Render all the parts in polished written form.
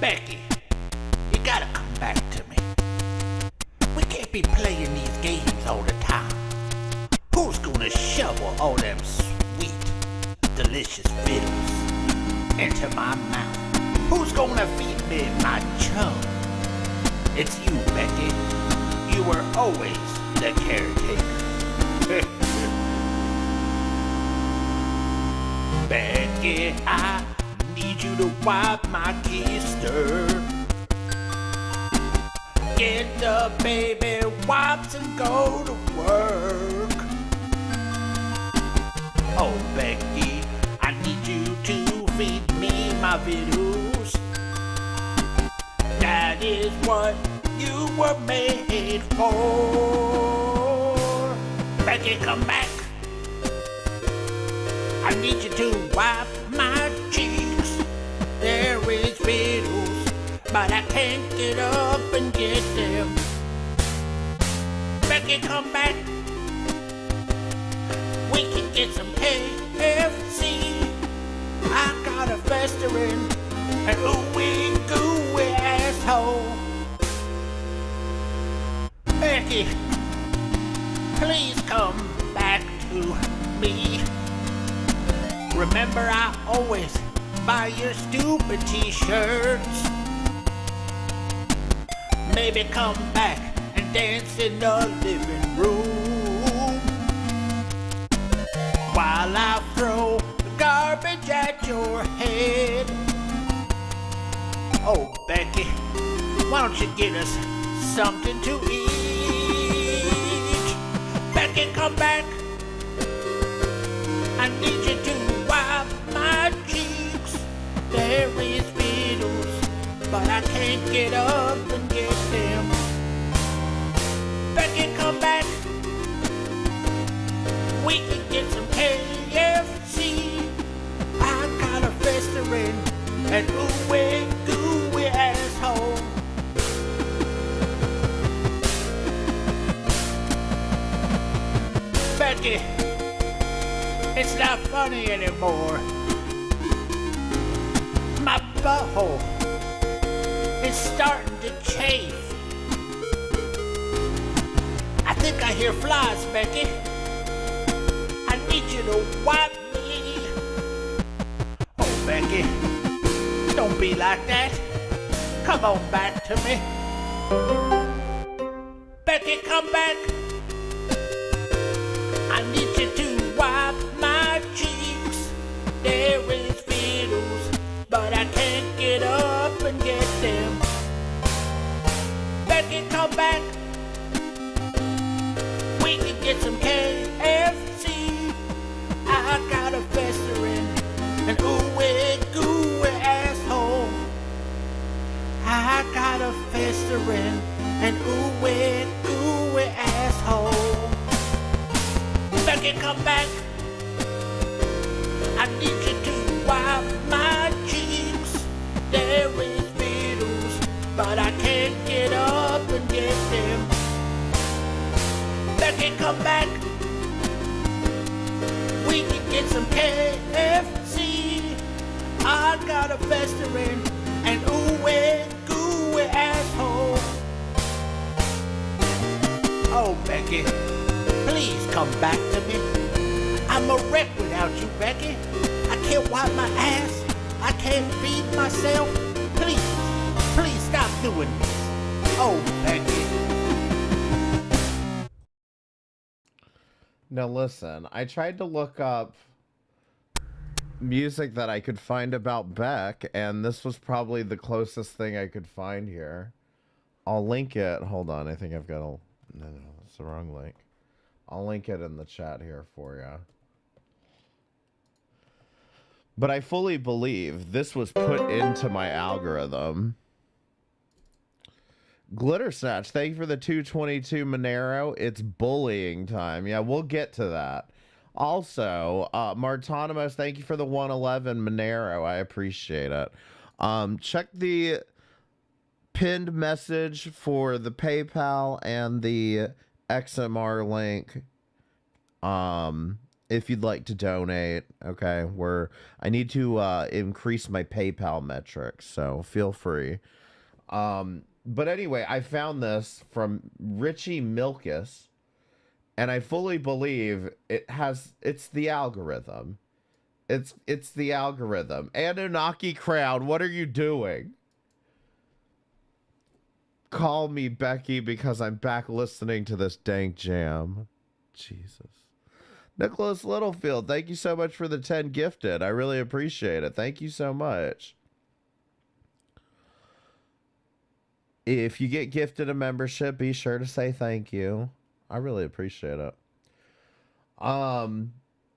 Becky, you gotta come back to me. We can't be playing these games all the time. Who's gonna shovel all them sweet, delicious vittles into my mouth? Who's gonna feed me my chum? It's you, Becky. You were always the caretaker. Becky, I need you to wipe my keister. Get the baby wipes and go to work. Oh, Becky, I need you to feed me my vittles. That is what you were made for. Becky, come back. I need you to wipe my cheeks. There is vittles, but I can't get up and get them. Becky, come back. We can get some KFC. I got a festering and ooey gooey asshole. Becky, please come back to me. Remember, I always buy your stupid t-shirts. Maybe come back and dance in the living room while I throw garbage at your head. Oh, Becky, why don't you get us something to eat? Becky, come back. I need you to wipe my cheeks. There is vittles, but I can't get up and get them. Becky, come back. We can get some KFC. I got a festering and ooey gooey asshole. Becky, it's not funny anymore. My butthole is starting to chafe. I think I hear flies, Becky. I need you to wipe me. Oh, Becky, don't be like that. Come on back to me. Becky, come back. I need you to wipe my cheeks. There is vittles, but I can't get up and get them. Becky, come back. We can get some KFC. I got a festering and ooey gooey asshole. I got a festering and ooey gooey asshole. Becky, come back. I need you to wipe my cheeks. There is vittles, but I can't get up and get them. Becky, come back. We can get some KFC. I got a festering and ooey gooey asshole. Oh, Becky, please come back to me. I'm a wreck without you, Becky. I can't wipe my ass. I can't feed myself. Please, please stop doing this. Oh, Becky. Now listen, I tried to look up music that I could find about Beck, and this was probably the closest thing I could find here. I'll link it. Hold on, I think I've got a... No, that's the wrong link. I'll link it in the chat here for you. But I fully believe this was put into my algorithm. Glitter Snatch, thank you for the 222 Monero. It's bullying time. Yeah, we'll get to that. Also, Martonymous, thank you for the 111 Monero. I appreciate it. Check the pinned message for the PayPal and the XMR link if you'd like to donate. Okay, I need to increase my PayPal metrics, so feel free. But anyway, I found this from Richie Milkus, and I fully believe it's the algorithm. It's the algorithm. Anunnaki crowd, what are you doing? Call me Becky because I'm back listening to this dank jam. Jesus. Nicholas Littlefield, thank you so much for the 10 gifted. I really appreciate it. Thank you so much. If you get gifted a membership, be sure to say thank you. I really appreciate it.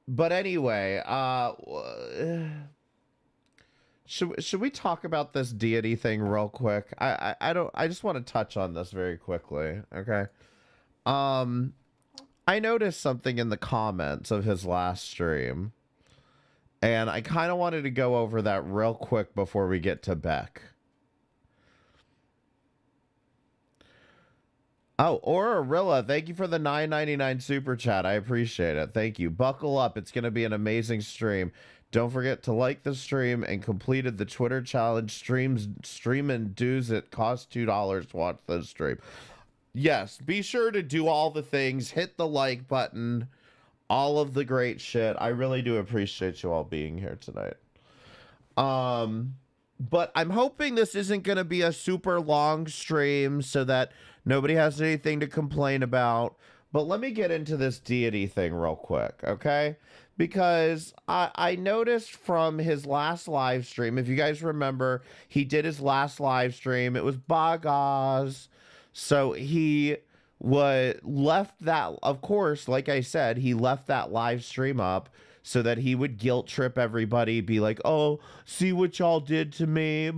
But anyway, should we talk about this deity thing real quick? I just want to touch on this very quickly, okay? I noticed something in the comments of his last stream, and I kind of wanted to go over that real quick before we get to Beck. Oh, Aurorilla, thank you for the $9.99 super chat. I appreciate it. Thank you. Buckle up. It's going to be an amazing stream. Don't forget to like the stream and completed the Twitter challenge. Stream and dues. It costs $2 to watch the stream. Yes, be sure to do all the things. Hit the like button. All of the great shit. I really do appreciate you all being here tonight. But I'm hoping this isn't going to be a super long stream so that nobody has anything to complain about. But let me get into this deity thing real quick, okay? Because I noticed from his last live stream, if you guys remember, he did his last live stream. It was Bagaz. So he left that, of course, like I said, he left that live stream up so that he would guilt trip everybody, be like, oh, see what y'all did to me.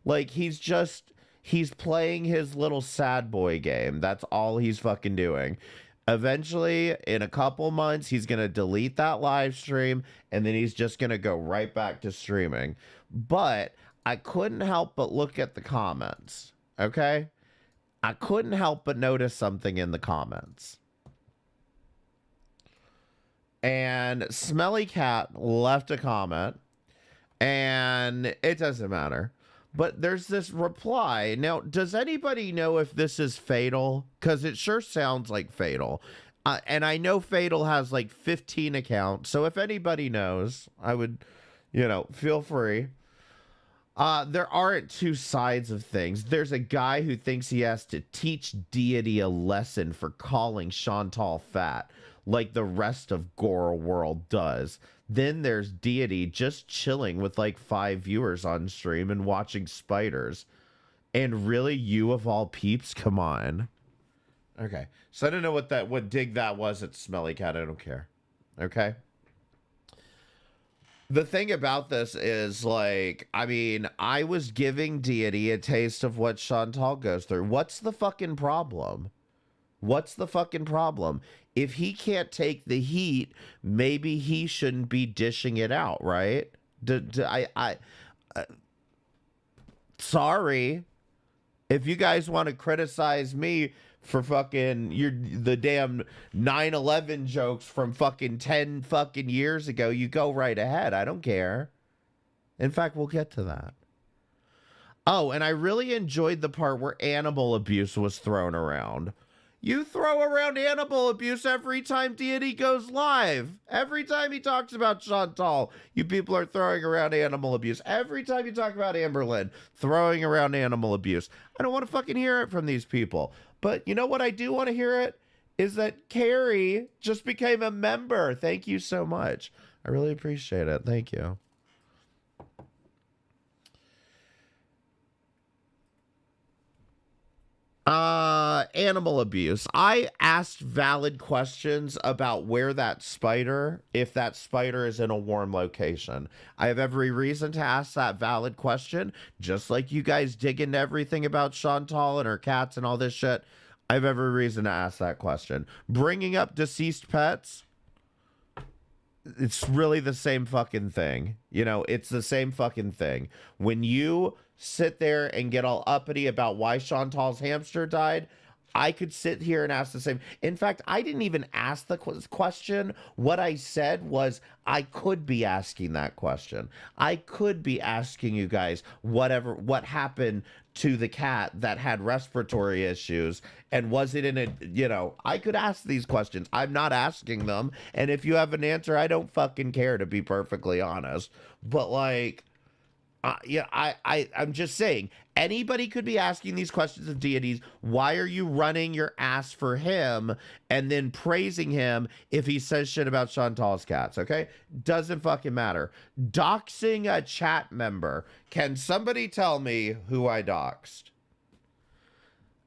Like, he's playing his little sad boy game. That's all he's fucking doing. Eventually, in a couple months, he's going to delete that live stream, and then he's just going to go right back to streaming. But I couldn't help but look at the comments, okay? I couldn't help but notice something in the comments. And Smelly Cat left a comment, and it doesn't matter. But there's this reply. Now, does anybody know if this is Fatal? Because it sure sounds like Fatal. And I know Fatal has like 15 accounts. So if anybody knows, I would, feel free. There aren't two sides of things. There's a guy who thinks he has to teach deity a lesson for calling Chantal fat, like the rest of Gore World does. Then there's deity just chilling with like 5 viewers on stream and watching spiders. And really, you of all peeps, come on. Okay, so I don't know what dig that was at Smelly Cat. I don't care. Okay. The thing about this is, like, I mean, I was giving deity a taste of what Chantal goes through. What's the fucking problem? What's the fucking problem? If he can't take the heat, maybe he shouldn't be dishing it out, right? Sorry. If you guys want to criticize me for fucking the damn 9/11 jokes from fucking 10 fucking years ago, you go right ahead. I don't care. In fact, we'll get to that. Oh, and I really enjoyed the part where animal abuse was thrown around. You throw around animal abuse every time deity goes live. Every time he talks about Chantal, you people are throwing around animal abuse. Every time you talk about Amberlynn, throwing around animal abuse. I don't want to fucking hear it from these people. But you know what I do want to hear it? Is that Carrie just became a member. Thank you so much. I really appreciate it. Thank you. Animal abuse. I asked valid questions about where that spider, if that spider is in a warm location. I have every reason to ask that valid question, just like you guys dig into everything about Chantal and her cats and all this shit. I have every reason to ask that question. Bringing up deceased pets, it's really the same fucking thing. It's the same fucking thing. When you sit there and get all uppity about why Chantal's hamster died, I could sit here and ask the same. In fact, I didn't even ask the question. What I said was I could be asking that question. I could be asking you guys what happened to the cat that had respiratory issues and was it in a, I could ask these questions. I'm not asking them. And if you have an answer, I don't fucking care, to be perfectly honest. But like, I'm just saying, anybody could be asking these questions of deities. Why are you running your ass for him and then praising him if he says shit about Chantal's cats? Okay, doesn't fucking matter. Doxing a chat member. Can somebody tell me who I doxed?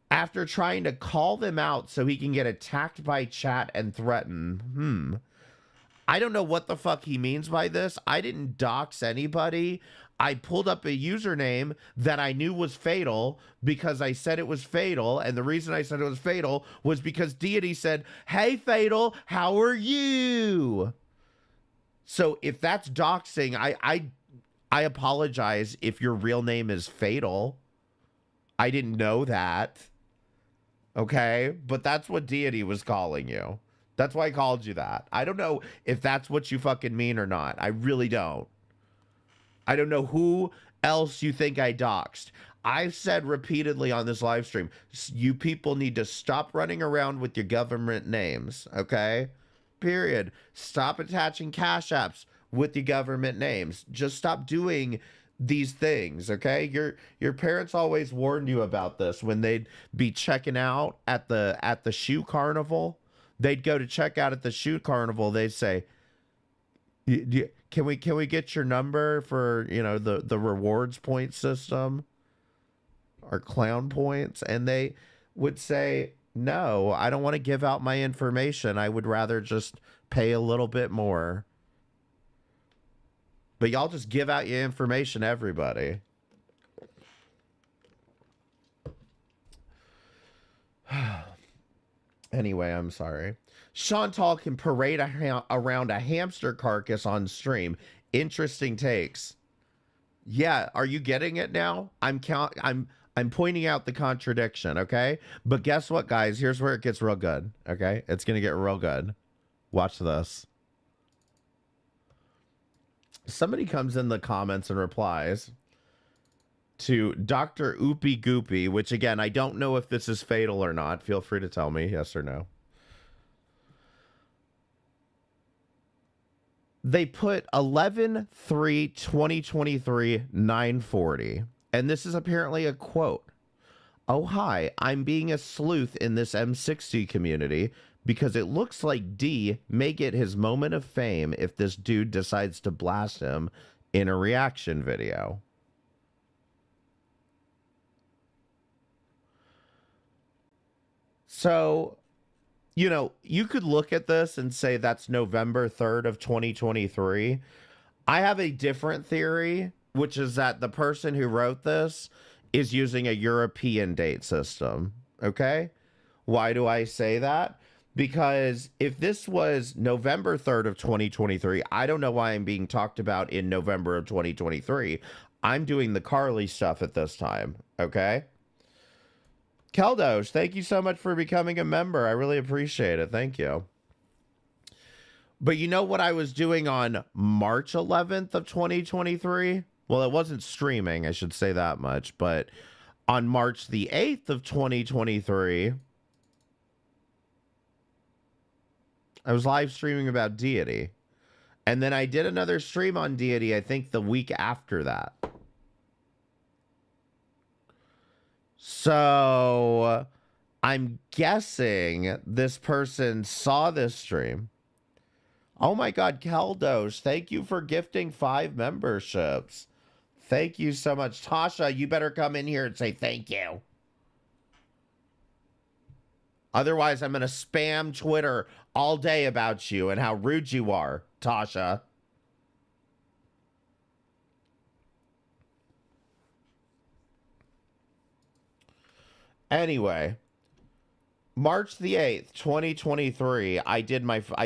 After trying to call them out so he can get attacked by chat and threaten. I don't know what the fuck he means by this. I didn't dox anybody. I pulled up a username that I knew was fatal because I said it was fatal. And the reason I said it was fatal was because Deity said, "Hey, Fatal, how are you?" So if that's doxing, I apologize if your real name is Fatal. I didn't know that. Okay? But that's what Deity was calling you. That's why I called you that. I don't know if that's what you fucking mean or not. I really don't. I don't know who else you think I doxed. I've said repeatedly on this live stream, you people need to stop running around with your government names, okay? Period. Stop attaching cash apps with your government names. Just stop doing these things, okay? Your parents always warned you about this when they'd be checking out at the shoe carnival. They'd go to check out at the shoe carnival. They'd say, can we get your number for, the rewards point system or clown points? And they would say, no, I don't want to give out my information. I would rather just pay a little bit more. But y'all just give out your information, everybody. Anyway, I'm sorry. Chantal can parade around a hamster carcass on stream. Interesting takes. Yeah, are you getting it now? I'm pointing out the contradiction, okay? But guess what, guys? Here's where it gets real good, okay? It's going to get real good. Watch this. Somebody comes in the comments and replies to Dr. Oopie Goopy, which again, I don't know if this is fatal or not. Feel free to tell me yes or no. They put 11/3/2023 9:40, and this is apparently a quote. "Oh, hi, I'm being a sleuth in this M60 community because it looks like D may get his moment of fame if this dude decides to blast him in a reaction video." So, you could look at this and say that's November 3rd of 2023. I have a different theory, which is that the person who wrote this is using a European date system. Okay? Why do I say that? Because if this was November 3rd of 2023, I don't know why I'm being talked about in November of 2023. I'm doing the Carly stuff at this time. Okay? Keldos, thank you so much for becoming a member. I really appreciate it. Thank you. But you know what I was doing on March 11th of 2023? Well, it wasn't streaming, I should say that much. But on March the 8th of 2023, I was live streaming about Deity. And then I did another stream on Deity, I think the week after that. So I'm guessing this person saw this stream. Oh my God, Keldos, thank you for gifting 5 memberships. Thank you so much. Tasha, you better come in here and say thank you. Otherwise, I'm going to spam Twitter all day about you and how rude you are, Tasha. Anyway, March the 8th, 2023, I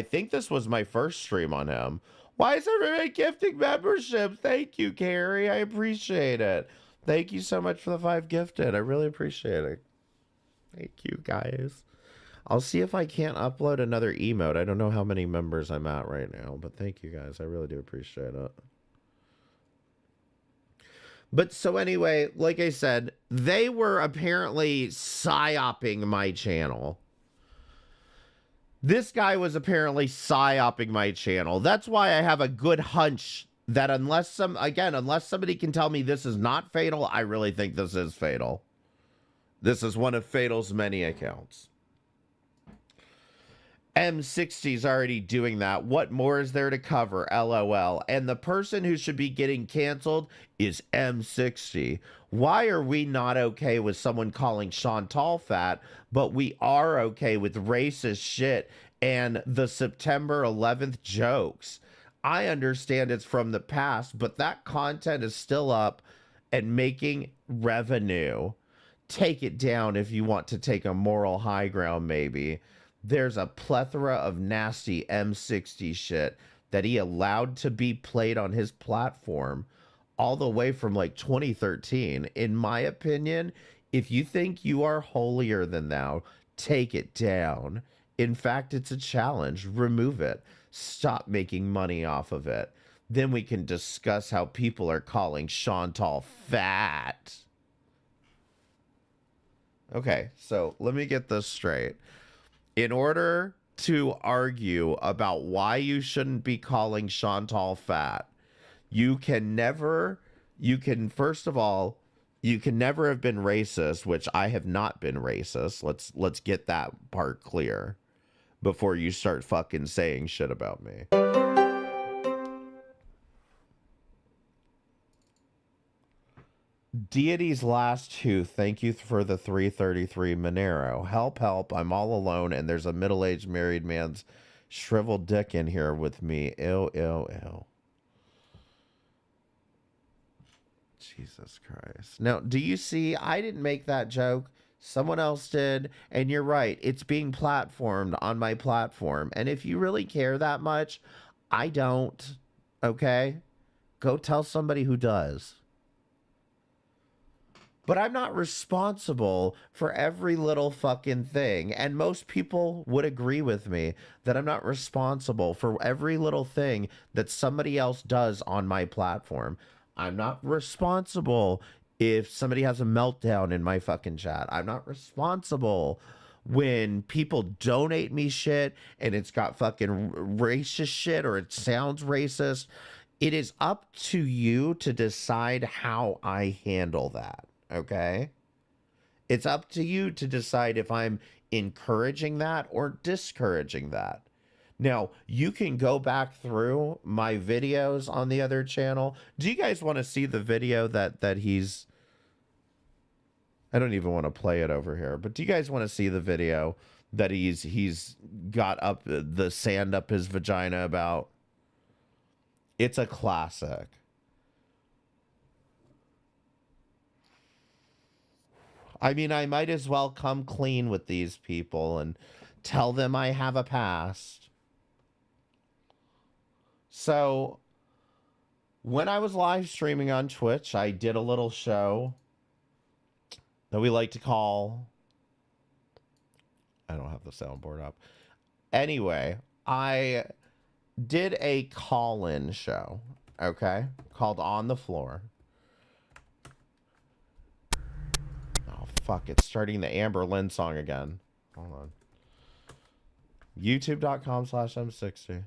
think this was my first stream on him. Why is everybody gifting memberships? Thank you, Carrie. I appreciate it. Thank you so much for the 5 gifted. I really appreciate it. Thank you, guys. I'll see if I can't upload another emote. I don't know how many members I'm at right now, but thank you, guys. I really do appreciate it. But so anyway, like I said, they were apparently psyoping my channel. This guy was apparently psyoping my channel. That's why I have a good hunch that unless somebody can tell me this is not fatal, I really think this is fatal. This is one of Fatal's many accounts. M60's already doing that. What more is there to cover? LOL. And the person who should be getting canceled is M60. Why are we not okay with someone calling Chantal fat, but we are okay with racist shit and the September 11th jokes? I understand it's from the past, but that content is still up and making revenue. Take it down if you want to take a moral high ground, maybe. There's a plethora of nasty M60 shit that he allowed to be played on his platform all the way from like 2013. In my opinion, if you think you are holier than thou, take it down. In fact, it's a challenge. Remove it. Stop making money off of it. Then we can discuss how people are calling Chantal fat. Okay, so let me get this straight. In order to argue about why you shouldn't be calling Chantal fat, first of all, you can never have been racist, which I have not been racist. Let's get that part clear before you start fucking saying shit about me. Deity's last two, thank you for the 333 Monero. Help, help, I'm all alone, and there's a middle-aged married man's shriveled dick in here with me. Ew, ew, ew. Jesus Christ. Now, do you see, I didn't make that joke. Someone else did, and you're right. It's being platformed on my platform, and if you really care that much, I don't, okay? Go tell somebody who does. But I'm not responsible for every little fucking thing. And most people would agree with me that I'm not responsible for every little thing that somebody else does on my platform. I'm not responsible if somebody has a meltdown in my fucking chat. I'm not responsible when people donate me shit and it's got fucking racist shit or it sounds racist. It is up to you to decide how I handle that. Okay? It's up to you to decide if I'm encouraging that or discouraging that. Now, you can go back through my videos on the other channel. Do you guys want to see the video that he's... I don't even want to play it over here, but do you guys want to see the video that he's got up the sand up his vagina about? It's a classic. I mean, I might as well come clean with these people and tell them I have a past. So, when I was live streaming on Twitch, I did a little show that we like to call... I don't have the soundboard up. Anyway, I did a call-in show, okay? Called On the Floor. Fuck, it's starting the Amber Lynn song again. Hold on. YouTube.com/M60.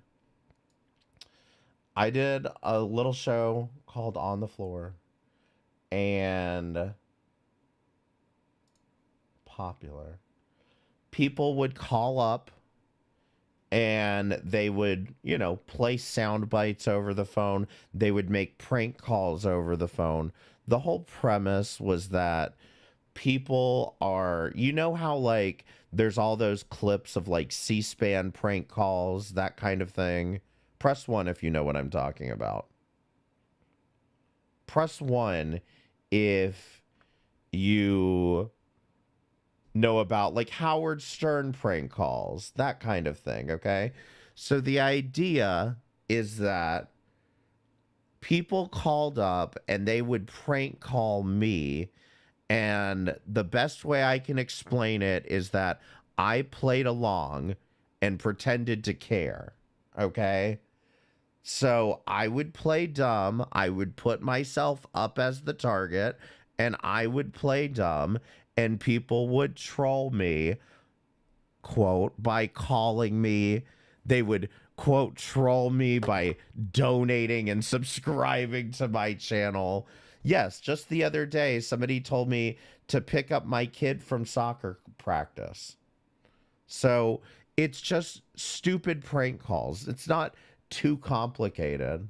I did a little show called On the Floor. And popular. People would call up and they would, you know, play sound bites over the phone. They would make prank calls over the phone. The whole premise was that people are, you know how like there's all those clips of like C-SPAN prank calls, that kind of thing. Press 1 if you know what I'm talking about. Press 1 if you know about like Howard Stern prank calls, that kind of thing, okay? So the idea is that people called up and they would prank call me And the best way I can explain it is that I played along and pretended to care. Okay? So I would play dumb. I would put myself up as the target, and I would play dumb, and people would troll me, quote, by calling me. They would, quote, troll me by donating and subscribing to my channel. Yes, just the other day, somebody told me to pick up my kid from soccer practice. So it's just stupid prank calls. It's not too complicated.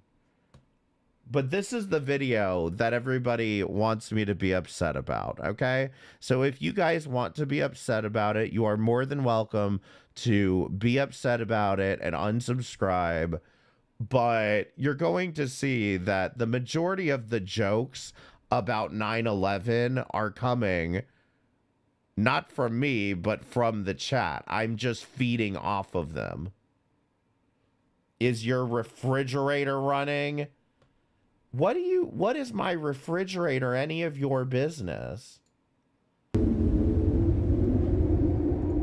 But this is the video that everybody wants me to be upset about, okay? So if you guys want to be upset about it, you are more than welcome to be upset about it and unsubscribe. But you're going to see that the majority of the jokes about 9/11 are coming not from me, but from the chat. I'm just feeding off of them. Is your refrigerator running? What is my refrigerator any of your business?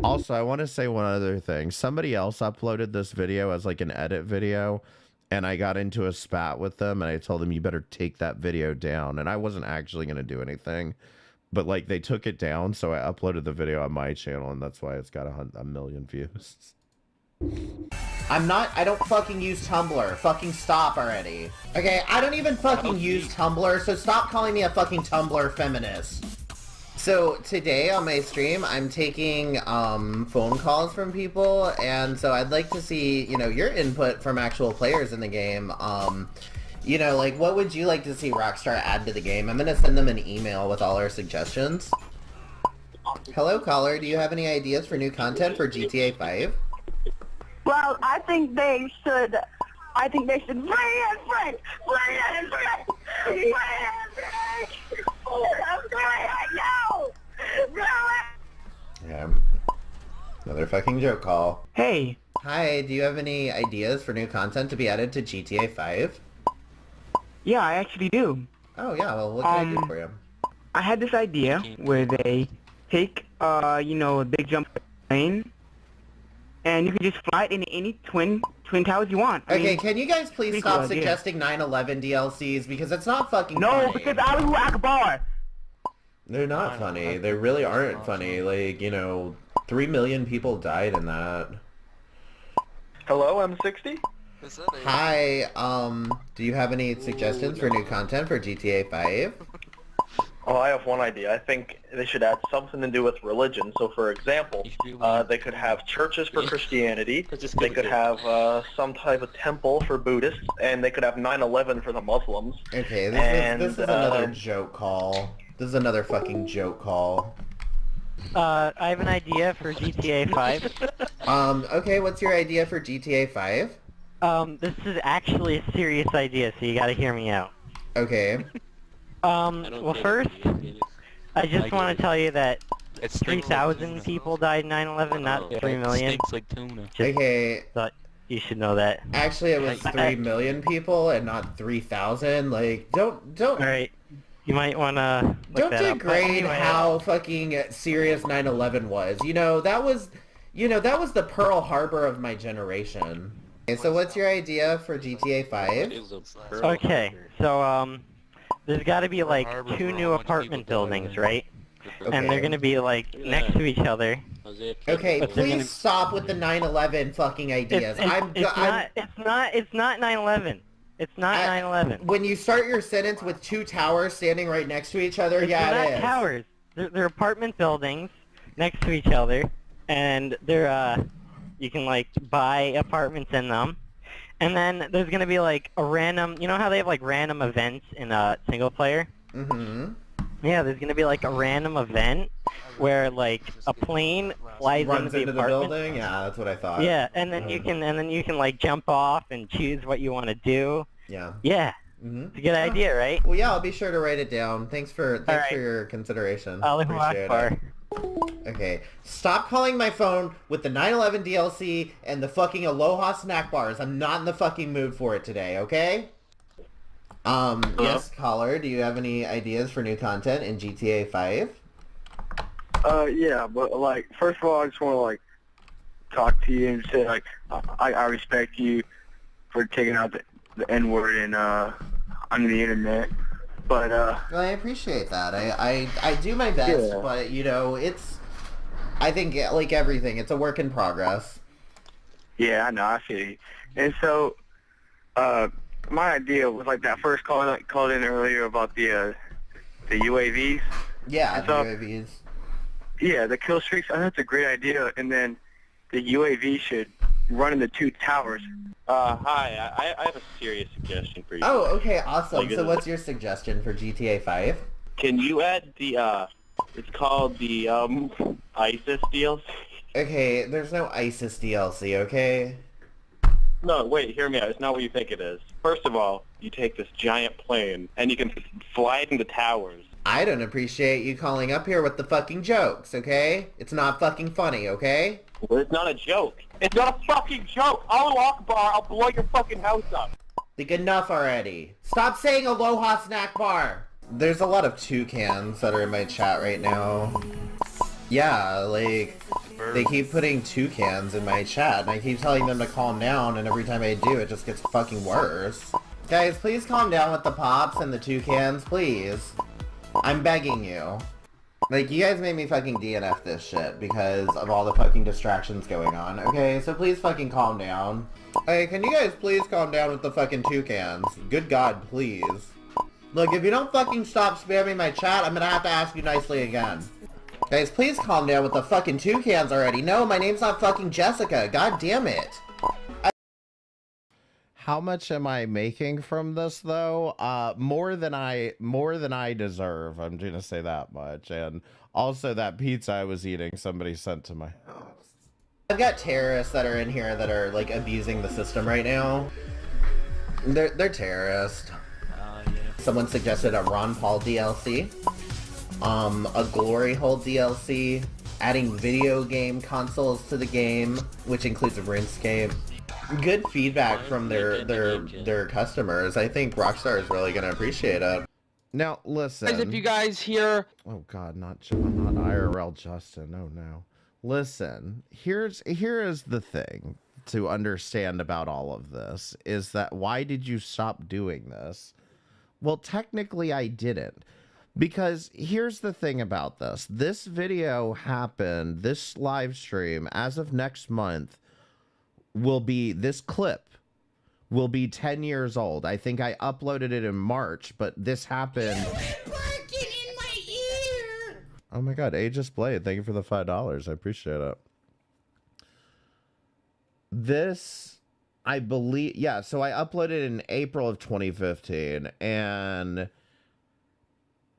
Also, I want to say one other thing. Somebody else uploaded this video as like an edit video, and I got into a spat with them, and I told them, you better take that video down. And I wasn't actually going to do anything, but like they took it down, so I uploaded the video on my channel, and that's why it's got a million views. I don't fucking use Tumblr. Fucking stop already. Okay, I don't even fucking use Tumblr, so stop calling me a fucking Tumblr feminist. So today on my stream, I'm taking phone calls from people, and so I'd like to see, you know, your input from actual players in the game. You know, like, what would you like to see Rockstar add to the game? I'm gonna send them an email with all our suggestions. Hello, caller. Do you have any ideas for new content for GTA 5? Well, I think they should bring in Frank! Bring in Frank! Bring in Frank! I'm sorry, I know! Yeah. Another fucking joke call. Hey. Hi, do you have any ideas for new content to be added to GTA 5? Yeah, I actually do. Oh, yeah, well, what can I do for you? I had this idea where they take, you know, a big jump plane, and you can just fly it into any twin towers you want. I Okay, mean, can you guys please pretty stop cool idea. suggesting 9/11 DLCs, because it's not fucking No, funny. because Allahu Akbar! They're not funny. They really aren't funny. Like, you know, 3 million people died in that. Hello, M60? Hi, do you have any suggestions for new content for GTA 5? Oh, I have one idea. I think they should add something to do with religion. So, for example, they could have churches for Christianity, they could have some type of temple for Buddhists, and they could have 9/11 for the Muslims. Okay, this is another joke call. This is another fucking joke call. I have an idea for GTA 5. Okay, what's your idea for GTA 5? This is actually a serious idea, so you gotta hear me out. Okay. Well first, I just want to tell you that 3,000 people died in 9/11, not 3 million. Like tuna. Okay. Thought you should know that. Actually, it was 3 million people and not 3,000. Like, don't. Alright, you might want to Don't degrade how fucking serious 9/11 was. You know, that was the Pearl Harbor of my generation. Okay, so what's your idea for GTA 5? Okay, so, there's gotta be like 2 new apartment buildings, right? And they're gonna be like next to each other. Okay, But they're please gonna- stop with the 9/11 fucking ideas. It's not 9/11. It's not 9/11. When you start your sentence with 2 towers standing right next to each other, They're yeah, not it is. towers. They're apartment buildings next to each other, and they're you can like buy apartments in them. And then there's gonna be like a random, you know how they have like random events in single player? Mm-hmm. Yeah, there's gonna be like a random event where like a plane flies Runs into the apartment. building? Yeah, that's what I thought. Yeah, and then you can like jump off and choose what you want to do. Yeah. Yeah, Mm-hmm. it's a good idea, right? Well, yeah, I'll be sure to write it down. Thanks for right. your consideration. Allahu Appreciate Akbar. it. Okay, stop calling my phone with the 9/11 DLC and the fucking Aloha snack bars. I'm not in the fucking mood for it today, okay? Yes, caller, do you have any ideas for new content in GTA 5? Yeah, but like, first of all, I just want to like talk to you and say like, I respect you for taking out the N-word and on the internet. But Well, I appreciate that. I do my best, Yeah. but you know, I think like everything, it's a work in progress. yeah, I know, I feel you. And so, my idea was like that first call I called in earlier about the UAVs. Yeah, And the so- UAVs. Yeah, the kill streaks. I think that's a great idea. And then the UAV should run in the 2 towers. Hi, I have a serious suggestion for you. Oh, okay, awesome. Like, So what's your suggestion for GTA 5? Can you add the, it's called the, ISIS DLC? Okay, there's no ISIS DLC, okay? No, wait, hear me out. It's not what you think it is. First of all, you take this giant plane, and you can fly it into towers. I don't appreciate you calling up here with the fucking jokes, okay? It's not fucking funny, okay? Well, it's not a joke. It's not a fucking joke! Allahu Akbar, I'll blow your fucking house up! Think enough already. Stop saying Aloha Snack Bar! There's a lot of toucans that are in my chat right now. Yeah, like, they keep putting toucans in my chat, and I keep telling them to calm down, and every time I do, it just gets fucking worse. Guys, please calm down with the pops and the toucans, please. I'm begging you. Like, you guys made me fucking DNF this shit because of all the fucking distractions going on, okay? So please fucking calm down. Hey, can you guys please calm down with the fucking toucans? Good God, please. Look, if you don't fucking stop spamming my chat, I'm gonna have to ask you nicely again. Guys, please calm down with the fucking toucans already. No, my name's not fucking Jessica. God damn it. How much am I making from this though? More than I deserve. I'm gonna say that much. And also that pizza I was eating, somebody sent to my house. I've got terrorists that are in here that are like abusing the system right now. They're terrorists. Someone suggested a Ron Paul DLC, a Glory Hole DLC, adding video game consoles to the game, which includes a RuneScape. Good feedback from their customers. I think Rockstar is really gonna appreciate it. Now listen. Guys, if you guys hear, Oh God, not IRL Justin. Oh no. Listen, here is the thing to understand about all of this is that why did you stop doing this? Well, technically I didn't. Because here's the thing about this. This video happened, this live stream, as of next month, this clip will be 10 years old. I think I uploaded it in March, but this happened. Oh my God, Aegis Blade, thank you for the $5. I appreciate it. This, I believe, yeah, so I uploaded in April of 2015, and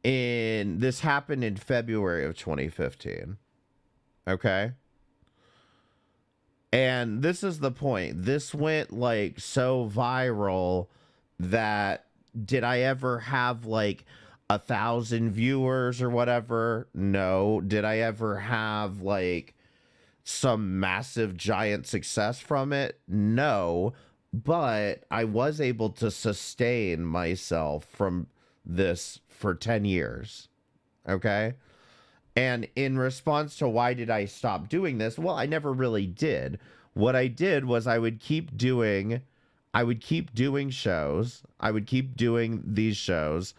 this happened in February of 2015. Okay? And this is the point. This went like so viral that did I ever have like 1,000 viewers or whatever? No. Did I ever have like some massive giant success from it? No. But I was able to sustain myself from this for 10 years. Okay? And in response to why did I stop doing this? Well, I never really did. What I did was I would keep doing shows. I would keep doing these shows.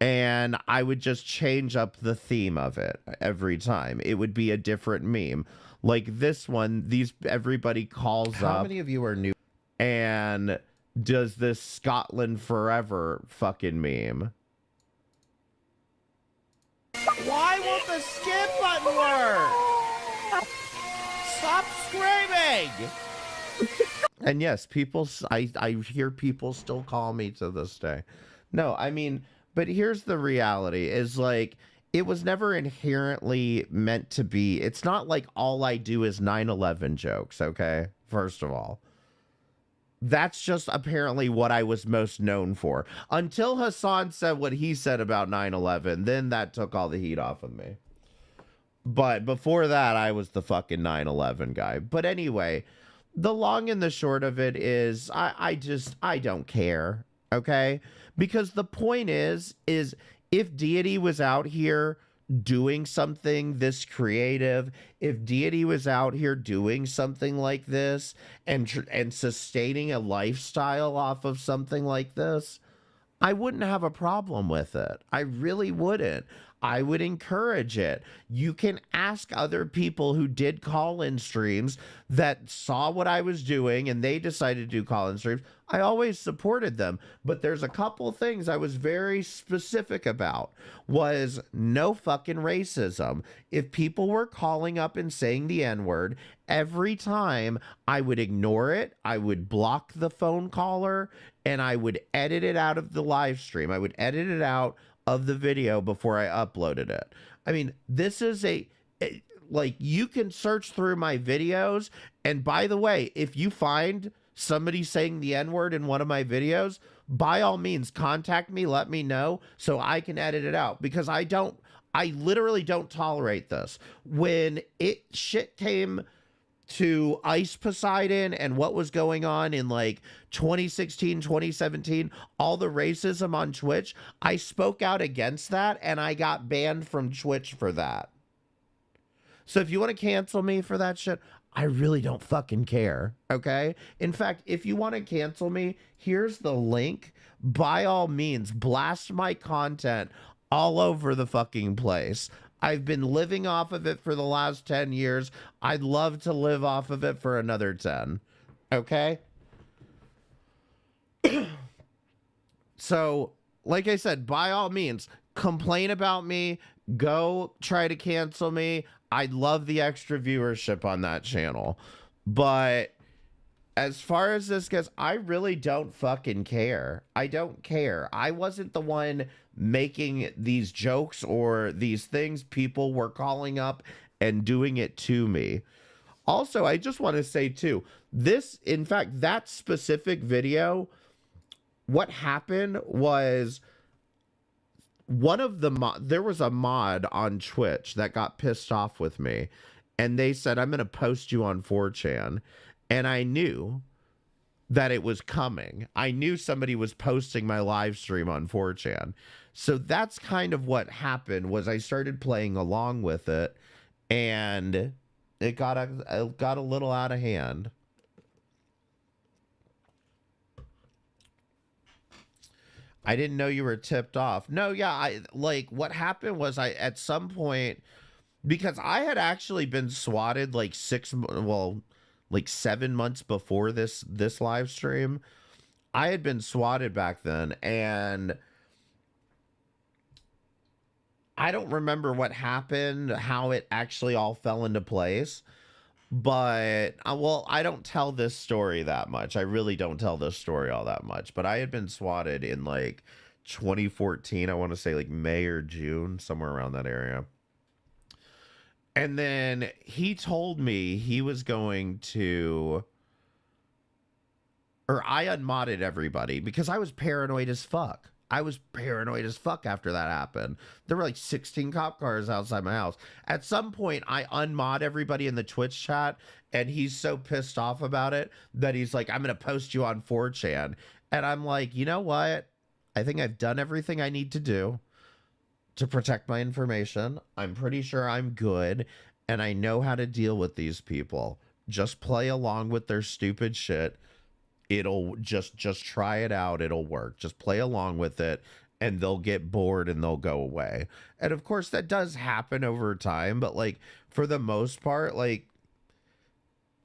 And I would just change up the theme of it every time. It would be a different meme. Like this one, everybody calls up. How many of you are new? And does this Scotland Forever fucking meme? Why won't the skip button work? Stop screaming! And yes, I hear people still call me to this day. No, I mean, but here's the reality is like, it was never inherently meant to be. It's not like all I do is 9/11 jokes, okay? First of all. That's just apparently what I was most known for. Until Hassan said what he said about 9/11, then that took all the heat off of me. But before that, I was the fucking 9/11 guy. But anyway, the long and the short of it is I don't care. okay? Because the point is if Deity was out here doing something this creative, if Deity was out here doing something like this and sustaining a lifestyle off of something like this, I wouldn't have a problem with it. I really wouldn't. I would encourage it. You can ask other people who did call-in streams that saw what I was doing and they decided to do call-in streams. I always supported them, but there's a couple things I was very specific about. Was no fucking racism. If people were calling up and saying the N-word, every time I would ignore it, I would block the phone caller, and I would edit it out of the live stream. I would edit it out of the video before I uploaded it. I mean, this is like, you can search through my videos, and by the way, if you find somebody saying the N-word in one of my videos, by all means, contact me, let me know, so I can edit it out, because I literally don't tolerate this. When shit came to Ice Poseidon and what was going on in like 2016, 2017, all the racism on Twitch, I spoke out against that and I got banned from Twitch for that. So if you want to cancel me for that shit, I really don't fucking care, okay? In fact, if you want to cancel me, here's the link. By all means, blast my content all over the fucking place. I've been living off of it for the last 10 years. I'd love to live off of it for another 10. Okay? So, like I said, by all means, complain about me. Go try to cancel me. I'd love the extra viewership on that channel. But as far as this goes, I really don't fucking care. I don't care. I wasn't the one making these jokes or these things. People were calling up and doing it to me. Also, I just want to say too, in fact, that specific video, what happened was there was a mod on Twitch that got pissed off with me, and they said, I'm going to post you on 4chan. And I knew that it was coming. I knew somebody was posting my live stream on 4chan. So that's kind of what happened. Was I started playing along with it, and it got a little out of hand. I didn't know you were tipped off. No, yeah, what happened was at some point, because I had actually been swatted like 7 months before this live stream. I had been swatted back then, and I don't remember what happened, how it actually all fell into place. But, I don't tell this story that much. I really don't tell this story all that much. But I had been swatted in like 2014. I want to say like May or June, somewhere around that area. And then he told me he was going to, or I unmodded everybody because I was paranoid as fuck. I was paranoid as fuck after that happened. There were like 16 cop cars outside my house. At some point, I unmod everybody in the Twitch chat, and he's so pissed off about it that he's like, I'm going to post you on 4chan. And I'm like, you know what? I think I've done everything I need to do to protect my information. I'm pretty sure I'm good, and I know how to deal with these people. Just play along with their stupid shit. It'll just try it out. It'll work. Just play along with it, and they'll get bored and they'll go away. And of course that does happen over time, but like for the most part, like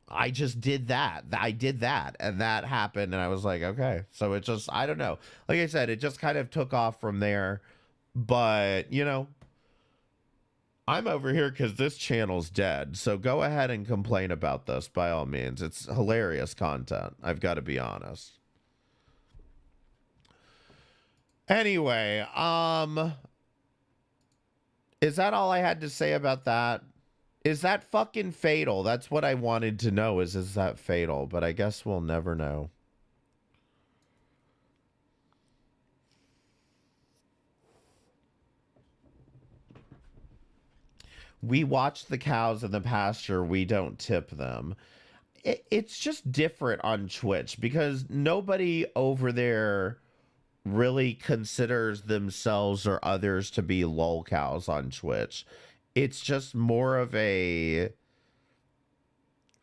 I just did that. I did that, and that happened, and I was like, okay. So it just, I don't know. Like I said, it just kind of took off from there. But, you know, I'm over here because this channel's dead. So go ahead and complain about this by all means. It's hilarious content. I've got to be honest. Anyway, is that all I had to say about that? Is that fucking fatal? That's what I wanted to know, is that fatal? But I guess we'll never know. We watch the cows in the pasture. We don't tip them. It's just different on Twitch because nobody over there really considers themselves or others to be lolcows on Twitch. It's just more of a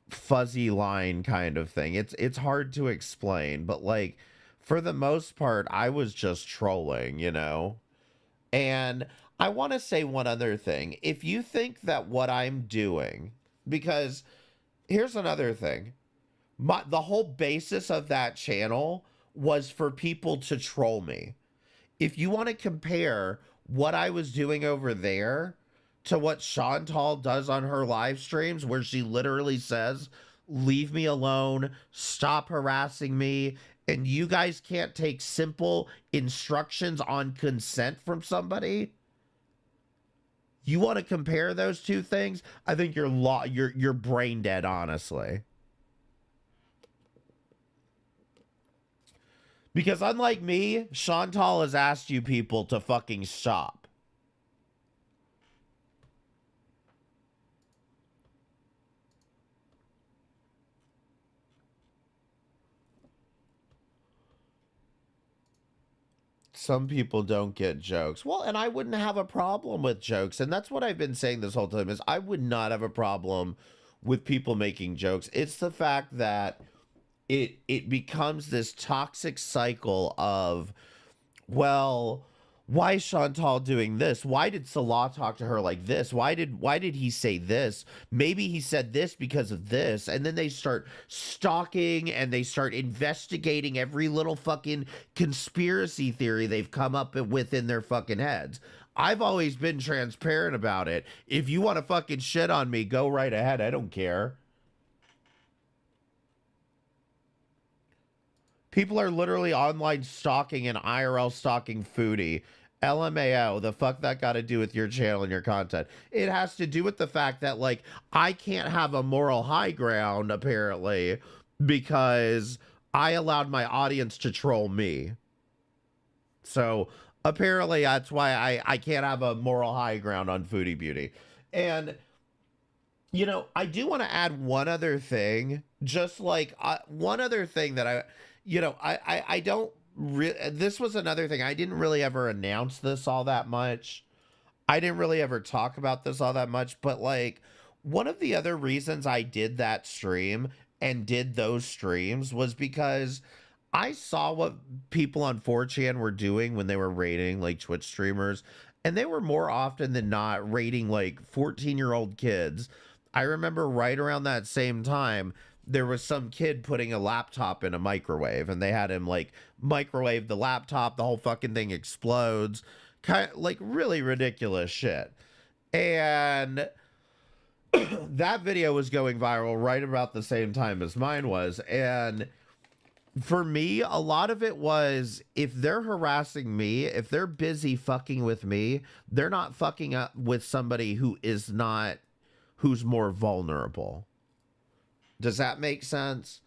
fuzzy line kind of thing. It's hard to explain, but like for the most part, I was just trolling, you know? And I want to say one other thing. If you think that what I'm doing, because here's another thing. The whole basis of that channel was for people to troll me. If you want to compare what I was doing over there to what Chantal does on her live streams, where she literally says, leave me alone, stop harassing me, and you guys can't take simple instructions on consent from somebody. You want to compare those two things? I think you're brain dead, honestly. Because unlike me, Chantal has asked you people to fucking stop. Some people don't get jokes. Well, and I wouldn't have a problem with jokes. And that's what I've been saying this whole time is I would not have a problem with people making jokes. It's the fact that it becomes this toxic cycle of, well, why is Chantal doing this? Why did Salah talk to her like this? Why did he say this? Maybe he said this because of this. And then they start stalking and they start investigating every little fucking conspiracy theory they've come up with in their fucking heads. I've always been transparent about it. If you want to fucking shit on me, go right ahead. I don't care. People are literally online stalking and IRL stalking Foodie. LMAO, the fuck that got to do with your channel and your content? It has to do with the fact that, like, I can't have a moral high ground, apparently, because I allowed my audience to troll me. So, apparently, that's why I can't have a moral high ground on Foodie Beauty. And, you know, I do want to add one other thing. Just, like, one other thing that I don't this was another thing. I didn't really ever announce this all that much. I didn't really ever talk about this all that much, but like one of the other reasons I did that stream and did those streams was because I saw what people on 4chan were doing when they were rating like Twitch streamers, and they were more often than not rating like 14-year-old kids. I remember right around that same time, there was some kid putting a laptop in a microwave and they had him like microwave the laptop. The whole fucking thing explodes. Kind of like really ridiculous shit. And that video was going viral right about the same time as mine was. And for me, a lot of it was if they're harassing me, if they're busy fucking with me, they're not fucking up with somebody who's more vulnerable. Does that make sense?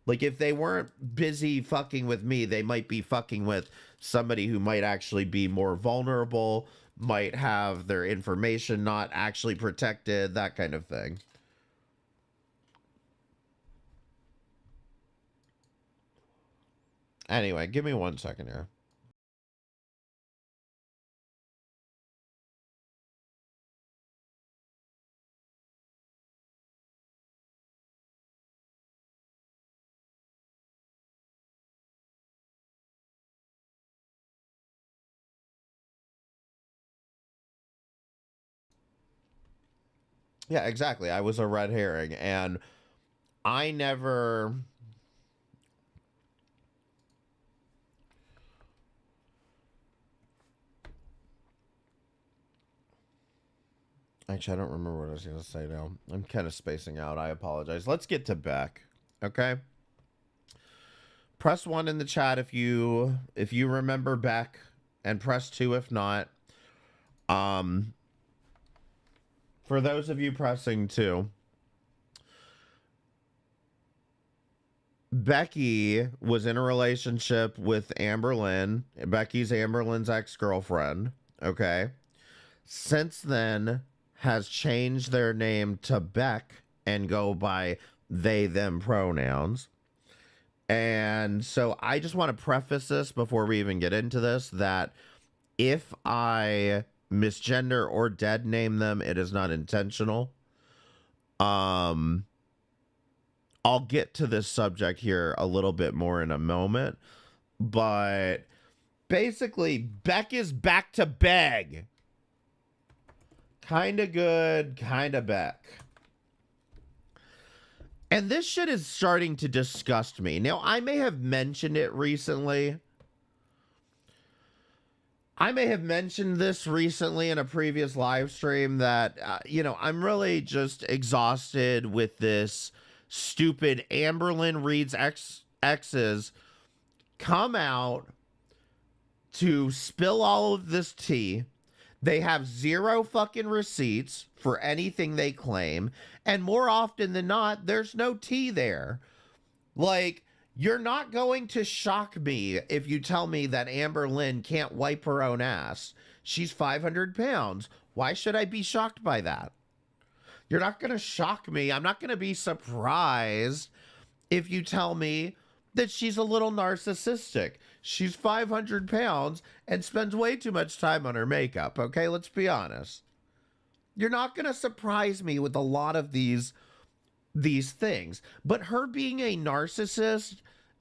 Like, if they weren't busy fucking with me, they might be fucking with somebody who might actually be more vulnerable, might have their information not actually protected, that kind of thing. Anyway, give me 1 second here. Yeah, exactly. I was a red herring, and I never... Actually, I don't remember what I was going to say now. I'm kind of spacing out. I apologize. Let's get to Beck, okay? Press 1 in the chat if you remember Beck, and press 2 if not. For those of you pressing 2, Becky was in a relationship with Amber Lynn. Becky's Amber Lynn's ex-girlfriend, okay? Since then, has changed their name to Beck and go by they, them pronouns. And so I just want to preface this before we even get into this, that if I misgender or dead name them, it is not intentional. I'll get to this subject here a little bit more in a moment, but basically Beck is back to beg. Kinda good, kinda Beck. And this shit is starting to disgust me. Now, I may have mentioned it recently. I may have mentioned this recently in a previous live stream that, I'm really just exhausted with this stupid Amberlynn Reed's exes come out to spill all of this tea. They have zero fucking receipts for anything they claim. And more often than not, there's no tea there. Like, you're not going to shock me if you tell me that Amberlynn can't wipe her own ass. She's 500 pounds. Why should I be shocked by that? You're not going to shock me. I'm not going to be surprised if you tell me that she's a little narcissistic. She's 500 pounds and spends way too much time on her makeup, okay? Let's be honest. You're not going to surprise me with a lot of these things. But her being a narcissist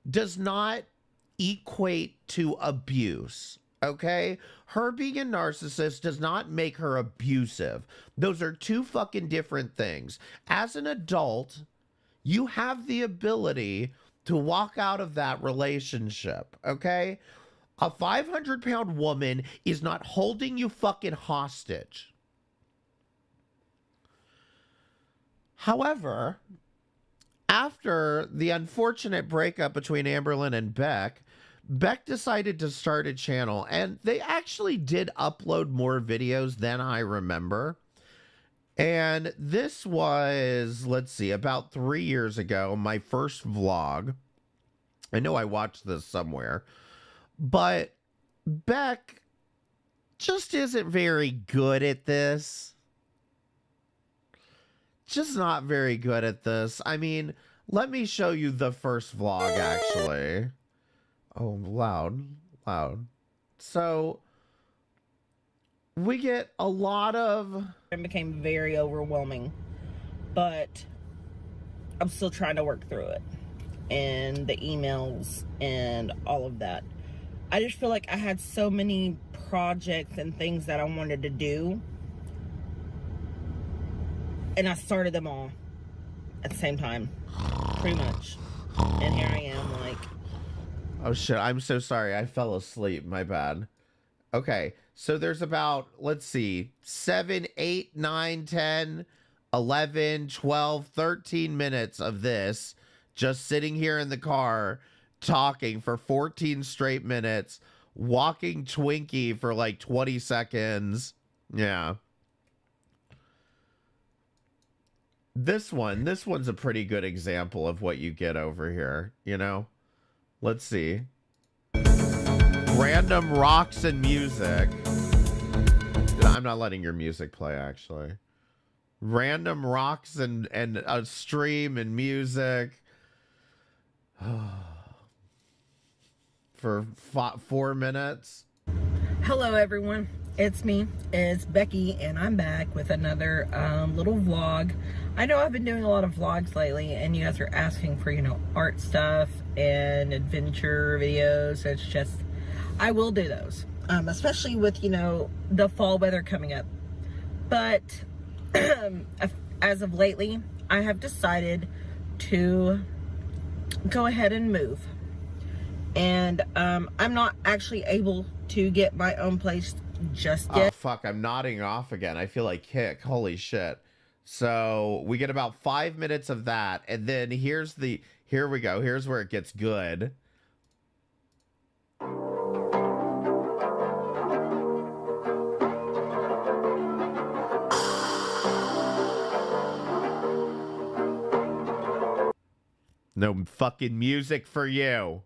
does not equate to abuse, okay? Her being a narcissist does not make her abusive. Those are two fucking different things. As an adult, you have the ability to walk out of that relationship, okay? A 500-pound woman is not holding you fucking hostage. However, after the unfortunate breakup between Amberlynn and Beck, Beck decided to start a channel, and they actually did upload more videos than I remember. And this was, let's see, about 3 years ago, my first vlog. I know I watched this somewhere. But Beck just isn't very good at this. Just not very good at this. I mean, let me show you the first vlog, actually. Oh, loud. So, we get a lot of... It became very overwhelming, but I'm still trying to work through it. And the emails and all of that. I just feel like I had so many projects and things that I wanted to do. And I started them all at the same time, pretty much. And here I am, like... Oh shit, I'm so sorry. I fell asleep. My bad. Okay, so there's about, let's see, 7, 8, 9, 10, 11, 12, 13 minutes of this just sitting here in the car talking for 14 straight minutes, walking Twinkie for like 20 seconds. Yeah. This one's a pretty good example of what you get over here, you know? Let's see. Random rocks and music. I'm not letting your music play, actually. Random rocks and a stream and music. For 4 minutes. Hello everyone, it's me, it's Becky, and I'm back with another little vlog. I know I've been doing a lot of vlogs lately, and you guys are asking for, art stuff and adventure videos. It's just, I will do those, especially with, the fall weather coming up. But as of lately, I have decided to go ahead and move. And I'm not actually able to get my own place just yet. Oh fuck, I'm nodding off again. I feel like Kick. Holy shit. So we get about 5 minutes of that, and then here we go. Here's where it gets good. No fucking music for you.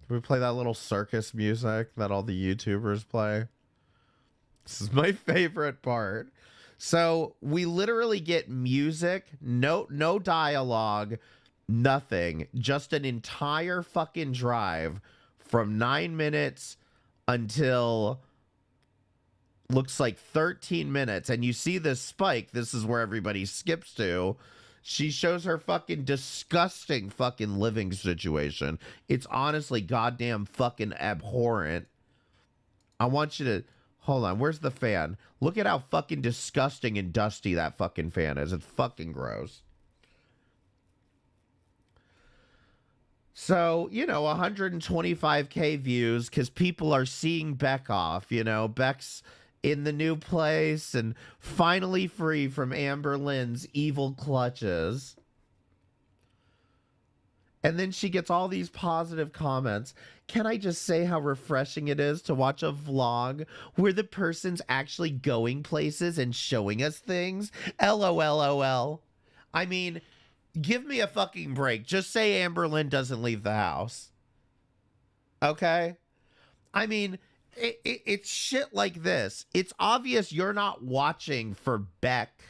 Can we play that little circus music that all the YouTubers play? This is my favorite part. So we literally get music, no dialogue, nothing, just an entire fucking drive from 9 minutes until looks like 13 minutes. And you see this spike. This is where everybody skips to. She shows her fucking disgusting fucking living situation. It's honestly goddamn fucking abhorrent. I want you to hold on. Where's the fan? Look at how fucking disgusting and dusty that fucking fan is. It's fucking gross. So, you know, 125K views because people are seeing Beck off. You know, Beck's in the new place and finally free from Amber Lynn's evil clutches. And then she gets all these positive comments. Can I just say how refreshing it is to watch a vlog where the person's actually going places and showing us things? LOLOL. I mean, give me a fucking break. Just say Amber Lynn doesn't leave the house. Okay? I mean, it's shit like this. It's obvious you're not watching for Beck.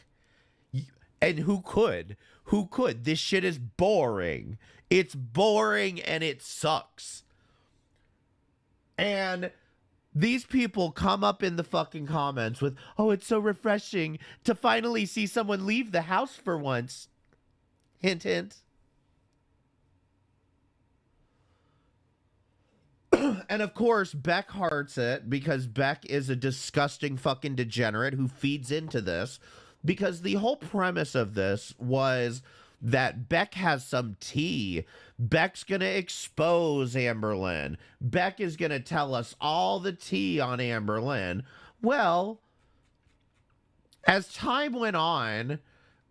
And who could? Who could? This shit is boring. It's boring and it sucks. And these people come up in the fucking comments with, oh, it's so refreshing to finally see someone leave the house for once. Hint, hint. And of course, Beck hearts it because Beck is a disgusting fucking degenerate who feeds into this. Because the whole premise of this was that Beck has some tea. Beck's going to expose Amber Lynn. Beck is going to tell us all the tea on Amber Lynn. Well, as time went on,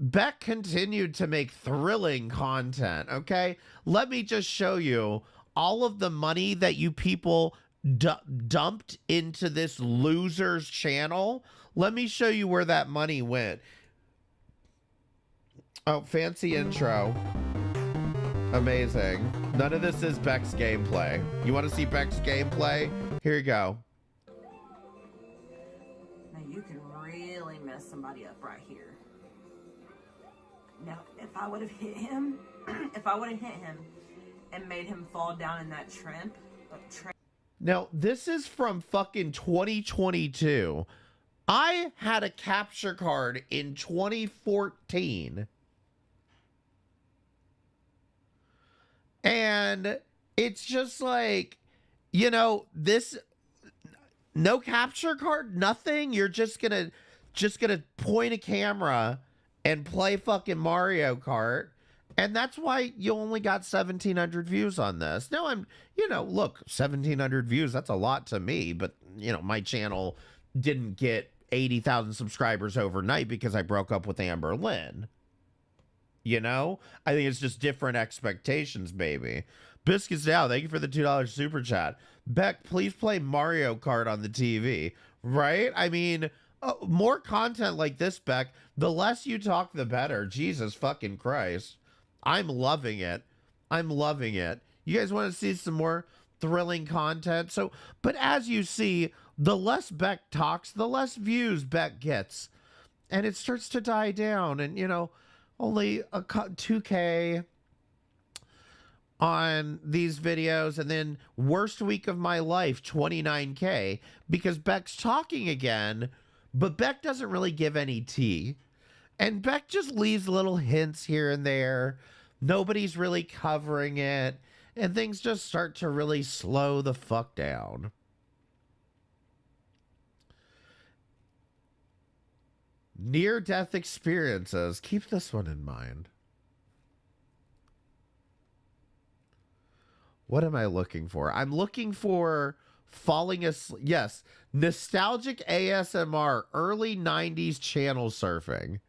Beck continued to make thrilling content, okay? Let me just show you all of the money that you people dumped into this loser's channel. Let me show you where that money went. Oh, fancy intro. Amazing. None of this is Beck's gameplay. You want to see Beck's gameplay? Here you go. Now you can really mess somebody up right here. Now, if I would have hit him, and made him fall down in that tramp. Now, this is from fucking 2022. I had a capture card in 2014. And it's just like, you know, this, no capture card, nothing. You're just gonna point a camera and play fucking Mario Kart. And that's why you only got 1,700 views on this. Now you know, look, 1,700 views, that's a lot to me. But, you know, my channel didn't get 80,000 subscribers overnight because I broke up with Amber Lynn. You know? I think it's just different expectations, baby. Biscuits Dow, thank you for the $2 super chat. Beck, please play Mario Kart on the TV. Right? I mean, more content like this, Beck. The less you talk, the better. Jesus fucking Christ. I'm loving it. I'm loving it. You guys want to see some more thrilling content? So, but as you see, the less Beck talks, the less views Beck gets. And it starts to die down. And, you know, only a 2K on these videos. And then worst week of my life, 29K. Because Beck's talking again, but Beck doesn't really give any tea. And Beck just leaves little hints here and there. Nobody's really covering it. And things just start to really slow the fuck down. Near-death experiences. Keep this one in mind. What am I looking for? I'm looking for falling asleep. Yes. Nostalgic ASMR. Early 90s channel surfing.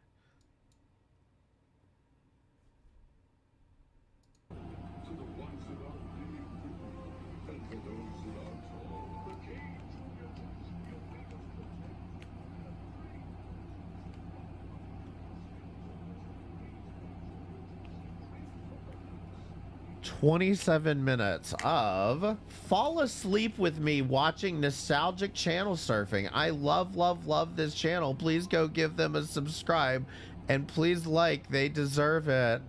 27 minutes of fall asleep with me watching nostalgic channel surfing. I love this channel. Please go give them a subscribe and please like, they deserve it.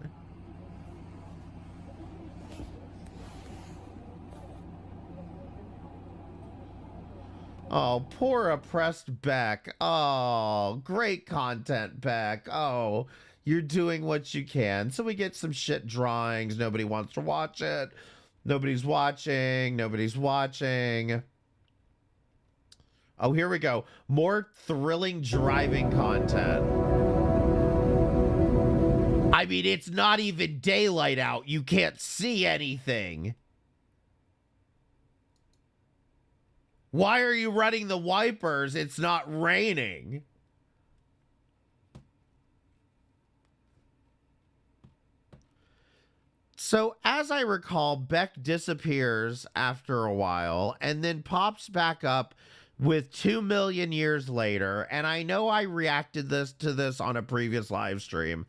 Oh, poor oppressed Beck. Oh, great content, Beck. Oh, you're doing what you can. So we get some shit drawings. Nobody wants to watch it. Nobody's watching. Nobody's watching. Oh, here we go. More thrilling driving content. I mean, it's not even daylight out. You can't see anything. Why are you running the wipers? It's not raining. So, as I recall, Beck disappears after a while and then pops back up with 2 million years later. And I know I reacted to this on a previous live stream.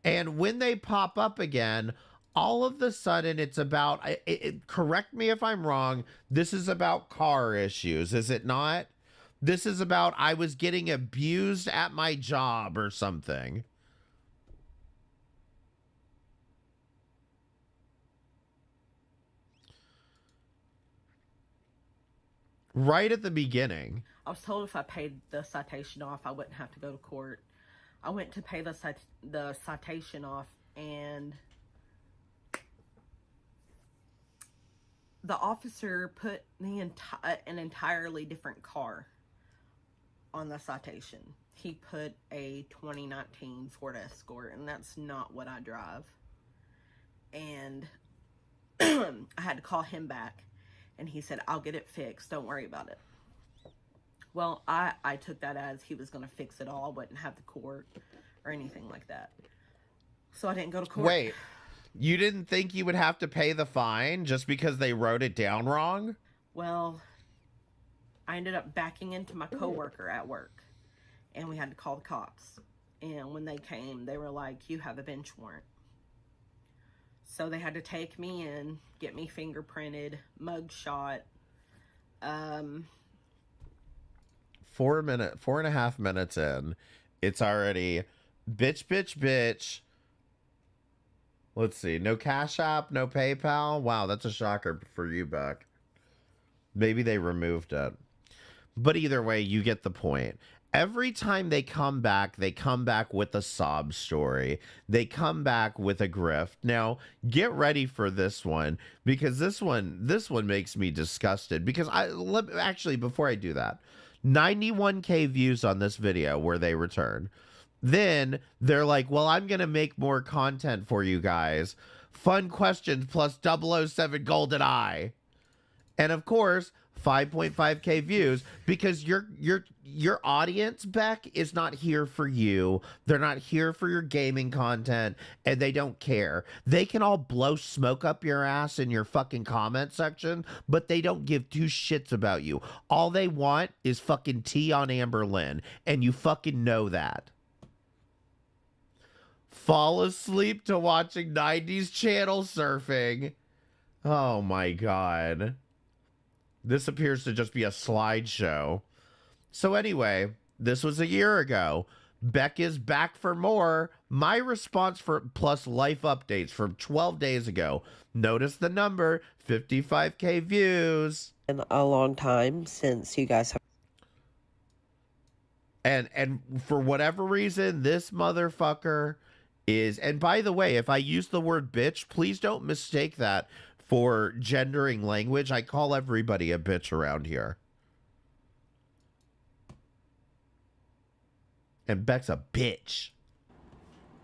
And when they pop up again, all of the sudden it's about, correct me if I'm wrong, this is about car issues, is it not? This is about I was getting abused at my job or something. Right at the beginning. I was told if I paid the citation off, I wouldn't have to go to court. I went to pay the citation off, and the officer put an entirely different car on the citation. He put a 2019 Ford Escort, and that's not what I drive. And I had to call him back, and he said, I'll get it fixed. Don't worry about it. Well, I took that as he was going to fix it all. I wouldn't have the court or anything like that. So I didn't go to court. Wait, you didn't think you would have to pay the fine just because they wrote it down wrong? Well, I ended up backing into my coworker at work, and we had to call the cops. And when they came, they were like, you have a bench warrant. So they had to take me in, get me fingerprinted, mug shot. 4.5 minutes in, it's already bitch. Let's see. No Cash App, no PayPal. Wow, that's a shocker for you, Beck. Maybe they removed it. But either way, you get the point. Every time they come back with a sob story. They come back with a grift. Now, get ready for this one, because this one makes me disgusted. Because actually, before I do that, 91K views on this video where they return. Then they're like, well, I'm going to make more content for you guys. Fun questions plus 007 Golden Eye. And of course, 5.5K views, because your audience, Beck, is not here for you. They're not here for your gaming content, and they don't care. They can all blow smoke up your ass in your fucking comment section, but they don't give two shits about you. All they want is fucking tea on Amber Lynn, and you fucking know that. Fall asleep to watching 90s channel surfing. Oh my god. This appears to just be a slideshow. So anyway, this was a year ago. Beck is back for more. My response for plus life updates from 12 days ago. Notice the number, 55K views. In a long time since you guys have. And for whatever reason, this motherfucker is, and by the way, if I use the word bitch, please don't mistake that for gendering language. I call everybody a bitch around here. And Beck's a bitch.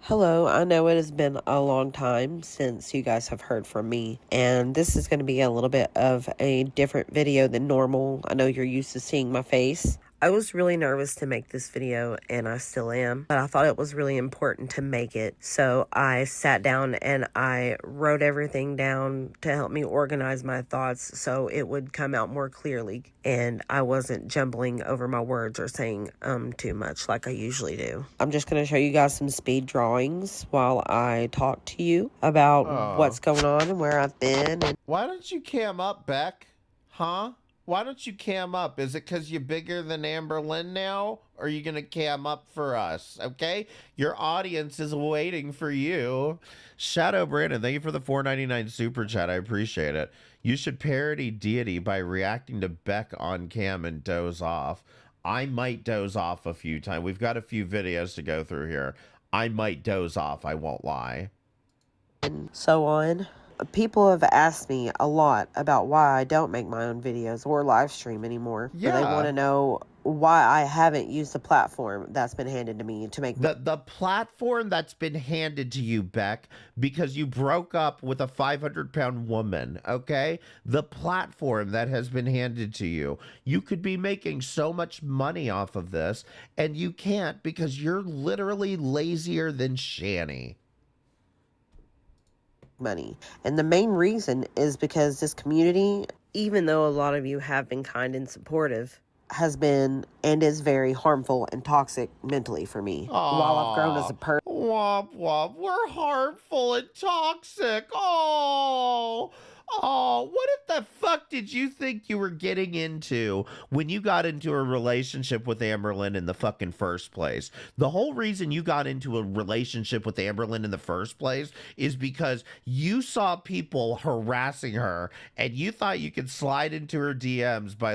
Hello, I know it has been a long time since you guys have heard from me, and this is going to be a little bit of a different video than normal. I know you're used to seeing my face. I was really nervous to make this video, and I still am, but I thought it was really important to make it. So I sat down and I wrote everything down to help me organize my thoughts so it would come out more clearly, and I wasn't jumbling over my words or saying too much like I usually do. I'm just going to show you guys some speed drawings while I talk to you about what's going on and where I've been. And why don't you cam up, Beck? Huh? Why don't you cam up? Is it because you're bigger than Amber Lynn now? Or are you going to cam up for us? Okay? Your audience is waiting for you. Shadow Brandon, thank you for the $4.99 super chat. I appreciate it. You should parody Deity by reacting to Beck on cam and doze off. I might doze off a few times. We've got a few videos to go through here. I might doze off. I won't lie. And so on. People have asked me a lot about why I don't make my own videos or live stream anymore. Yeah. They want to know why I haven't used the platform that's been handed to me to make the platform that's been handed to you, Beck, because you broke up with a 500-pound woman, okay? The platform that has been handed to you. You could be making so much money off of this, and you can't because you're literally lazier than Shanny. money. And the main reason is because this community, even though a lot of you have been kind and supportive, has been and is very harmful and toxic mentally for me. While I've grown as a person. Womp womp, we're harmful and toxic. Oh, what the fuck did you think you were getting into when you got into a relationship with Amberlynn in the fucking first place? The whole reason you got into a relationship with Amberlynn in the first place is because you saw people harassing her and you thought you could slide into her DMs by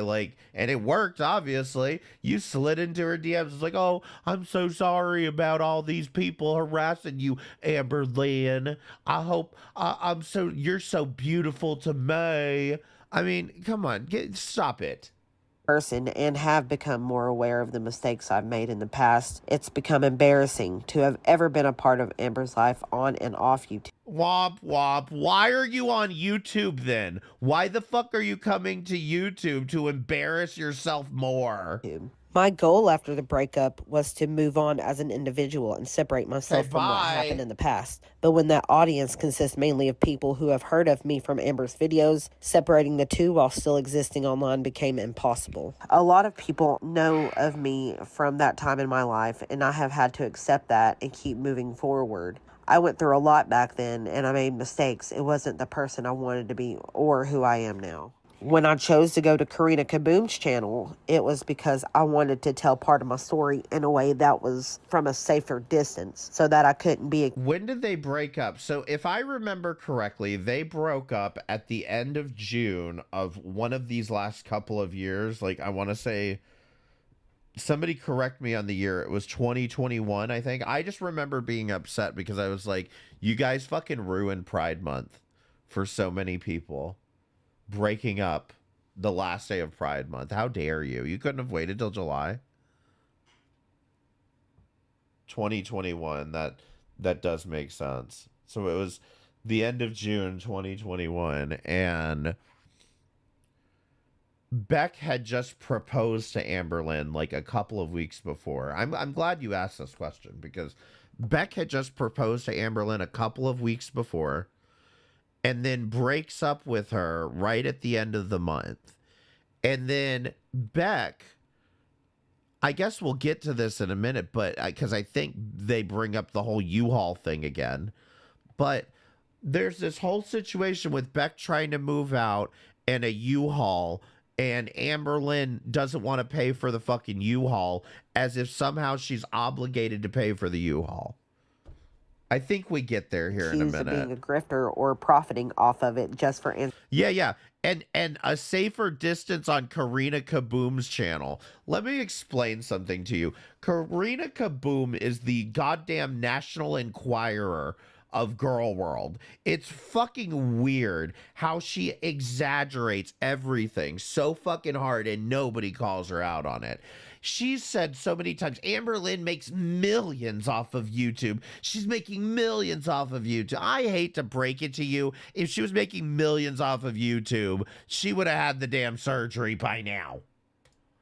and it worked, obviously. You slid into her DMs. It's like, oh, I'm so sorry about all these people harassing you, Amberlynn. I hope you're so beautiful to me. I mean, come on, stop it. Person and have become more aware of the mistakes I've made in the past. It's become embarrassing to have ever been a part of Amber's life on and off YouTube. Womp womp. Why are you on YouTube then? Why the fuck are you coming to YouTube to embarrass yourself more? My goal after the breakup was to move on as an individual and separate myself from what happened in the past. But when that audience consists mainly of people who have heard of me from Amber's videos, separating the two while still existing online became impossible. A lot of people know of me from that time in my life, and I have had to accept that and keep moving forward. I went through a lot back then, and I made mistakes. It wasn't the person I wanted to be or who I am now. When I chose to go to Karina Kaboom's channel, it was because I wanted to tell part of my story in a way that was from a safer distance so that I couldn't be... When did they break up? So if I remember correctly, they broke up at the end of June of one of these last couple of years. I want to say... Somebody correct me on the year. It was 2021, I think. I just remember being upset because I was like, you guys fucking ruined Pride Month for so many people. Breaking up the last day of Pride Month. How dare you? You couldn't have waited till July. 2021. That does make sense. So it was the end of June 2021, and Beck had just proposed to Amberlynn a couple of weeks before. I'm glad you asked this question because Beck had just proposed to Amberlynn a couple of weeks before, and then breaks up with her right at the end of the month. And then Beck, I guess we'll get to this in a minute, but because I think they bring up the whole U-Haul thing again. But there's this whole situation with Beck trying to move out and a U-Haul, and Amberlynn doesn't want to pay for the fucking U-Haul as if somehow she's obligated to pay for the U-Haul. I think we get there here in a minute. Being a grifter or profiting off of it just for... Yeah. And a safer distance on Karina Kaboom's channel. Let me explain something to you. Karina Kaboom is the goddamn National Enquirer of Girl World. It's fucking weird how she exaggerates everything so fucking hard and nobody calls her out on it. She's said so many times, Amberlynn makes millions off of YouTube. She's making millions off of YouTube. I hate to break it to you. If she was making millions off of YouTube, she would have had the damn surgery by now.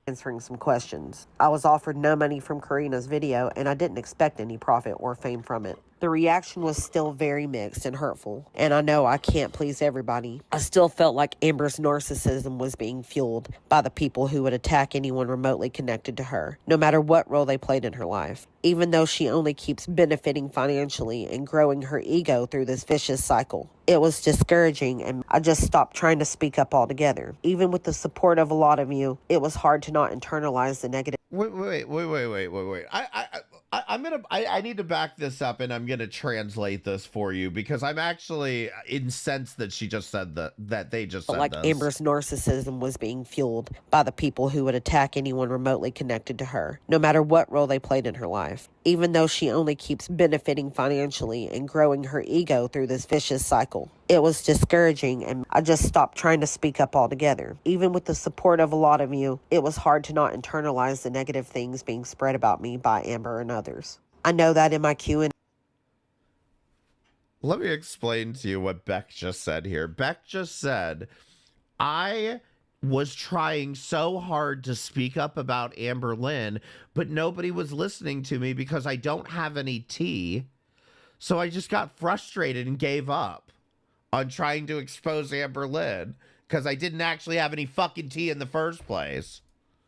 answering some questions. I was offered no money from Karina's video, and I didn't expect any profit or fame from it. The reaction was still very mixed and hurtful, and I know I can't please everybody. I still felt like Amber's narcissism was being fueled by the people who would attack anyone remotely connected to her, no matter what role they played in her life. Even though she only keeps benefiting financially and growing her ego through this vicious cycle. It was discouraging, and I just stopped trying to speak up altogether. Even with the support of a lot of you, it was hard to not internalize the negative. Wait. I need to back this up, and I'm gonna translate this for you because I'm actually incensed that she just said that they just said like this. Amber's narcissism was being fueled by the people who would attack anyone remotely connected to her, no matter what role they played in her life. Even though she only keeps benefiting financially and growing her ego through this vicious cycle. It was discouraging, and I just stopped trying to speak up altogether. Even with the support of a lot of you, it was hard to not internalize the negative things being spread about me by Amber and others. I know that in my Q&A. Let me explain to you what Beck just said here. Beck just said, I was trying so hard to speak up about Amber Lynn, but nobody was listening to me because I don't have any tea. So I just got frustrated and gave up on trying to expose Amber Lynn because I didn't actually have any fucking tea in the first place.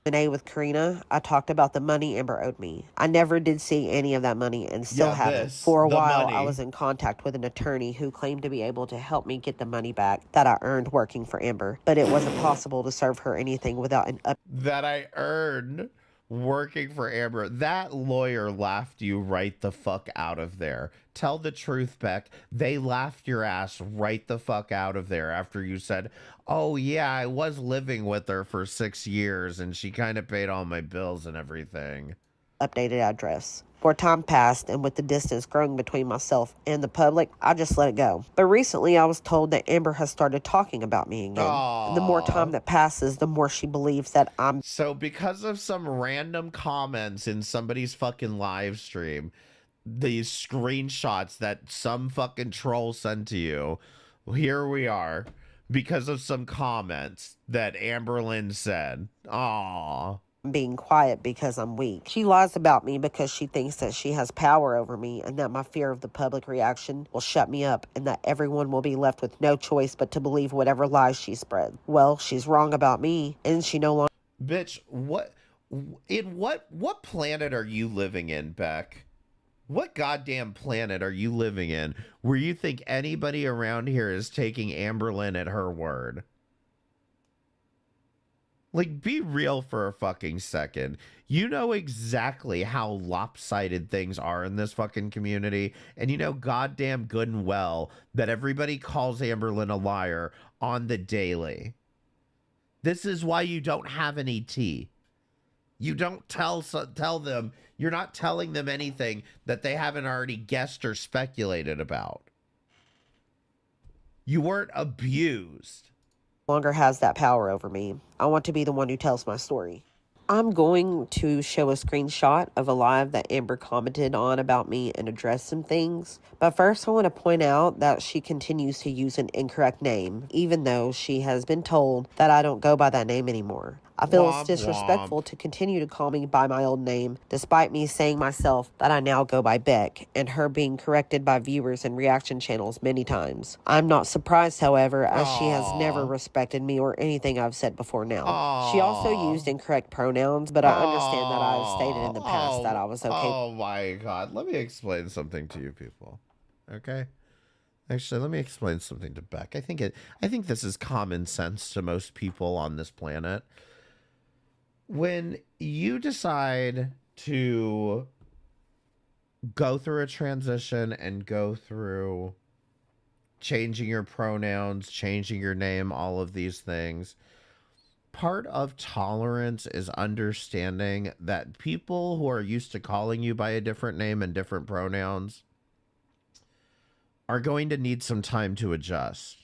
With Karina, I talked about the money Amber owed me. I never did see any of that money and still haven't. For a while, I was in contact with an attorney who claimed to be able to help me get the money back that I earned working for Amber, but it wasn't possible to serve her anything without an that I earned working for Amber. That lawyer laughed you right the fuck out of there. Tell the truth, Beck. They laughed your ass right the fuck out of there after you said, oh yeah, I was living with her for 6 years and she kind of paid all my bills and everything. Updated address. For time passed, and with the distance growing between myself and the public, I just let it go. But recently I was told that Amber has started talking about me again. And the more time that passes, the more she believes that I'm... So because of some random comments in somebody's fucking live stream, these screenshots that some fucking troll sent to you, here we are, because of some comments that Amber Lynn said. Aww. Being quiet because I'm weak. She lies about me because she thinks that she has power over me and that my fear of the public reaction will shut me up and that everyone will be left with no choice but to believe whatever lies she spread. Well, she's wrong about me, and she no longer... Bitch, what planet are you living in, Beck? What goddamn planet are you living in where you think anybody around here is taking Amber Lynn at her word? Like, be real for a fucking second. You know exactly how lopsided things are in this fucking community, and you know goddamn good and well that everybody calls Amber Lynn a liar on the daily. This is why you don't have any tea. You don't tell them, you're not telling them anything that they haven't already guessed or speculated about. You weren't abused. Longer has that power over me. I want to be the one who tells my story. I'm going to show a screenshot of a live that Amber commented on about me and address some things. But first, I want to point out that she continues to use an incorrect name, even though she has been told that I don't go by that name anymore. I feel it's disrespectful to continue to call me by my old name, despite me saying myself that I now go by Beck, and her being corrected by viewers and reaction channels many times. I'm not surprised, however, as she has never respected me or anything I've said before now. She also used incorrect pronouns, but I understand that I've stated in the past that I was okay. Oh my god, let me explain something to you people, okay? Actually, let me explain something to Beck. I think this is common sense to most people on this planet. When you decide to go through a transition and go through changing your pronouns, changing your name, all of these things, part of tolerance is understanding that people who are used to calling you by a different name and different pronouns are going to need some time to adjust.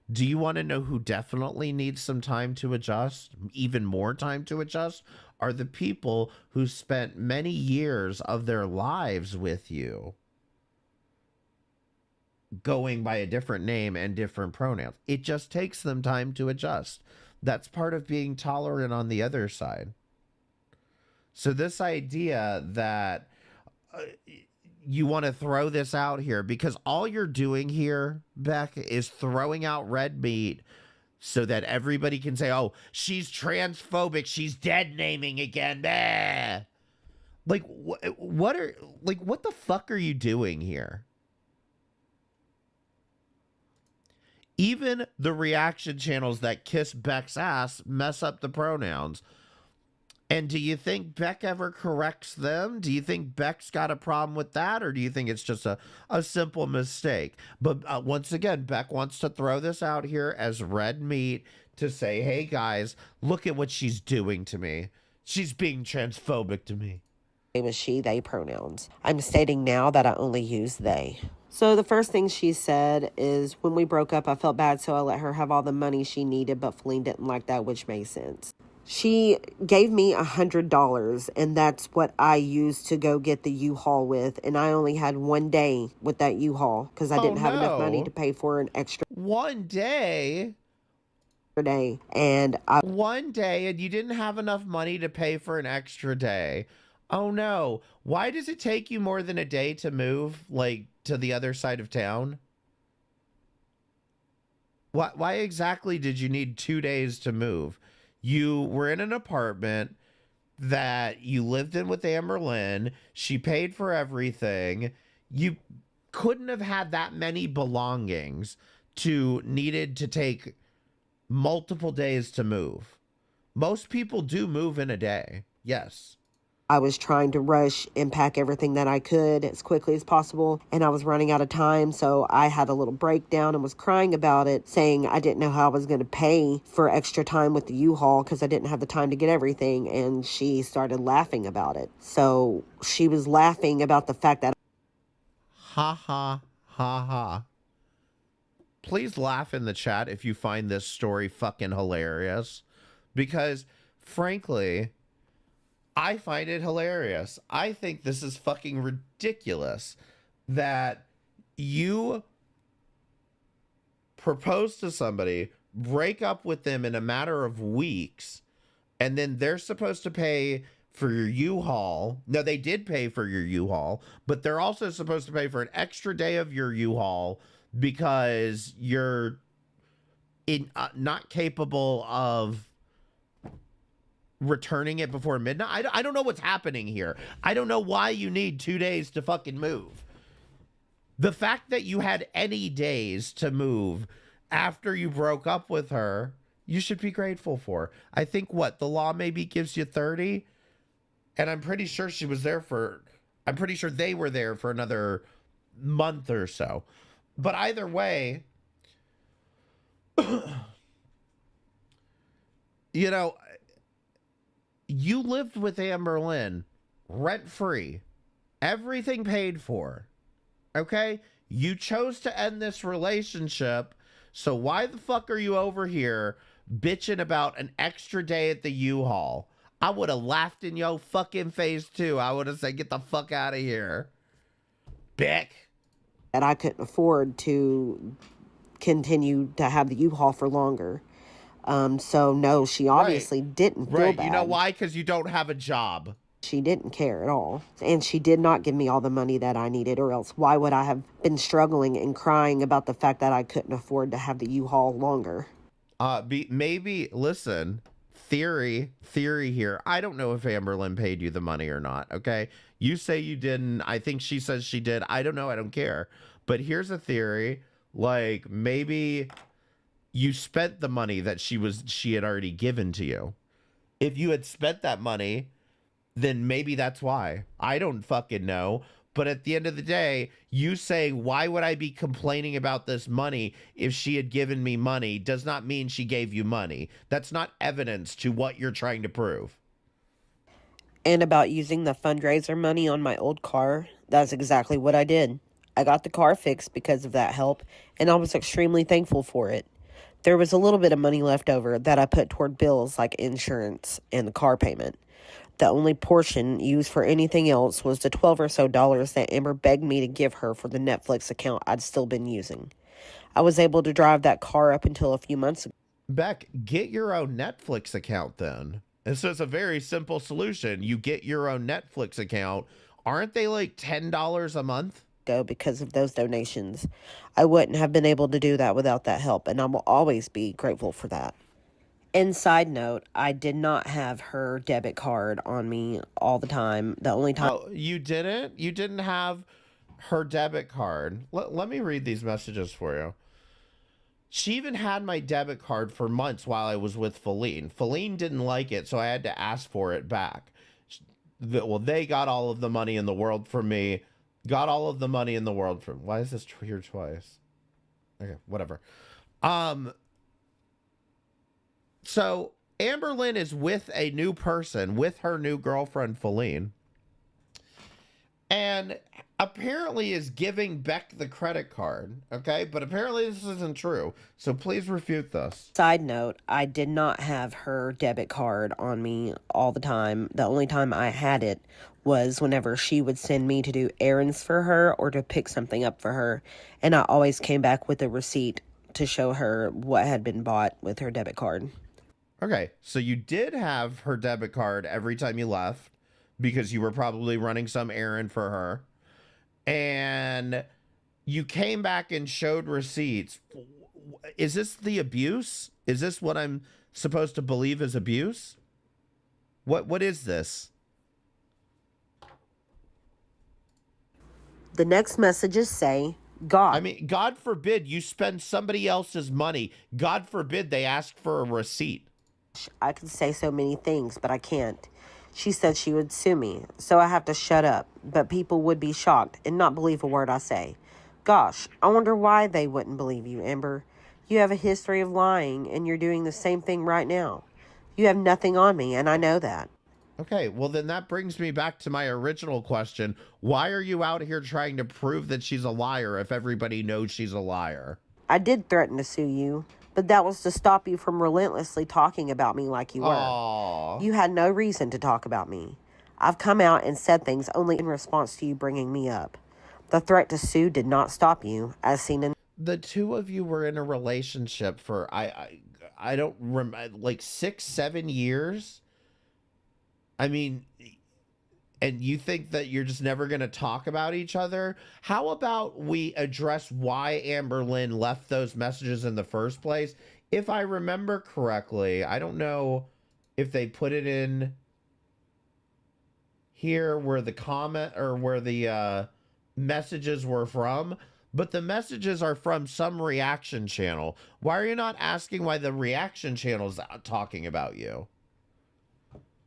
Do you want to know who definitely needs some time to adjust, even more time to adjust? Are the people who spent many years of their lives with you going by a different name and different pronouns. It just takes them time to adjust. That's part of being tolerant on the other side. So this idea that you want to throw this out here, because all you're doing here, Beck, is throwing out red meat so that everybody can say, oh, she's transphobic, she's dead naming again. Bah! Like, what the fuck are you doing here? Even the reaction channels that kiss Beck's ass mess up the pronouns. And do you think Beck ever corrects them? Do you think Beck's got a problem with that? Or do you think it's just a simple mistake? But once again, Beck wants to throw this out here as red meat to say, hey, guys, look at what she's doing to me. She's being transphobic to me. It was she, they pronouns. I'm stating now that I only use they. So the first thing she said is, when we broke up, I felt bad, so I let her have all the money she needed, but Feline didn't like that, which made sense. She gave me $100, and that's what I used to go get the U-Haul with, and I only had one day with that U-Haul because I didn't have enough money to pay for an extra 1 day? day. One day, and you didn't have enough money to pay for an extra day. Oh no. Why does it take you more than a day to move, like, to the other side of town? Why exactly did you need 2 days to move? You were in an apartment that you lived in with Amberlynn. She paid for everything. You couldn't have had that many belongings to needed to take multiple days to move. Most people do move in a day. Yes. I was trying to rush and pack everything that I could as quickly as possible, and I was running out of time, so I had a little breakdown and was crying about it, saying I didn't know how I was going to pay for extra time with the U-Haul because I didn't have the time to get everything, and she started laughing about it. So she was laughing about the fact that... Ha ha ha ha. Please laugh in the chat if you find this story fucking hilarious, because frankly, I find it hilarious. I think this is fucking ridiculous that you propose to somebody, break up with them in a matter of weeks, and then they're supposed to pay for your U-Haul. No, they did pay for your U-Haul, but they're also supposed to pay for an extra day of your U-Haul because you're not capable of returning it before midnight. I don't know what's happening here. I don't know why you need 2 days to fucking move. The fact that you had any days to move after you broke up with her, you should be grateful for. I think the law maybe gives you 30, and I'm pretty sure I'm pretty sure they were there for another month or so. But either way, you know, you lived with Amberlynn rent-free, everything paid for, okay? You chose to end this relationship, so why the fuck are you over here bitching about an extra day at the U-Haul? I would have laughed in your fucking face too. I would have said, get the fuck out of here, Beck. And I couldn't afford to continue to have the U-Haul for longer. So no, she obviously didn't feel bad. You know why? Because you don't have a job. She didn't care at all. And she did not give me all the money that I needed, or else why would I have been struggling and crying about the fact that I couldn't afford to have the U-Haul longer? Maybe, listen, theory here. I don't know if Amberlynn paid you the money or not, okay? You say you didn't. I think she says she did. I don't know. I don't care. But here's a theory. Like, maybe you spent the money that she had already given to you. If you had spent that money, then maybe that's why. I don't fucking know. But at the end of the day, you saying, why would I be complaining about this money if she had given me money, does not mean she gave you money. That's not evidence to what you're trying to prove. And about using the fundraiser money on my old car, that's exactly what I did. I got the car fixed because of that help, and I was extremely thankful for it. There was a little bit of money left over that I put toward bills like insurance and the car payment. The only portion used for anything else was the $12 or so that Amber begged me to give her for the Netflix account I'd still been using. I was able to drive that car up until a few months ago. Beck, get your own Netflix account then. And so it's a very simple solution. You get your own Netflix account. Aren't they like $10 a month? Go because of those donations. I wouldn't have been able to do that without that help, and I will always be grateful for that. And side note, I did not have her debit card on me all the time. The only time... Oh, you didn't? You didn't have her debit card? Let me read these messages for you. She even had my debit card for months while I was with Feline. Feline didn't like it, so I had to ask for it back. Well, they got all of the money in the world from me. Got all of the money in the world from... Why is this here twice? Okay, whatever. So Amberlynn is with a new person, with her new girlfriend, Feline. And apparently is giving Beck the credit card, okay? But apparently this isn't true, so please refute this. Side note, I did not have her debit card on me all the time. The only time I had it was whenever she would send me to do errands for her or to pick something up for her, and I always came back with a receipt to show her what had been bought with her debit card. Okay, so you did have her debit card every time you left because you were probably running some errand for her. And you came back and showed receipts. Is this the abuse? Is this what I'm supposed to believe is abuse? What is this? The next messages say, God. I mean, God forbid you spend somebody else's money. God forbid they ask for a receipt. I could say so many things, but I can't. She said she would sue me, so I have to shut up. But people would be shocked and not believe a word I say. Gosh, I wonder why they wouldn't believe you, Amber. You have a history of lying, and you're doing the same thing right now. You have nothing on me, and I know that. Okay, well then that brings me back to my original question. Why are you out here trying to prove that she's a liar if everybody knows she's a liar? I did threaten to sue you, but that was to stop you from relentlessly talking about me like you were. Aww. You had no reason to talk about me. I've come out and said things only in response to you bringing me up. The threat to sue did not stop you, as seen in... The two of you were in a relationship for, I don't remember, like 6-7 years? I mean, and you think that you're just never going to talk about each other? How about we address why Amberlynn left those messages in the first place? If I remember correctly, I don't know if they put it in here where the comment or where the messages were from, but the messages are from some reaction channel. Why are you not asking why the reaction channel's talking about you?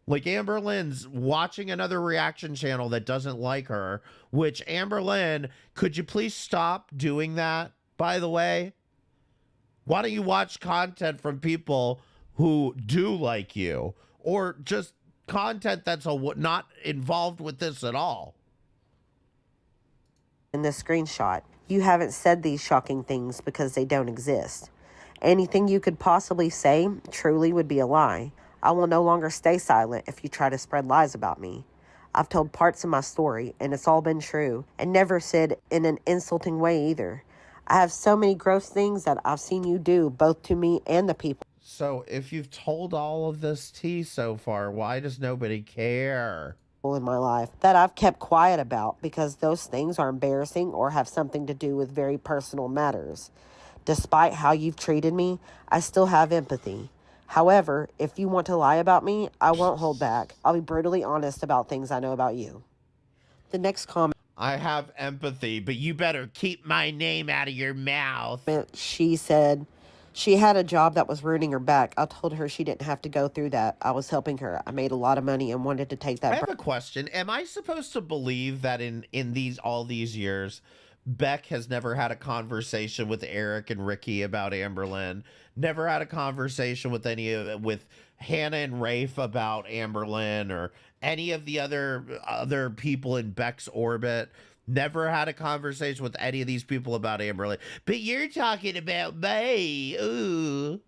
Like Amberlynn's watching another reaction channel that doesn't like her, which Amberlynn, could you please stop doing that, by the way? Why don't you watch content from people who do like you, or just content that's not involved with this at all? In this screenshot, you haven't said these shocking things because they don't exist. Anything you could possibly say truly would be a lie. I will no longer stay silent if you try to spread lies about me. I've told parts of my story, and it's all been true, and never said in an insulting way either. I have so many gross things that I've seen you do, both to me and the people. So if you've told all of this tea so far, why does nobody care? In my life that I've kept quiet about because those things are embarrassing or have something to do with very personal matters. Despite how you've treated me, I still have empathy. However, if you want to lie about me, I won't hold back. I'll be brutally honest about things I know about you. The next comment. I have empathy, but you better keep my name out of your mouth. She said she had a job that was ruining her back. I told her she didn't have to go through that. I was helping her. I made a lot of money and wanted to take that. I have a question. Am I supposed to believe that in all these years, Beck has never had a conversation with Eric and Ricky about Amberlynn? Never had a conversation with with Hannah and Rafe about Amberlynn or any of the other people in Beck's orbit? Never had a conversation with any of these people about Amberlynn. But you're talking about me. Ooh.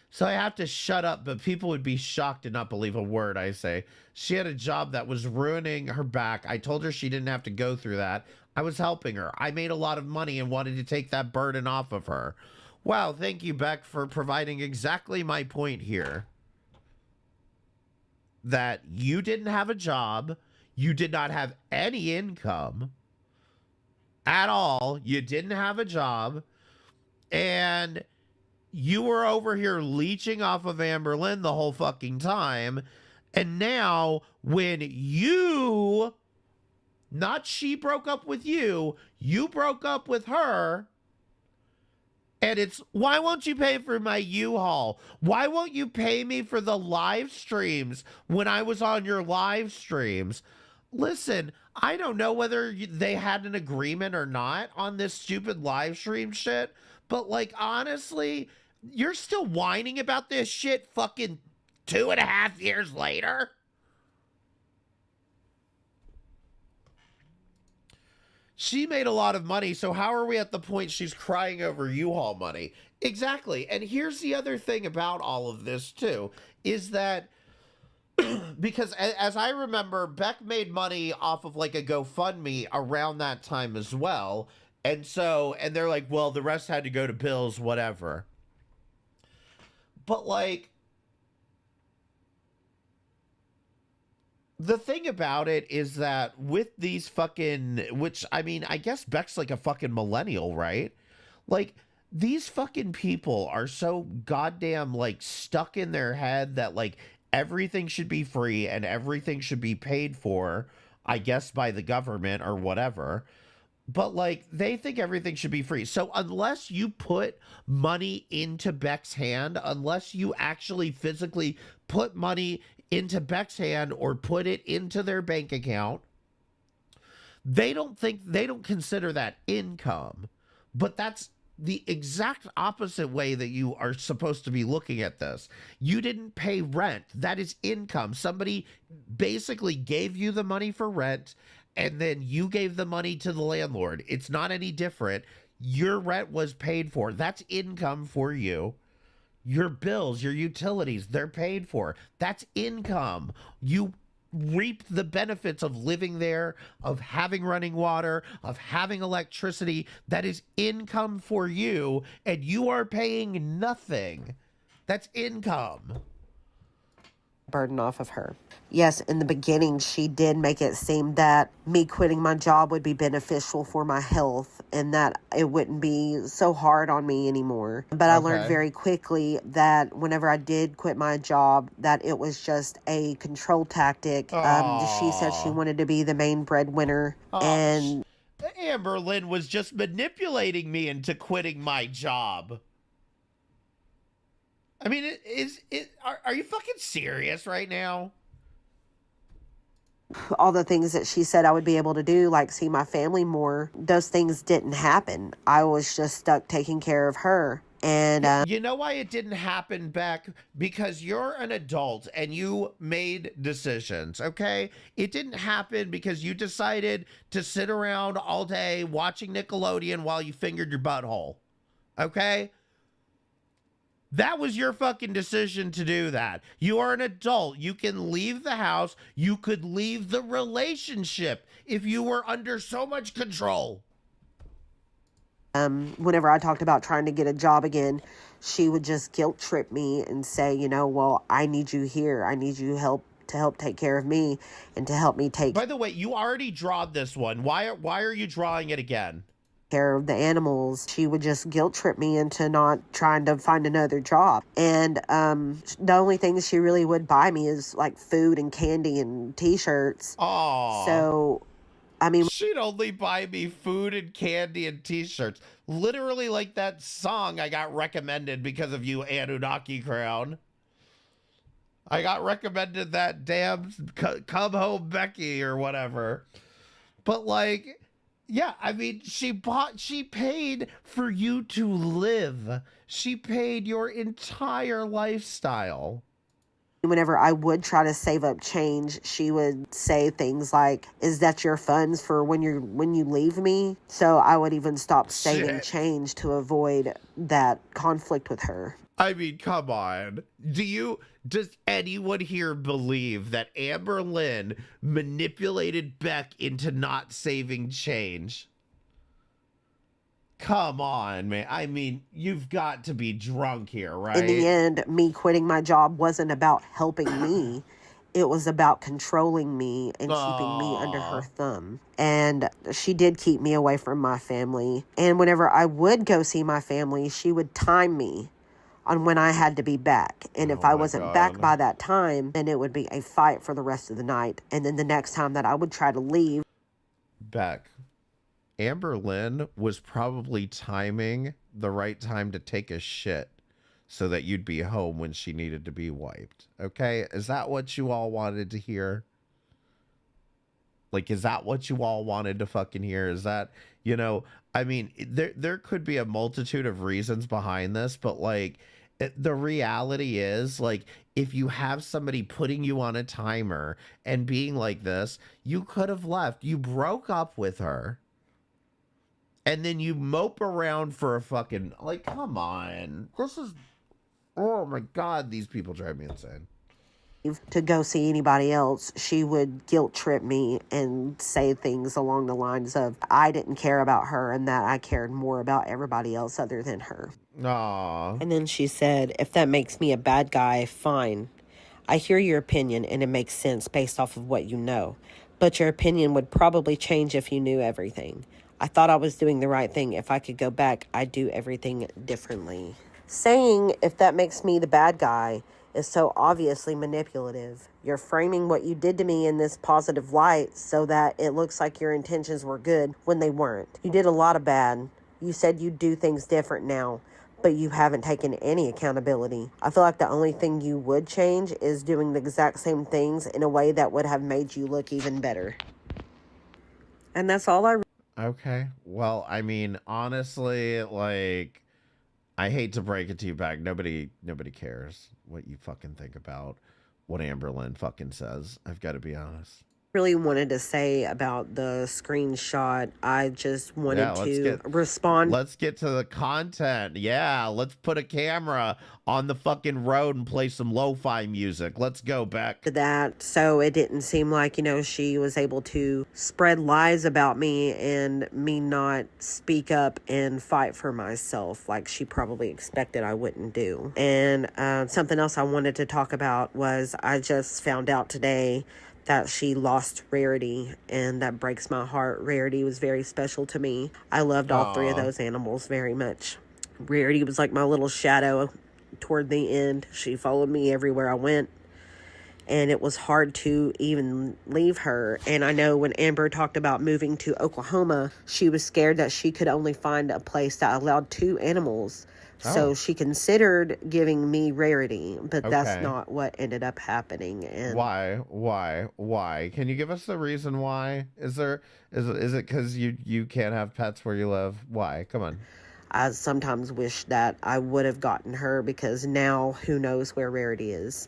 So I have to shut up, but people would be shocked to not believe a word I say. She had a job that was ruining her back. I told her she didn't have to go through that. I was helping her. I made a lot of money and wanted to take that burden off of her. Wow, thank you, Beck, for providing exactly my point here. That you didn't have a job, you did not have any income at all, you didn't have a job, and you were over here leeching off of Amber Lynn the whole fucking time, and now when you, not she broke up with you, you broke up with her, and it's, why won't you pay for my U-Haul? Why won't you pay me for the live streams when I was on your live streams? Listen, I don't know whether they had an agreement or not on this stupid live stream shit, but like, honestly, you're still whining about this shit fucking 2.5 years later? She made a lot of money, so how are we at the point she's crying over U-Haul money? Exactly. And here's the other thing about all of this, too, is that because as I remember, Beck made money off of like a GoFundMe around that time as well. And so, and they're like, well, the rest had to go to bills, whatever. But like, the thing about it is that with these fucking, which, I mean, I guess Beck's like a fucking millennial, right? Like, these fucking people are so goddamn, like, stuck in their head that, like, everything should be free and everything should be paid for, I guess, by the government or whatever. But, like, they think everything should be free. So unless you put money into Beck's hand, unless you actually physically put money into Beck's hand or put it into their bank account, they don't consider that income. But that's the exact opposite way that you are supposed to be looking at this. You didn't pay rent. That is income. Somebody basically gave you the money for rent, and then you gave the money to the landlord. It's not any different. Your rent was paid for. That's income for you. Your bills, your utilities, they're paid for. That's income. You reap the benefits of living there, of having running water, of having electricity. That is income for you, and you are paying nothing. That's income. Burden off of her. Yes, in the beginning, she did make it seem that me quitting my job would be beneficial for my health and that it wouldn't be so hard on me anymore. But I learned very quickly that whenever I did quit my job, that it was just a control tactic. She said she wanted to be the main breadwinner. And Amber Lynn was just manipulating me into quitting my job. I mean, are you fucking serious right now? All the things that she said I would be able to do, like see my family more, those things didn't happen. I was just stuck taking care of her. And you know why it didn't happen, Beck? Because you're an adult and you made decisions, okay? It didn't happen because you decided to sit around all day watching Nickelodeon while you fingered your butthole, okay? That was your fucking decision to do that. You are an adult. You can leave the house. You could leave the relationship if you were under so much control. Whenever I talked about trying to get a job again, she would just guilt trip me and say, you know, well, I need you here. I need you to help take care of me and to help me take. By the way, you already drawed this one. Why are you drawing it again? Care of the animals. She would just guilt trip me into not trying to find another job. And the only things she really would buy me is like food and candy and t-shirts. Oh. So, I mean, she'd only buy me food and candy and t-shirts. Literally like that song I got recommended because of you, Anunnaki Crown. I got recommended that damn Come Home Becky or whatever. But like, yeah, I mean, she paid for you to live. She paid your entire lifestyle. Whenever I would try to save up change, she would say things like, is that your funds for when you leave me? So I would even stop saving change to avoid that conflict with her. I mean, come on. Does anyone here believe that Amber Lynn manipulated Beck into not saving change? Come on, man. I mean, you've got to be drunk here, right? In the end, me quitting my job wasn't about helping me. It was about controlling me and keeping me under her thumb. And she did keep me away from my family. And whenever I would go see my family, she would time me on when I had to be back. And if I wasn't back by that time, then it would be a fight for the rest of the night. And then the next time that I would try to leave. Beck, Amber Lynn was probably timing the right time to take a shit so that you'd be home when she needed to be wiped. Okay? Is that what you all wanted to hear? Like, is that what you all wanted to fucking hear? Is that, you know, I mean, there could be a multitude of reasons behind this, but like, the reality is, like, if you have somebody putting you on a timer and being like this, you could have left. You broke up with her. And then you mope around for a fucking, like, come on. This is, oh my God, these people drive me insane. To go see anybody else, she would guilt trip me and say things along the lines of I didn't care about her and that I cared more about everybody else other than her. Aww. And then she said, if that makes me a bad guy, fine. I hear your opinion and it makes sense based off of what you know. But your opinion would probably change if you knew everything. I thought I was doing the right thing. If I could go back, I'd do everything differently. Saying, if that makes me the bad guy, is so obviously manipulative. You're framing what you did to me in this positive light so that it looks like your intentions were good when they weren't. You did a lot of bad. You said you'd do things different now, but you haven't taken any accountability. I feel like the only thing you would change is doing the exact same things in a way that would have made you look even better. And that's all I... Okay. Well, I mean, honestly, like, I hate to break it to you back. Nobody cares what you fucking think about what Amber Lynn fucking says. I've got to be honest. Really wanted to say about the screenshot. I just wanted to respond. Let's get to the content. Yeah, let's put a camera on the fucking road and play some lo-fi music. Let's go, Beck. To that, so it didn't seem like, you know, she was able to spread lies about me and me not speak up and fight for myself like she probably expected I wouldn't do. And something else I wanted to talk about was I just found out today that she lost Rarity, and that breaks my heart. Rarity was very special to me. I loved all three of those animals very much. Rarity was like my little shadow toward the end. She followed me everywhere I went, and it was hard to even leave her. And I know when Amber talked about moving to Oklahoma, she was scared that she could only find a place that allowed 2 animals. So she considered giving me Rarity, but that's not what ended up happening. And Why? Can you give us the reason why? Is it because you can't have pets where you live? Why? Come on. I sometimes wish that I would have gotten her, because now who knows where Rarity is.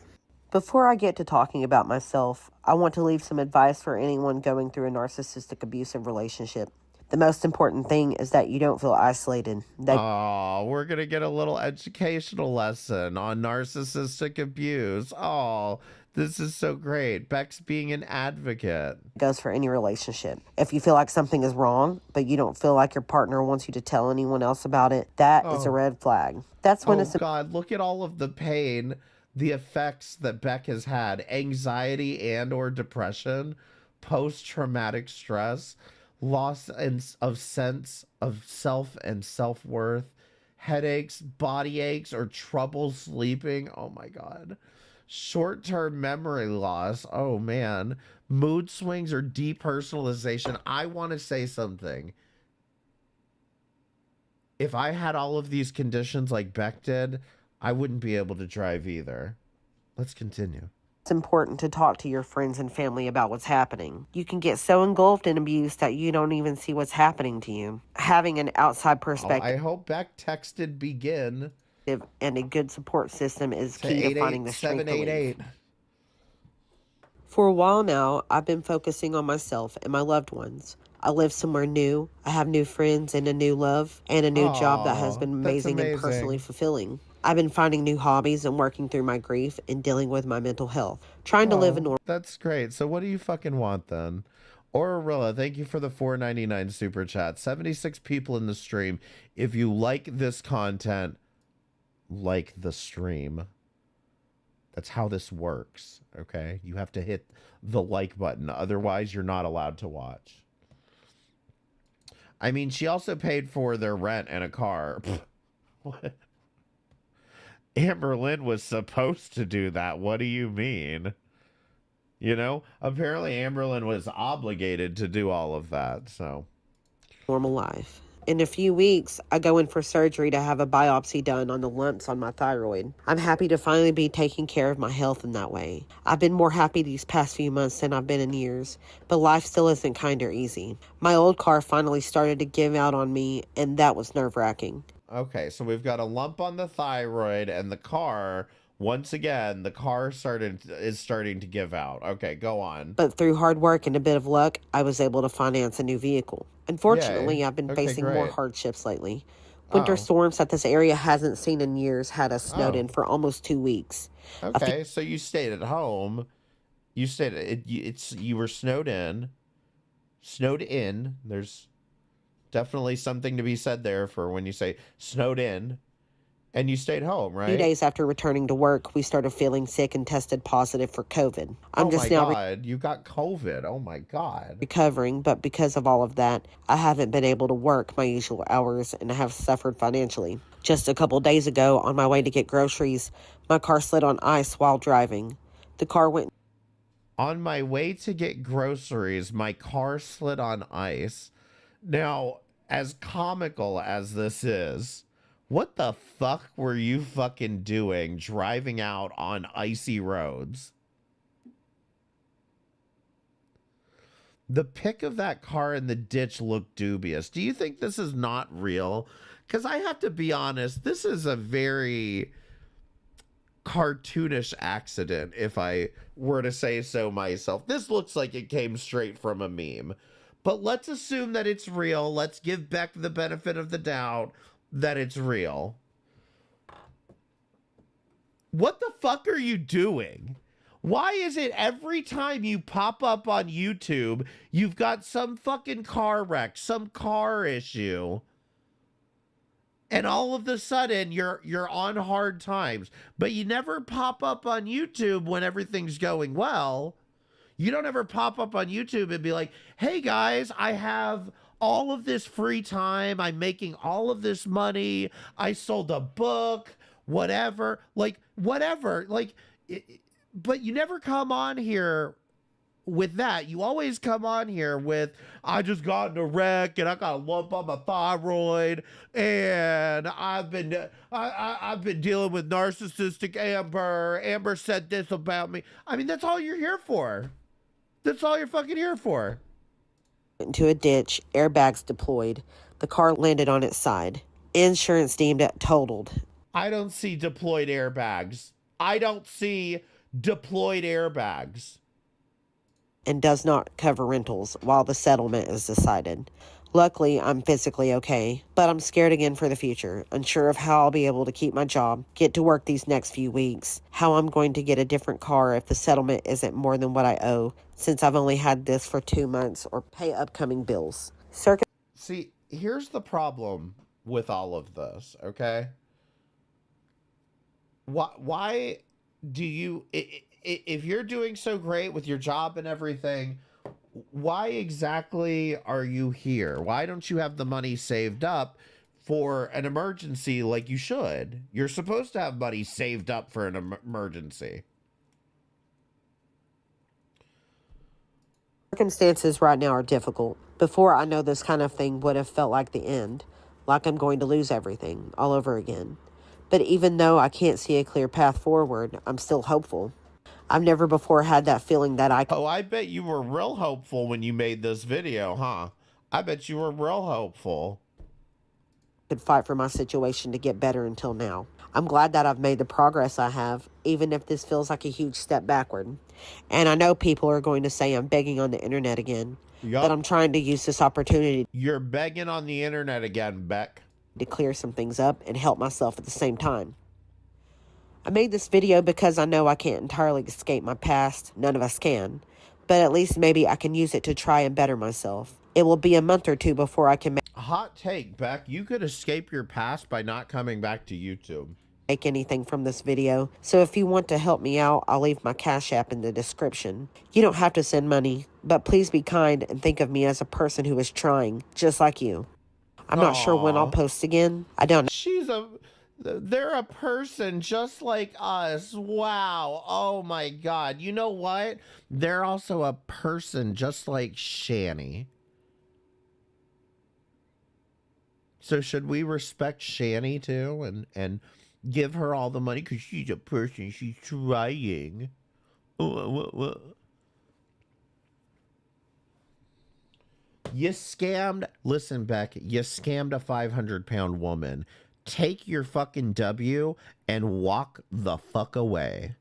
Before I get to talking about myself, I want to leave some advice for anyone going through a narcissistic abusive relationship. The most important thing is that you don't feel isolated. We're going to get a little educational lesson on narcissistic abuse. Oh, this is so great. Beck's being an advocate. Goes for any relationship. If you feel like something is wrong, but you don't feel like your partner wants you to tell anyone else about it, that is a red flag. That's when it's... God, look at all of the pain, the effects that Beck has had. Anxiety and or depression, post-traumatic stress, loss of sense of self and self-worth, headaches, body aches, or trouble sleeping. Oh my God. Short-term memory loss. Oh man. Mood swings or depersonalization. I want to say something. If I had all of these conditions like Beck did, I wouldn't be able to drive either. Let's continue. It's important to talk to your friends and family about what's happening. You can get so engulfed in abuse that you don't even see what's happening to you. Having an outside perspective... I hope Beck texted begin. And a good support system is key to finding the strength to leave. For a while now, I've been focusing on myself and my loved ones. I live somewhere new. I have new friends and a new love and a new job that has been amazing and personally fulfilling. I've been finding new hobbies and working through my grief and dealing with my mental health. Trying to live a normal... That's great. So what do you fucking want then? Aurorilla, thank you for the $4.99 super chat. 76 people in the stream. If you like this content, like the stream. That's how this works, okay? You have to hit the like button. Otherwise, you're not allowed to watch. I mean, she also paid for their rent and a car. What? Amber Lynn was supposed to do that. What do you mean? You know, apparently Amberlyn was obligated to do all of that, so. Normal life. In a few weeks, I go in for surgery to have a biopsy done on the lumps on my thyroid. I'm happy to finally be taking care of my health in that way. I've been more happy these past few months than I've been in years, but life still isn't kind or easy. My old car finally started to give out on me, and that was nerve-wracking. Okay, so we've got a lump on the thyroid and the car. Once again, the car is starting to give out. Okay, go on. But through hard work and a bit of luck, I was able to finance a new vehicle. Unfortunately, Yay. I've been Okay, facing more great. hardships lately. Winter storms that this area hasn't seen in years had us snowed in for almost 2 weeks. Okay, so you stayed at home. You stayed. You were snowed in. Snowed in. There's definitely something to be said there for when you say snowed in. And you stayed home, right? 2 days after returning to work, we started feeling sick and tested positive for COVID. Oh my God, you got COVID. Oh my God. Recovering, but because of all of that, I haven't been able to work my usual hours and have suffered financially. Just a couple days ago, on my way to get groceries, my car slid on ice while driving. The car went... On my way to get groceries, my car slid on ice. Now, as comical as this is, what the fuck were you fucking doing driving out on icy roads? The pic of that car in the ditch looked dubious. Do you think this is not real? Because I have to be honest, this is a very cartoonish accident, if I were to say so myself. This looks like it came straight from a meme. But let's assume that it's real. Let's give Beck the benefit of the doubt that it's real. What the fuck are you doing? Why is it every time you pop up on YouTube, you've got some fucking car wreck, some car issue, and all of a sudden you're on hard times, but you never pop up on YouTube when everything's going well. You don't ever pop up on YouTube and be like, hey guys, I have all of this free time. I'm making all of this money. I sold a book, whatever. Like, whatever. Like, but you never come on here with that. You always come on here with, I just got in a wreck and I got a lump on my thyroid and I've been dealing with narcissistic Amber. Amber said this about me. I mean, that's all you're here for. That's all you're fucking here for. Into a ditch, airbags deployed. The car landed on its side. Insurance deemed it totaled. I don't see deployed airbags. I don't see deployed airbags. And does not cover rentals while the settlement is decided. Luckily, I'm physically okay, but I'm scared again for the future, unsure of how I'll be able to keep my job, get to work these next few weeks, how I'm going to get a different car if the settlement isn't more than what I owe, since I've only had this for 2 months, or pay upcoming bills. See, here's the problem with all of this, okay? Why do you, if you're doing so great with your job and everything, why exactly are you here? Why don't you have the money saved up for an emergency like you should? You're supposed to have money saved up for an emergency. Circumstances right now are difficult. Before, I know this kind of thing would have felt like the end, like I'm going to lose everything all over again. But even though I can't see a clear path forward, I'm still hopeful. I've never before had that feeling that Oh, I bet you were real hopeful when you made this video, huh? I bet you were real hopeful. Could fight for my situation to get better until now. I'm glad that I've made the progress I have, even if this feels like a huge step backward. And I know people are going to say I'm begging on the internet again, but I'm trying to use this opportunity. You're begging on the internet again, Beck. To clear some things up and help myself at the same time. I made this video because I know I can't entirely escape my past. None of us can. but at least maybe I can use it to try and better myself. It will be a month or two before I can Hot take, Beck. You could escape your past by not coming back to YouTube. make anything from this video. So if you want to help me out, I'll leave my Cash App in the description. You don't have to send money, but please be kind and think of me as a person who is trying, just like you. I'm not sure when I'll post again. I don't know. They're a person just like us. Wow. Oh my God. You know what? They're also a person just like Shani. So should we respect Shani too and give her all the money because she's a person, she's trying? You scammed, listen, Beck, you scammed a 500-pound woman. Take your fucking W and walk the fuck away.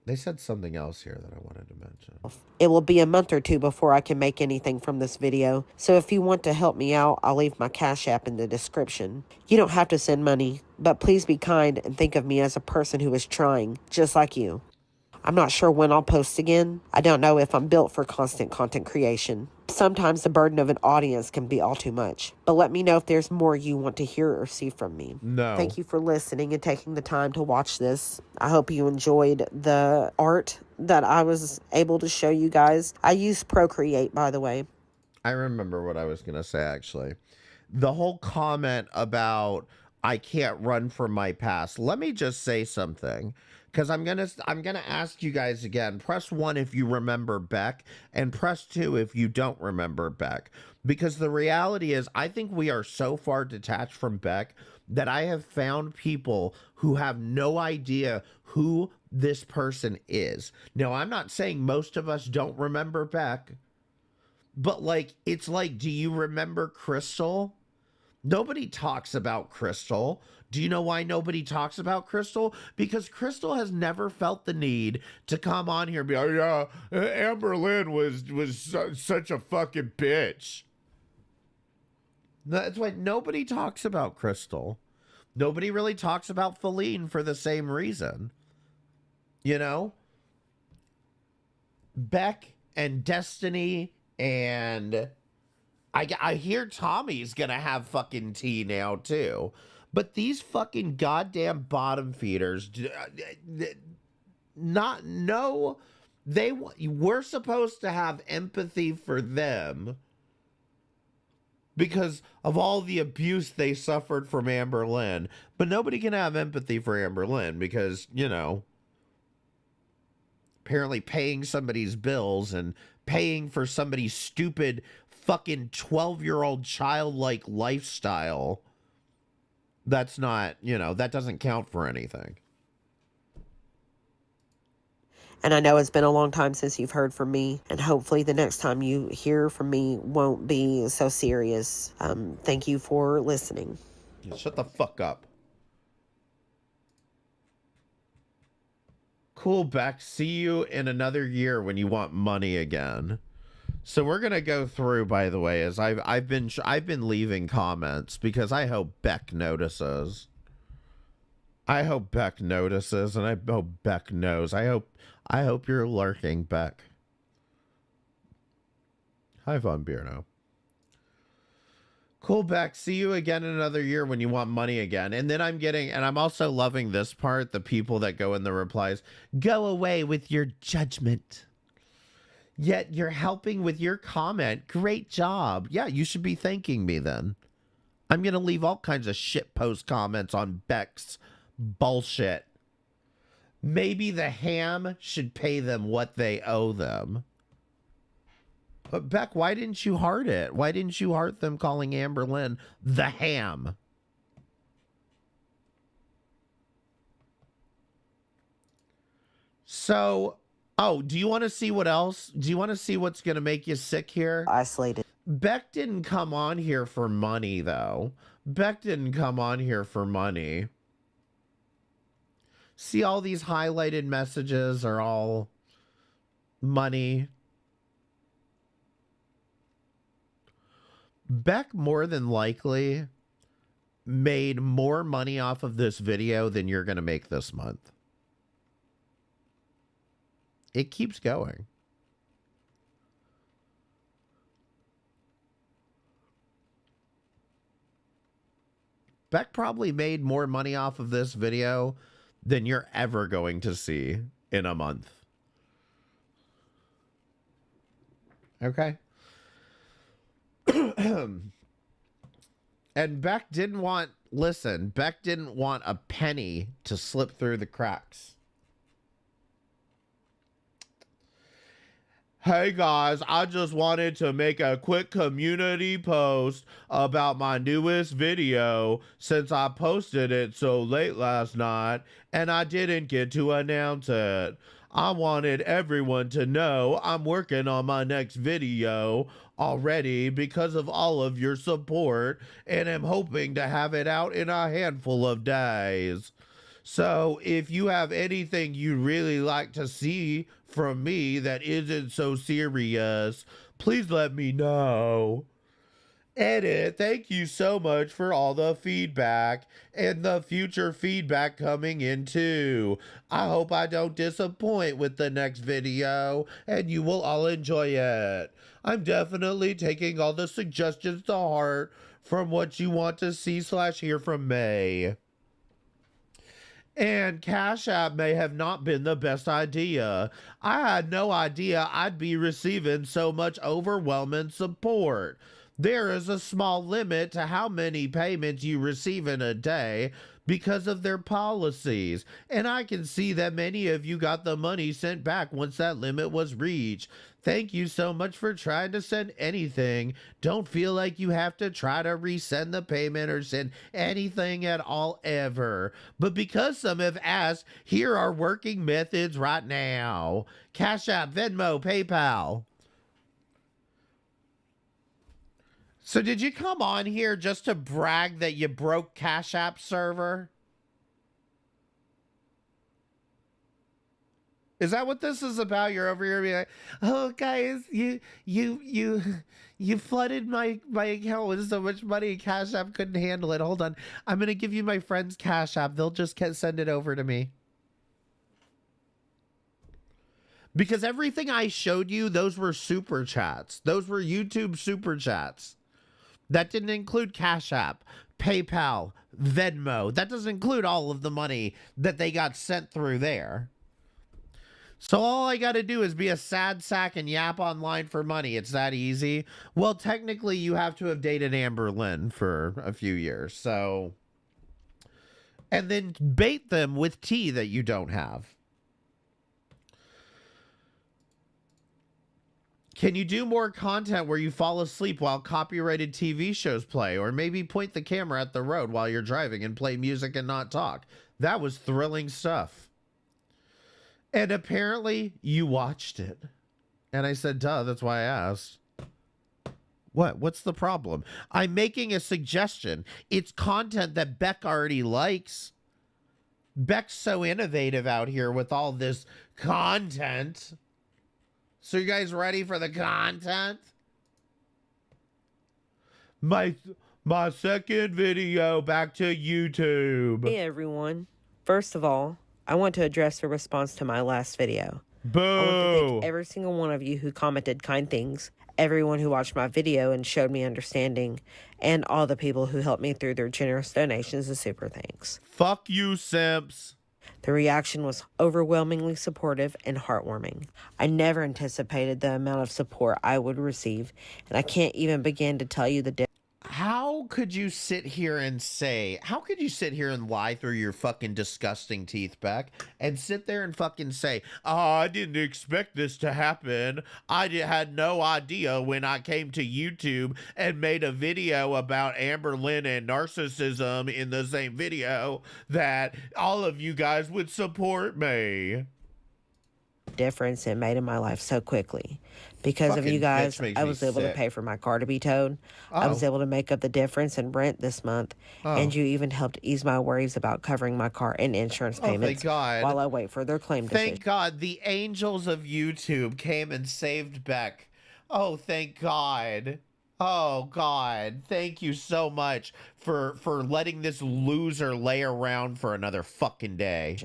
They said something else here that I wanted to mention. It will be a month or two before I can make anything from this video. So if you want to help me out, I'll leave my Cash App in the description. You don't have to send money, but please be kind and think of me as a person who is trying, just like you. I'm not sure when I'll post again. I don't know if I'm built for constant content creation. Sometimes the burden of an audience can be all too much. But let me know if there's more you want to hear or see from me. No. Thank you for listening and taking the time to watch this. I hope you enjoyed the art that I was able to show you guys. I use Procreate, by the way. I remember what I was going to say, actually. The whole comment about I can't run from my past. Let me just say something. Because I'm gonna ask you guys again. Press 1 if you remember Beck, and press 2 if you don't remember Beck. Because the reality is, I think we are so far detached from Beck that I have found people who have no idea who this person is. Now, I'm not saying most of us don't remember Beck, but like, it's like, do you remember Crystal? Nobody talks about Crystal. Do you know why nobody talks about Crystal? Because Crystal has never felt the need to come on here and be like, yeah, Amber Lynn was such a fucking bitch. That's why nobody talks about Crystal. Nobody really talks about Feline for the same reason. You know? Beck and Destiny and I hear Tommy's gonna have fucking tea now too. But these fucking goddamn bottom feeders, we're supposed to have empathy for them because of all the abuse they suffered from Amber Lynn. But nobody can have empathy for Amber Lynn because, you know, apparently paying somebody's bills and paying for somebody's stupid fucking 12-year-old childlike lifestyle, that's not, you know, that doesn't count for anything. And I know it's been a long time since you've heard from me, and hopefully the next time you hear from me won't be so serious. Thank you for listening. Shut the fuck up. Cool, Beck. See you in another year when you want money again. So we're gonna go through, by the way, as I've been leaving comments because I hope Beck notices. I hope Beck notices, and I hope Beck knows. I hope you're lurking, Beck. Hi, Von Bearno. Cool, Beck. See you again in another year when you want money again. And then I'm also loving this part, the people that go in the replies. Go away with your judgment. Yet you're helping with your comment. Great job. Yeah, you should be thanking me then. I'm going to leave all kinds of shitpost comments on Beck's bullshit. Maybe the ham should pay them what they owe them. But Beck, why didn't you heart it? Why didn't you heart them calling Amber Lynn the ham? So... oh, do you want to see what else? Do you want to see what's going to make you sick here? Isolated. Beck didn't come on here for money, though. Beck didn't come on here for money. See, all these highlighted messages are all money. Beck more than likely made more money off of this video than you're going to make this month. It keeps going. Beck probably made more money off of this video than you're ever going to see in a month. Okay. And Beck didn't want, listen, Beck didn't want a penny to slip through the cracks. Hey guys, I just wanted to make a quick community post about my newest video since I posted it so late last night and I didn't get to announce it. I wanted everyone to know I'm working on my next video already because of all of your support and am hoping to have it out in a handful of days. So if you have anything you really like to see from me that isn't so serious, please let me know. Edit, thank you so much for all the feedback and the future feedback coming in too. I hope I don't disappoint with the next video and you will all enjoy it. I'm definitely taking all the suggestions to heart from what you want to see / hear from me. And Cash App may have not been the best idea. I had no idea I'd be receiving so much overwhelming support. There is a small limit to how many payments you receive in a day because of their policies, and I can see that many of you got the money sent back once that limit was reached. Thank you so much for trying to send anything. Don't feel like you have to try to resend the payment or send anything at all ever. But because some have asked, here are working methods right now. Cash App, Venmo, PayPal. So did you come on here just to brag that you broke Cash App server? Is that what this is about? You're over here being like, oh guys, you flooded my account with so much money, Cash App couldn't handle it. Hold on. I'm gonna give you my friend's Cash App. They'll just send it over to me. Because everything I showed you, those were super chats. Those were YouTube super chats. That didn't include Cash App, PayPal, Venmo. That doesn't include all of the money that they got sent through there. So all I got to do is be a sad sack and yap online for money. It's that easy. Well, technically, you have to have dated Amber Lynn for a few years. So, and then bait them with tea that you don't have. Can you do more content where you fall asleep while copyrighted TV shows play? Or maybe point the camera at the road while you're driving and play music and not talk? That was thrilling stuff. And apparently you watched it. And I said, duh, that's why I asked. What? What's the problem? I'm making a suggestion. It's content that Beck already likes. Beck's so innovative out here with all this content. So you guys ready for the content? My second video back to YouTube. Hey everyone. First of all, I want to address the response to my last video. Boo! I want to thank every single one of you who commented kind things, everyone who watched my video and showed me understanding, and all the people who helped me through their generous donations and super thanks. Fuck you, simps. The reaction was overwhelmingly supportive and heartwarming. I never anticipated the amount of support I would receive, and I can't even begin to tell you the difference. How could you sit here and lie through your fucking disgusting teeth, Beck, and sit there and fucking say, oh, I didn't expect this to happen. I had no idea when I came to YouTube and made a video about Amber Lynn and narcissism in the same video that all of you guys would support me. Difference it made in my life so quickly. Because of you guys, I was able to pay for my car to be towed. Oh. I was able to make up the difference in rent this month. Oh. And you even helped ease my worries about covering my car and insurance payments while I wait for their claim decision. Thank God the angels of YouTube came and saved Beck. Oh, thank God. Oh, God. Thank you so much for letting this loser lay around for another fucking day.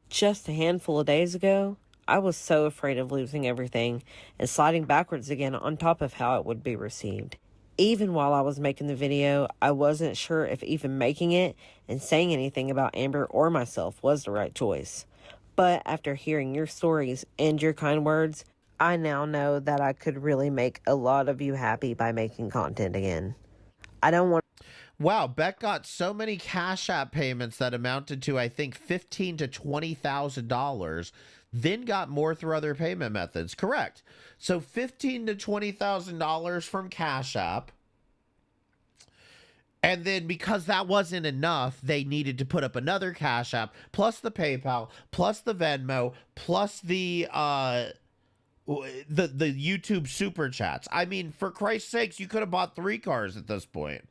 Just a handful of days ago, I was so afraid of losing everything and sliding backwards again on top of how it would be received. Even while I was making the video, I wasn't sure if even making it and saying anything about Amber or myself was the right choice. But after hearing your stories and your kind words, I now know that I could really make a lot of you happy by making content again. I don't want... Wow, Beck got so many Cash App payments that amounted to, I think, $15,000 to $20,000, then got more through other payment methods. Correct. So $15,000 to $20,000 from Cash App. And then because that wasn't enough, they needed to put up another Cash App, plus the PayPal, plus the Venmo, plus the YouTube Super Chats. I mean, for Christ's sakes, you could have bought 3 cars at this point.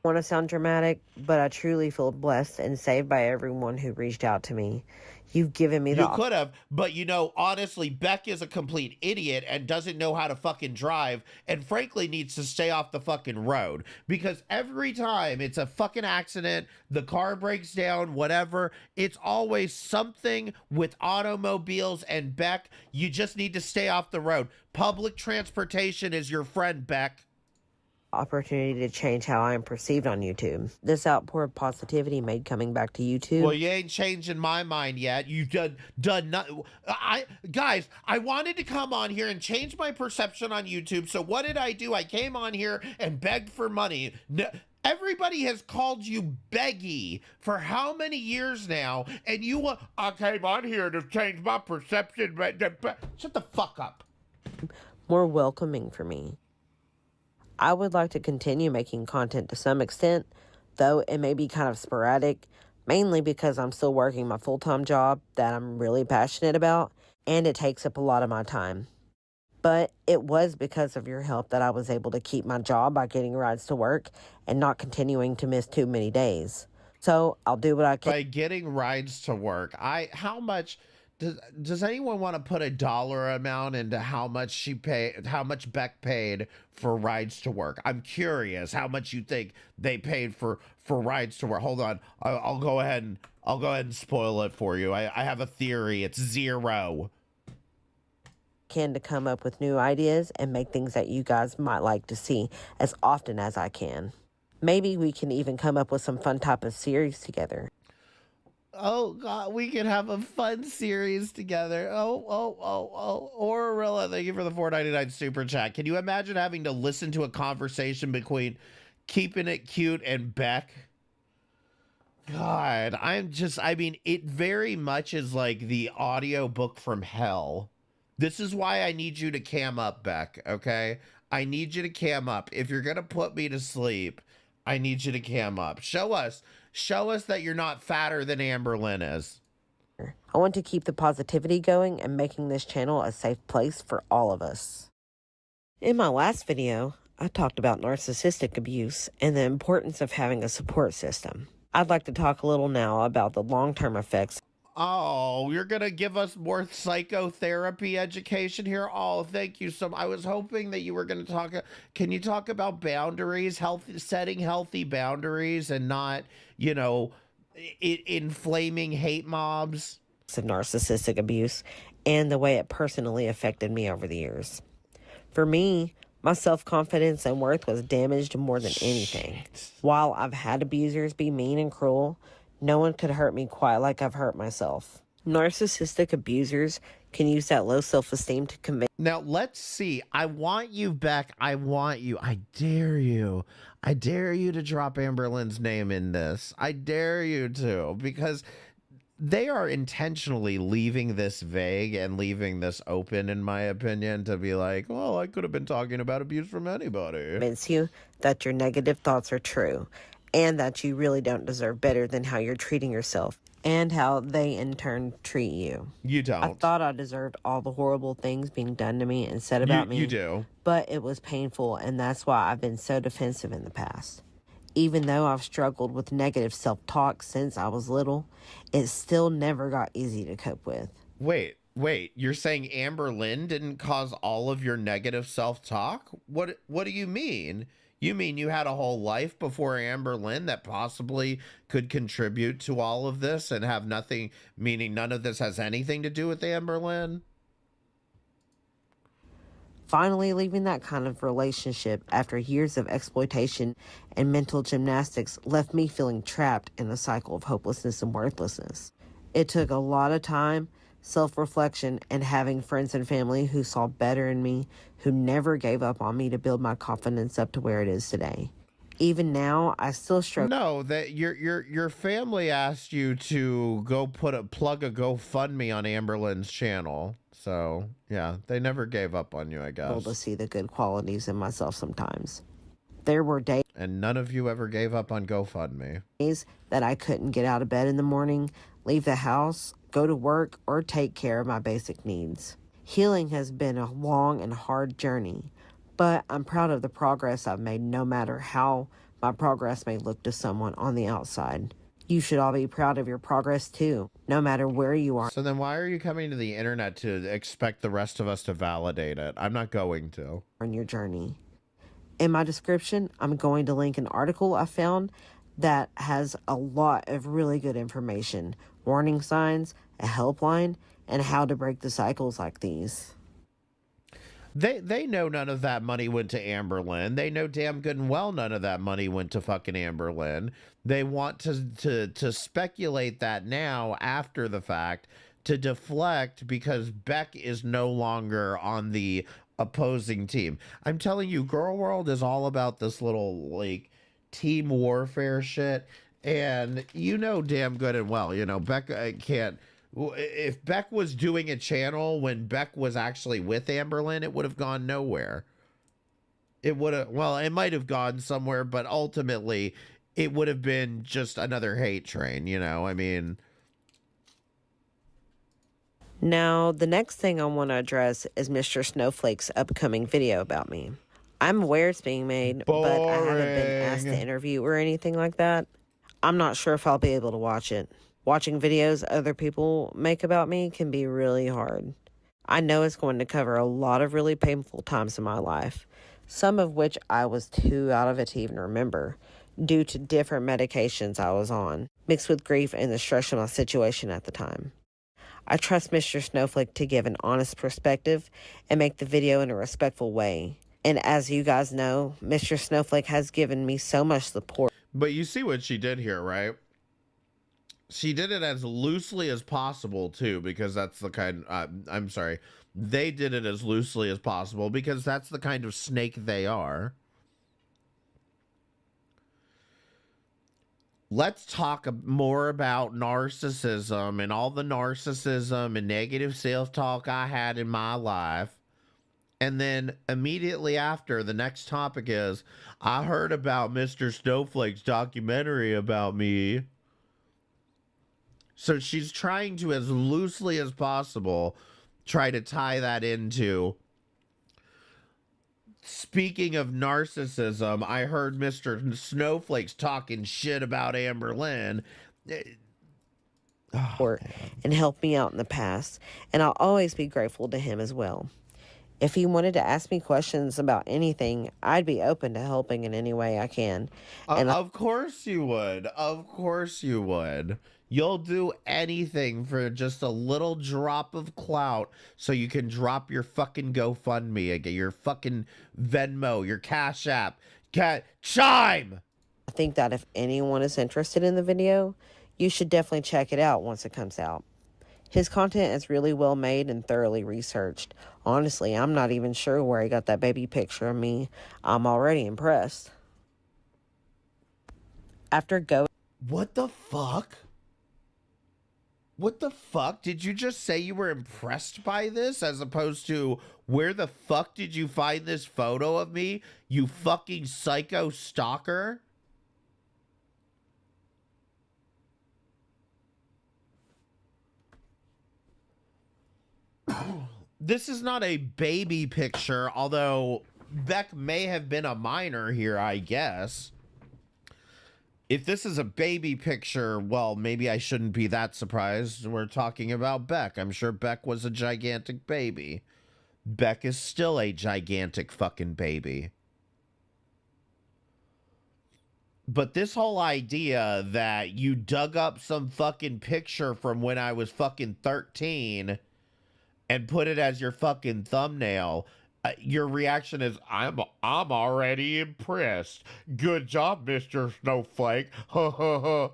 Want to sound dramatic, but I truly feel blessed and saved by everyone who reached out to me. You've given me the... You could have, but you know, honestly, Beck is a complete idiot and doesn't know how to fucking drive, and frankly needs to stay off the fucking road, because every time it's a fucking accident, the car breaks down, whatever, it's always something with automobiles, and Beck, you just need to stay off the road. Public transportation is your friend, Beck. Opportunity to change how I am perceived on YouTube. This outpour of positivity made coming back to YouTube. Well, you ain't changing my mind yet. You've done not. Guys, I wanted to come on here and change my perception on YouTube. So what did I do? I came on here and begged for money. No, everybody has called you Beggy for how many years now? And you want? I came on here to change my perception. But shut the fuck up. More welcoming for me. I would like to continue making content to some extent, though it may be kind of sporadic, mainly because I'm still working my full-time job that I'm really passionate about, and it takes up a lot of my time. But it was because of your help that I was able to keep my job by getting rides to work and not continuing to miss too many days. So I'll do what I can. By getting rides to work, how much... Does anyone want to put a dollar amount into how much Beck paid for rides to work? I'm curious how much you think they paid for rides to work. Hold on, I'll go ahead and spoil it for you. I have a theory. It's 0. To come up with new ideas and make things that you guys might like to see as often as I can. Maybe we can even come up with some fun type of series together. Oh God, we could have a fun series together. Aurorilla, thank you for the $4.99 super chat. Can you imagine having to listen to a conversation between Keeping It Cute and Beck? God, I mean, it very much is like the audio book from hell. This is why I need you to cam up, Beck, okay? I need you to cam up. If you're gonna put me to sleep, I need you to cam up. Show us that you're not fatter than Amberlynn is. I want to keep the positivity going and making this channel a safe place for all of us. In my last video, I talked about narcissistic abuse and the importance of having a support system. I'd like to talk a little now about the long-term effects. Oh, you're going to give us more psychotherapy education here? Oh, thank you so much. I was hoping that you were going to talk. Can you talk about boundaries, setting healthy boundaries and not, you know, inflaming hate mobs? Of narcissistic abuse and the way it personally affected me over the years. For me, my self-confidence and worth was damaged more than anything. While I've had abusers be mean and cruel, no one could hurt me quite like I've hurt myself. Narcissistic abusers can use that low self-esteem to convey. Now, let's see. I want you, Beck. I want you. I dare you. I dare you to drop Amberlynn's name in this. I dare you to, because they are intentionally leaving this vague and leaving this open, in my opinion, to be like, well, I could have been talking about abuse from anybody. Convince you that your negative thoughts are true and that you really don't deserve better than how you're treating yourself and how they in turn treat you. You don't. I thought I deserved all the horrible things being done to me and said about me. You do. But it was painful, and that's why I've been so defensive in the past. Even though I've struggled with negative self-talk since I was little, it still never got easy to cope with. Wait, you're saying Amberlynn didn't cause all of your negative self-talk? What do you mean? You mean you had a whole life before Amberlynn that possibly could contribute to all of this and have nothing, meaning none of this has anything to do with Amberlynn? Finally, leaving that kind of relationship after years of exploitation and mental gymnastics left me feeling trapped in a cycle of hopelessness and worthlessness. It took a lot of time, self-reflection, and having friends and family who saw better in me, who never gave up on me to build my confidence up to where it is today. Even now, I still struggle. No, that your family asked you to go plug a GoFundMe on Amberlynn's channel. So yeah, they never gave up on you, I guess. To see the good qualities in myself sometimes. There were days, and none of you ever gave up on GoFundMe, that I couldn't get out of bed in the morning, leave the house, go to work, or take care of my basic needs. Healing has been a long and hard journey, but I'm proud of the progress I've made, no matter how my progress may look to someone on the outside. You should all be proud of your progress too, no matter where you are. So then why are you coming to the internet to expect the rest of us to validate it? I'm not going to. On your journey. In my description, I'm going to link an article I found that has a lot of really good information, warning signs, a helpline, and how to break the cycles like these. They know none of that money went to Amberlynn. They know damn good and well none of that money went to fucking Amberlynn. They want to speculate that now after the fact to deflect because Beck is no longer on the opposing team. I'm telling you, Girl World is all about this little like team warfare shit, and you know damn good and well, you know, Beck can't. If Beck was doing a channel when Beck was actually with Amberlynn, it would have gone nowhere. It would have, well, it might have gone somewhere, but ultimately it would have been just another hate train, you know? I mean... Now, the next thing I want to address is Mr. Snowflake's upcoming video about me. I'm aware it's being made, but I haven't been asked to interview or anything like that. I'm not sure if I'll be able to watch it. Watching videos other people make about me can be really hard. I know it's going to cover a lot of really painful times in my life, some of which I was too out of it to even remember, due to different medications I was on, mixed with grief and the stress of my situation at the time. I trust Mr. Snowflake to give an honest perspective and make the video in a respectful way. And as you guys know, Mr. Snowflake has given me so much support. But you see what she did here, right? She did it as loosely as possible, too, because that's the kind... I'm sorry. They did it as loosely as possible because that's the kind of snake they are. Let's talk more about narcissism and all the narcissism and negative self-talk I had in my life. And then immediately after, the next topic is, I heard about Mr. Snowflake's documentary about me. So she's trying to, as loosely as possible, try to tie that into, speaking of narcissism, I heard Mr. Snowflake's talking shit about Amberlynn. And helped me out in the past, and I'll always be grateful to him as well. If he wanted to ask me questions about anything, I'd be open to helping in any way I can. And of course you would. Of course you would. You'll do anything for just a little drop of clout so you can drop your fucking GoFundMe, your fucking Venmo, your Cash App. Chime! I think that if anyone is interested in the video, you should definitely check it out once it comes out. His content is really well made and thoroughly researched. Honestly, I'm not even sure where he got that baby picture of me. I'm already impressed. After going... What the fuck? What the fuck? Did you just say you were impressed by this as opposed to where the fuck did you find this photo of me, you fucking psycho stalker? This is not a baby picture, although Beck may have been a minor here, I guess. If this is a baby picture, well, maybe I shouldn't be that surprised. We're talking about Beck. I'm sure Beck was a gigantic baby. Beck is still a gigantic fucking baby. But this whole idea that you dug up some fucking picture from when I was fucking 13 and put it as your fucking thumbnail, Your reaction is, I'm already impressed. Good job, Mr. Snowflake. Ha ha ha.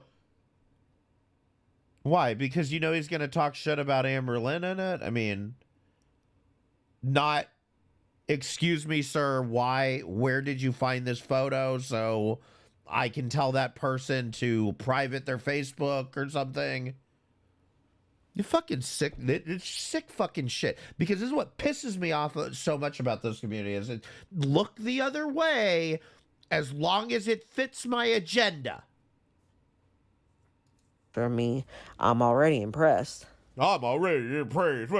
Why? Because you know he's going to talk shit about Amber Lynn in it? I mean, not, excuse me, sir, where did you find this photo so I can tell that person to private their Facebook or something? You fucking sick. It's sick fucking shit. Because this is what pisses me off so much about this community is it look the other way as long as it fits my agenda. For me, I'm already impressed. I'm already impressed.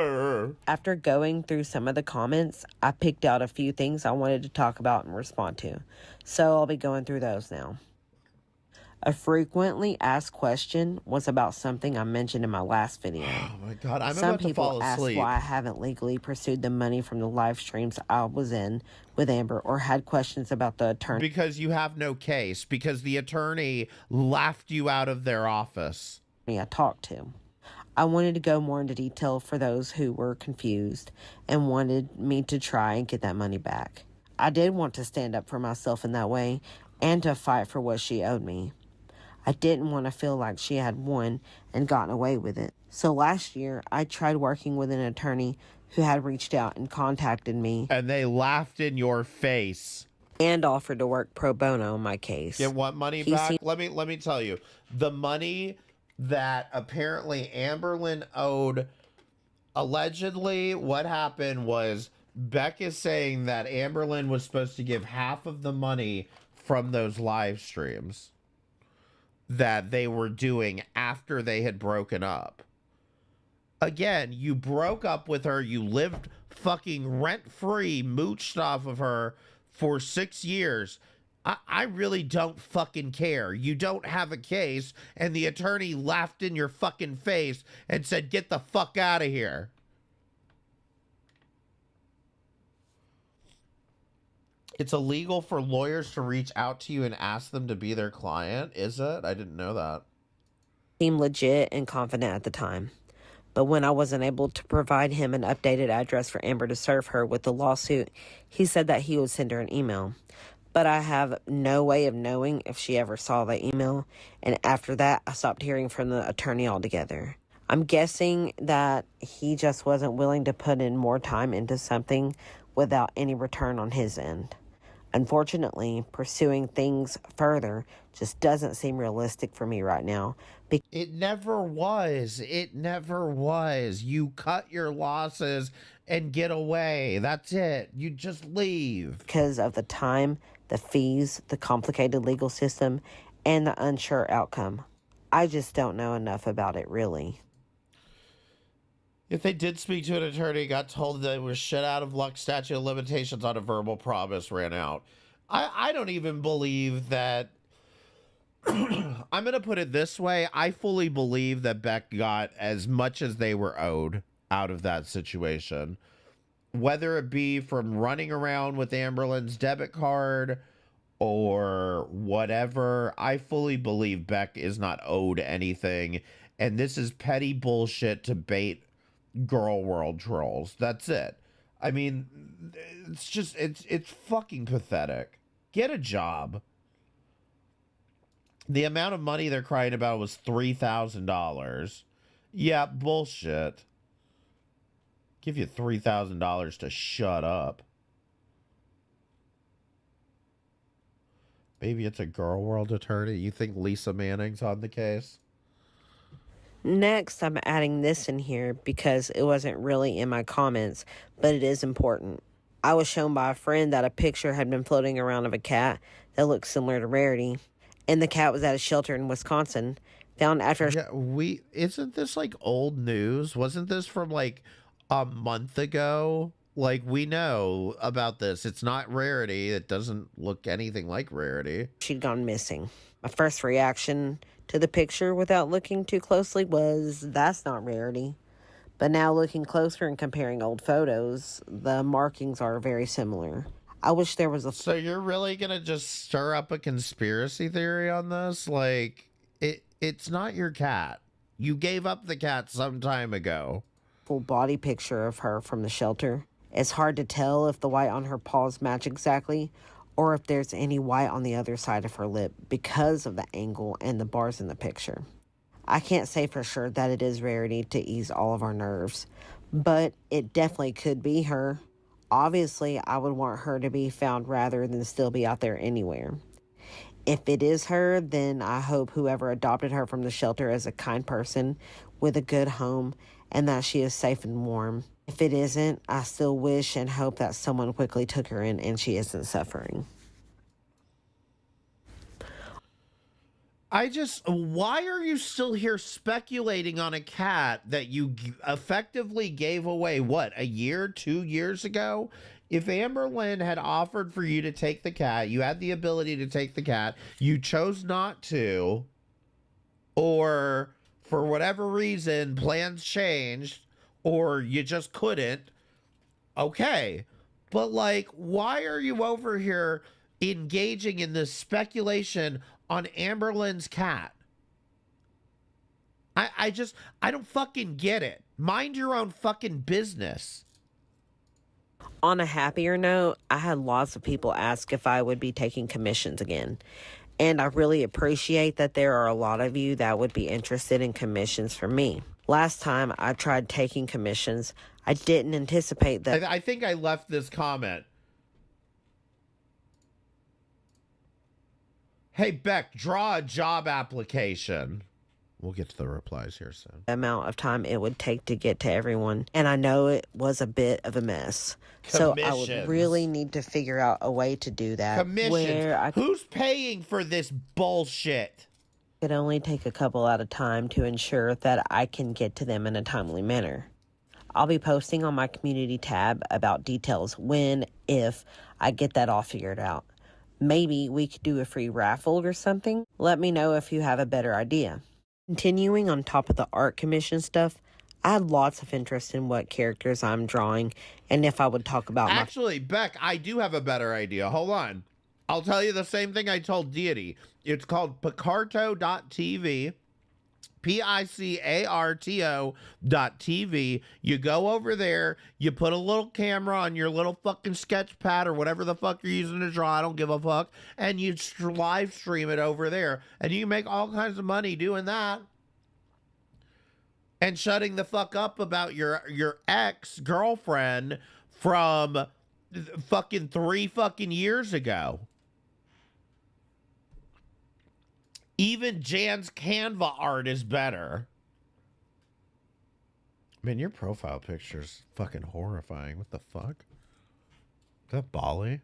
After going through some of the comments, I picked out a few things I wanted to talk about and respond to. So I'll be going through those now. A frequently asked question was about something I mentioned in my last video. Oh my god, I'm Some about to fall people asked asleep. why I haven't legally pursued the money from the live streams I was in with Amber, or had questions about the attorney. Because you have no case. Because the attorney laughed you out of their office. I talked to. I wanted to go more into detail for those who were confused and wanted me to try and get that money back. I did want to stand up for myself in that way and to fight for what she owed me. I didn't want to feel like she had won and gotten away with it. So last year, I tried working with an attorney who had reached out and contacted me. And they laughed in your face. And offered to work pro bono on my case. Get what money back? Let me tell you. The money that apparently Amberlyn owed, allegedly what happened was Beck is saying that Amberlyn was supposed to give half of the money from those live streams that they were doing after they had broken up. Again, you broke up with her, you lived fucking rent-free, mooched off of her for 6 years. I really don't fucking care. You don't have a case, and the attorney laughed in your fucking face and said, get the fuck out of here. It's illegal for lawyers to reach out to you and ask them to be their client, is it? I didn't know that. Seemed legit and confident at the time. But when I wasn't able to provide him an updated address for Amber to serve her with the lawsuit, he said that he would send her an email. But I have no way of knowing if she ever saw the email, and after that, I stopped hearing from the attorney altogether. I'm guessing that he just wasn't willing to put in more time into something without any return on his end. Unfortunately, pursuing things further just doesn't seem realistic for me right now. It never was. It never was. You cut your losses and get away. That's it. You just leave. Because of the time, the fees, the complicated legal system, and the unsure outcome. I just don't know enough about it, really. If they did speak to an attorney, got told that it was shit out of luck, statute of limitations on a verbal promise ran out. I don't even believe that. I'm going to put it this way. I fully believe that Beck got as much as they were owed out of that situation. Whether it be from running around with Amberlyn's debit card or whatever, I fully believe Beck is not owed anything. And this is petty bullshit to bait girl world trolls. That's it. I mean, it's just, it's fucking pathetic. Get a job. The amount of money they're crying about was $3,000. Yeah, bullshit. Give you $3,000 to shut up. Maybe it's a girl world attorney. You think Lisa Manning's on the case? Next, I'm adding this in here because it wasn't really in my comments, but it is important. I was shown by a friend that a picture had been floating around of a cat that looked similar to Rarity, and the cat was at a shelter in Wisconsin, found after... Yeah, isn't this like old news? Wasn't this from like a month ago? Like, we know about this. It's not Rarity. It doesn't look anything like Rarity. She'd gone missing. My first reaction to the picture without looking too closely was, that's not Rarity. But now looking closer and comparing old photos, the markings are very similar. I wish there was a... So you're really going to just stir up a conspiracy theory on this? Like, it's not your cat. You gave up the cat some time ago. Full body picture of her from the shelter. It's hard to tell if the white on her paws match exactly, or if there's any white on the other side of her lip because of the angle and the bars in the picture. I can't say for sure that it is Rarity to ease all of our nerves, but it definitely could be her. Obviously, I would want her to be found rather than still be out there anywhere. If it is her, then I hope whoever adopted her from the shelter is a kind person with a good home and that she is safe and warm. If it isn't, I still wish and hope that someone quickly took her in and she isn't suffering. Why are you still here speculating on a cat that you effectively gave away, what, a year, 2 years ago? If Amberlynn had offered for you to take the cat, you had the ability to take the cat, you chose not to, or for whatever reason, plans changed, or you just couldn't, okay. But, like, why are you over here engaging in this speculation on Amberlynn's cat? I don't fucking get it. Mind your own fucking business. On a happier note, I had lots of people ask if I would be taking commissions again. And I really appreciate that there are a lot of you that would be interested in commissions from me. Last time I tried taking commissions, I didn't anticipate that. I think I left this comment. Hey, Beck, draw a job application. We'll get to the replies here soon. The amount of time it would take to get to everyone. And I know it was a bit of a mess. So I would really need to figure out a way to do that. Commissions. Who's paying for this bullshit? Could only take a couple at a time to ensure that I can get to them in a timely manner. I'll be posting on my community tab about details when, if I get that all figured out. Maybe we could do a free raffle or something. Let me know if you have a better idea. Continuing on top of the art commission stuff, I had lots of interest in what characters I'm drawing and if I would talk about Actually, Beck, I do have a better idea. Hold on. I'll tell you the same thing I told Deity. It's called Picarto.tv. Picarto.tv. You go over there, you put a little camera on your little fucking sketch pad or whatever the fuck you're using to draw, I don't give a fuck, and you live stream it over there. And you make all kinds of money doing that. And shutting the fuck up about your ex-girlfriend from fucking 3 fucking years ago. Even Jan's Canva art is better. Man, your profile picture's fucking horrifying. What the fuck? Is that Bali?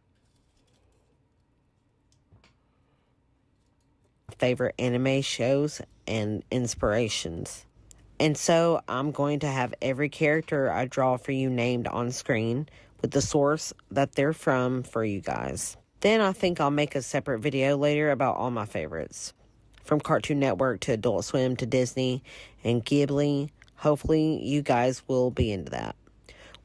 favorite anime shows and inspirations. And so I'm going to have every character I draw for you named on screen with the source that they're from for you guys. Then I think I'll make a separate video later about all my favorites. From Cartoon Network to Adult Swim to Disney and Ghibli. Hopefully you guys will be into that.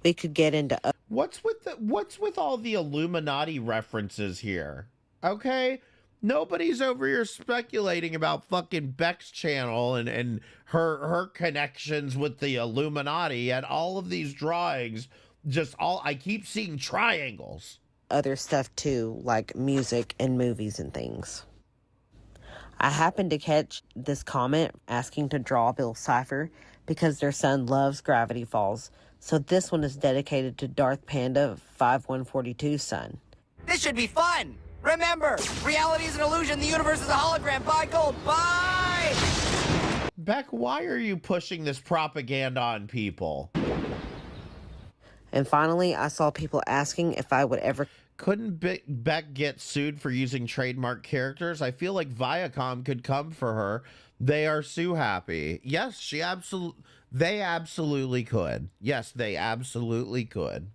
We could get into... What's with all the Illuminati references here? Okay? Nobody's over here speculating about fucking Beck's channel and her connections with the Illuminati, and all of these drawings, I keep seeing triangles. Other stuff too, like music and movies and things. I happened to catch this comment asking to draw Bill Cipher because their son loves Gravity Falls. So this one is dedicated to Darth Panda 5142's son. This should be fun! Remember, reality is an illusion, the universe is a hologram. Buy gold, buy! Beck, why are you pushing this propaganda on people? And finally, I saw people asking if I would ever... Couldn't Beck get sued for using trademark characters? I feel like Viacom could come for her. They are sue happy. Yes, they absolutely could. Yes, they absolutely could.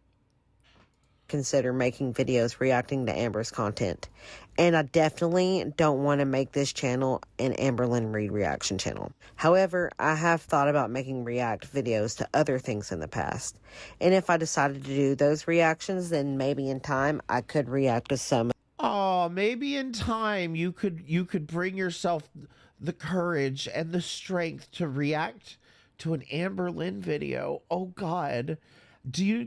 Consider making videos reacting to Amber's content. And I definitely don't want to make this channel an Amberlynn Reed reaction channel. However, I have thought about making react videos to other things in the past. And if I decided to do those reactions, then maybe in time I could react to some. Oh, maybe in time you could bring yourself the courage and the strength to react to an Amberlynn video. Oh God. do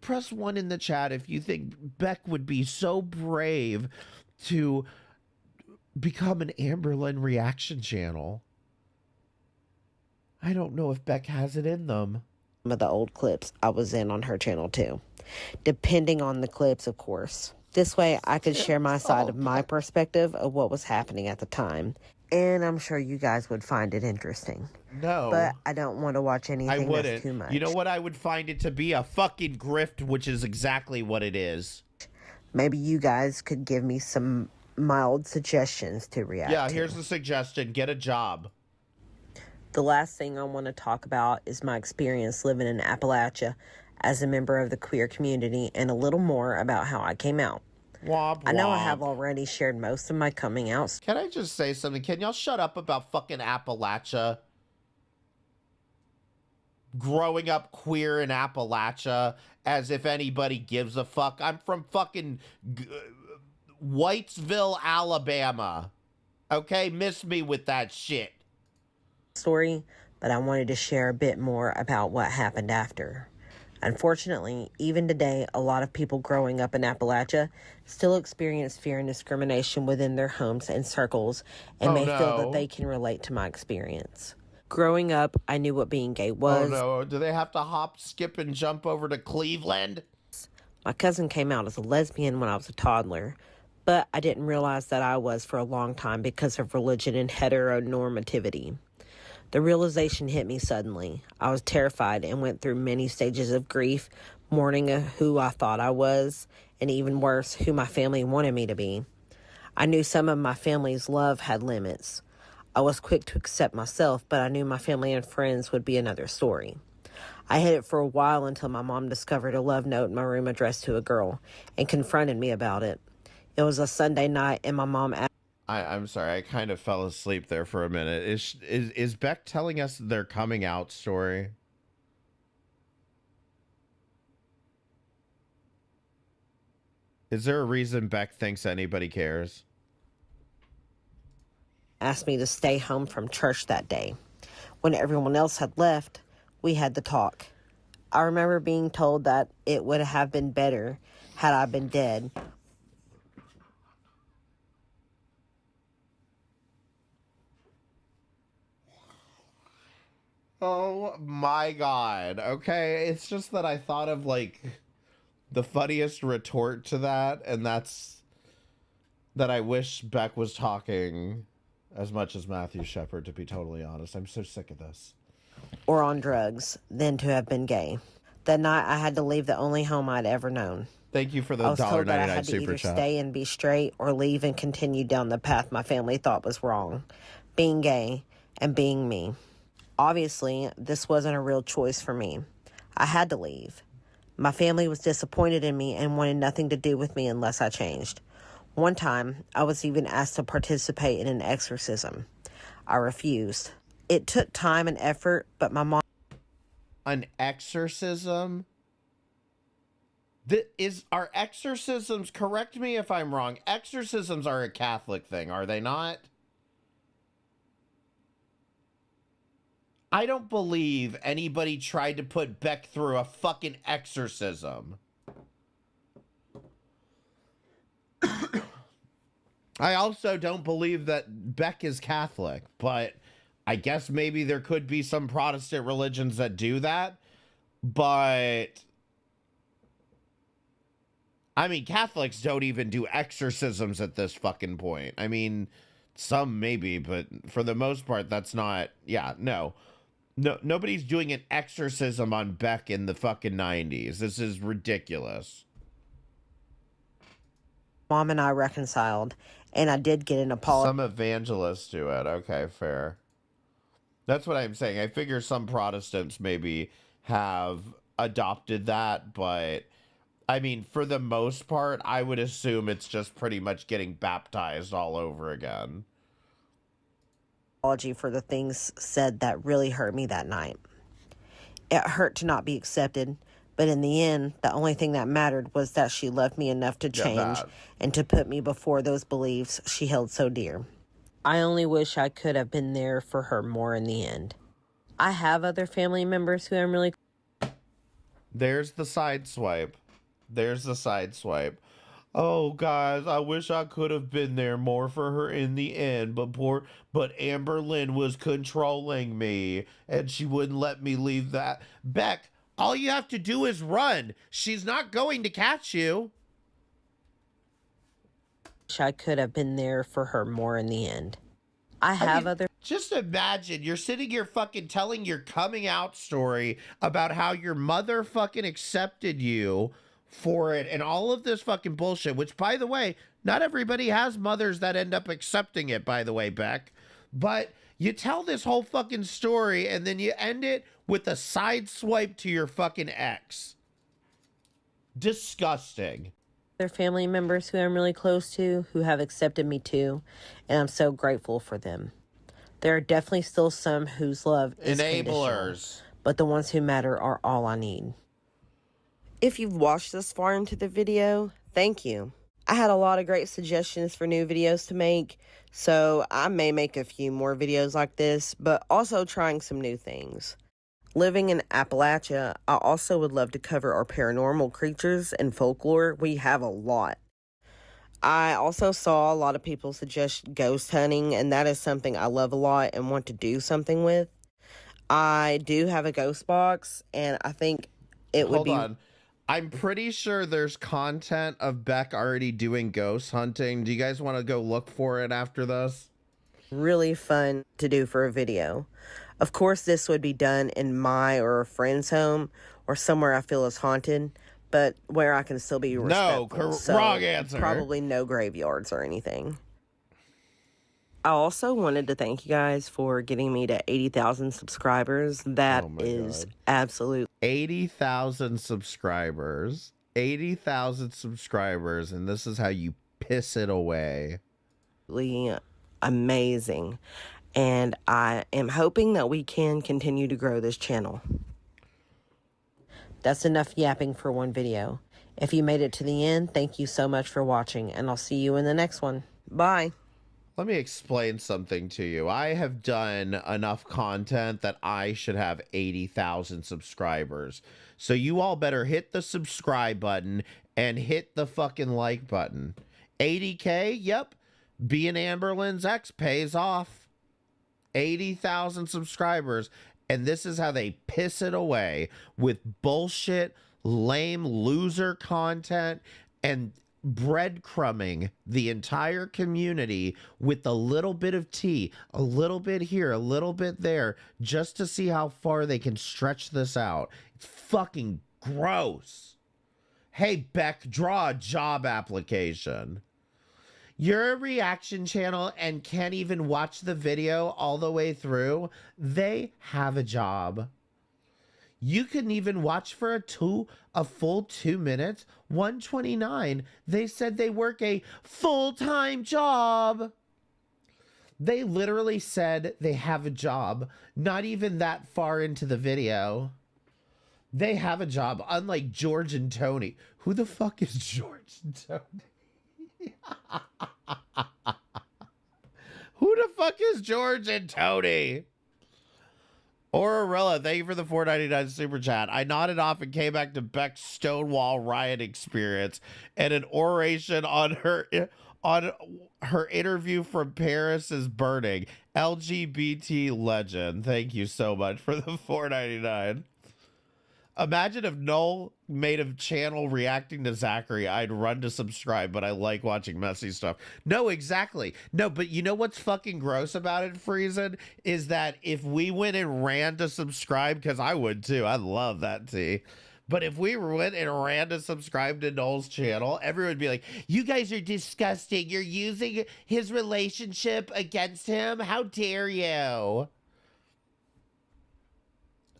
press 1 in the chat if you think Beck would be so brave to become an Amberlyn reaction channel. I don't know if Beck has it in them. Some of the old clips I was in on her channel too, depending on the clips, of course. This way I could share my side of my perspective of what was happening at the time, and I'm sure you guys would find it interesting. No. But I don't want to watch anything that's too much. You know what I would find it to be? A fucking grift, which is exactly what it is. Maybe you guys could give me some mild suggestions to react to. Yeah, here's the suggestion. Get a job. The last thing I want to talk about is my experience living in Appalachia as a member of the queer community, and a little more about how I came out. Womp, I know womp. I have already shared most of my coming out. Can I just say something? Can y'all shut up about fucking Appalachia? Growing up queer in Appalachia, as if anybody gives a fuck. I'm from fucking Whitesville, Alabama. Okay? Miss me with that shit. Story, but I wanted to share a bit more about what happened after. Unfortunately, even today, a lot of people growing up in Appalachia still experience fear and discrimination within their homes and circles, and may feel that they can relate to my experience. Growing up, I knew what being gay was. Oh no, do they have to hop, skip, and jump over to Cleveland? My cousin came out as a lesbian when I was a toddler, but I didn't realize that I was for a long time because of religion and heteronormativity. The realization hit me suddenly. I was terrified and went through many stages of grief, mourning who I thought I was, and even worse, who my family wanted me to be. I knew some of my family's love had limits. I was quick to accept myself, but I knew my family and friends would be another story. I hid it for a while until my mom discovered a love note in my room addressed to a girl and confronted me about it. It was a Sunday night, and my mom asked... I'm sorry, I kind of fell asleep there for a minute. Is Beck telling us their coming out story? Is there a reason Beck thinks anybody cares? Asked me to stay home from church that day. When everyone else had left, we had the talk. I remember being told that it would have been better had I been dead. Oh my god. Okay, it's just that I thought of like the funniest retort to that, and that's that I wish Beck was talking as much as Matthew Shepard, to be totally honest. I'm so sick of this. Or on drugs than to have been gay. That night I had to leave the only home I'd ever known. Thank you for the I was told that I $1.99 had to super either chat. stay and be straight or leave and continue down the path my family thought was wrong. Being gay and being me. Obviously, this wasn't a real choice for me. I had to leave. My family was disappointed in me and wanted nothing to do with me unless I changed. One time, I was even asked to participate in an exorcism. I refused. It took time and effort, but my mom... An exorcism? Are exorcisms, correct me if I'm wrong, exorcisms are a Catholic thing, are they not? I don't believe anybody tried to put Beck through a fucking exorcism. I also don't believe that Beck is Catholic, but I guess maybe there could be some Protestant religions that do that. But I mean, Catholics don't even do exorcisms at this fucking point. I mean, some maybe, but for the most part, that's not, yeah, no. No, nobody's doing an exorcism on Beck in the fucking 90s. This is ridiculous. Mom and I reconciled, and I did get an apology. Some evangelists do it. Okay, fair. That's what I'm saying. I figure some Protestants maybe have adopted that, but I mean, for the most part, I would assume it's just pretty much getting baptized all over again. Apology for the things said that really hurt me that night. It hurt to not be accepted, but in the end, the only thing that mattered was that she loved me enough to change and to put me before those beliefs she held so dear. I only wish I could have been there for her more in the end. I have other family members who I'm really... There's the side swipe. There's the side swipe. Oh, guys, I wish I could have been there more for her in the end, but Amber Lynn was controlling me, and she wouldn't let me leave that. Beck, all you have to do is run. She's not going to catch you. Wish I could have been there for her more in the end. I mean, just imagine you're sitting here fucking telling your coming out story about how your mother fucking accepted you for it and all of this fucking bullshit, which, by the way, not everybody has mothers that end up accepting it, by the way, Beck. But you tell this whole fucking story and then you end it with a side swipe to your fucking ex. Disgusting. Their family members who I'm really close to who have accepted me too, and I'm so grateful for them. There are definitely still some whose love is enablers, but the ones who matter are all I need. If you've watched this far into the video, thank you. I had a lot of great suggestions for new videos to make, so I may make a few more videos like this, but also trying some new things. Living in Appalachia, I also would love to cover our paranormal creatures and folklore. We have a lot. I also saw a lot of people suggest ghost hunting, and that is something I love a lot and want to do something with. I do have a ghost box, and I think it would be... Hold on. I'm pretty sure there's content of Beck already doing ghost hunting. Do you guys want to go look for it after this? Really fun to do for a video. Of course, this would be done in my or a friend's home or somewhere I feel is haunted, but where I can still be respectful. No, wrong answer. Probably no graveyards or anything. I also wanted to thank you guys for getting me to 80,000 subscribers. That is absolute. 80,000 subscribers. 80,000 subscribers, and this is how you piss it away. Amazing. And I am hoping that we can continue to grow this channel. That's enough yapping for one video. If you made it to the end, thank you so much for watching, and I'll see you in the next one. Bye. Let me explain something to you. I have done enough content that I should have 80,000 subscribers. So you all better hit the subscribe button and hit the fucking like button. 80K? Yep. Being Amber Lynn's ex pays off. 80,000 subscribers, and this is how they piss it away with bullshit, lame loser content and breadcrumbing the entire community with a little bit of tea, a little bit here, a little bit there, just to see how far they can stretch this out. It's fucking gross. Hey, Beck, draw a job application. You're a reaction channel and can't even watch the video all the way through. They have a job. You couldn't even watch for a full 2 minutes. 129. They said they work a full-time job. They literally said they have a job. Not even that far into the video. They have a job, unlike George and Tony. Who the fuck is George and Tony? Who the fuck is George and Tony? Aurorilla, thank you for the $4.99 super chat. I nodded off and came back to Beck's Stonewall riot experience and an oration on her interview from Paris is burning. LGBT legend. Thank you so much for the $4.99. Imagine if Noel made a channel reacting to Zachary. I'd run to subscribe, but I like watching messy stuff. No, exactly. No, but you know what's fucking gross about it, Friesen? Is that if we went and ran to subscribe, because I would too. I love that tea. But if we went and ran to subscribe to Noel's channel, everyone would be like, you guys are disgusting. You're using his relationship against him. How dare you?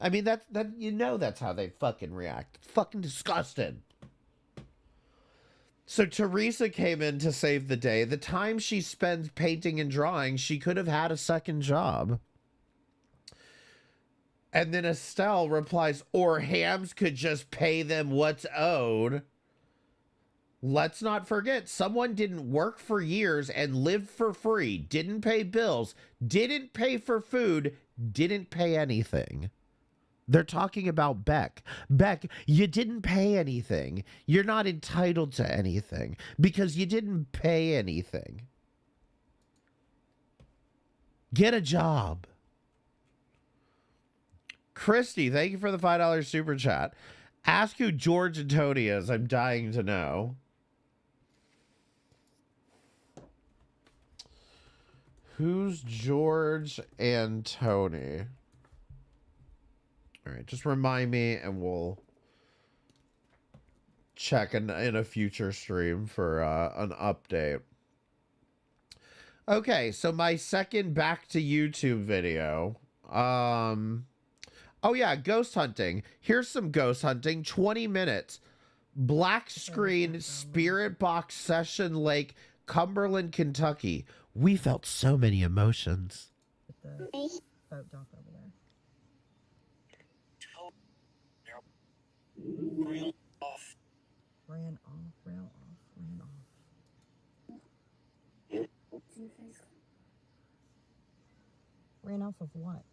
I mean, that's how they fucking react. It's fucking disgusting. So Teresa came in to save the day. The time she spends painting and drawing, she could have had a second job. And then Estelle replies, or Hams could just pay them what's owed. Let's not forget, someone didn't work for years and lived for free, didn't pay bills, didn't pay for food, didn't pay anything. They're talking about Beck. Beck, you didn't pay anything. You're not entitled to anything because you didn't pay anything. Get a job. Christy, thank you for the $5 super chat. Ask who George and Tony is. I'm dying to know. Who's George and Tony? All right, just remind me and we'll check in a future stream for an update. Okay, so my second back to YouTube video. Oh yeah, ghost hunting. Here's some ghost hunting. 20 minutes. Black screen, Spirit Box Session Lake, Cumberland, Kentucky. We felt so many emotions. Ran off. Ran off of what?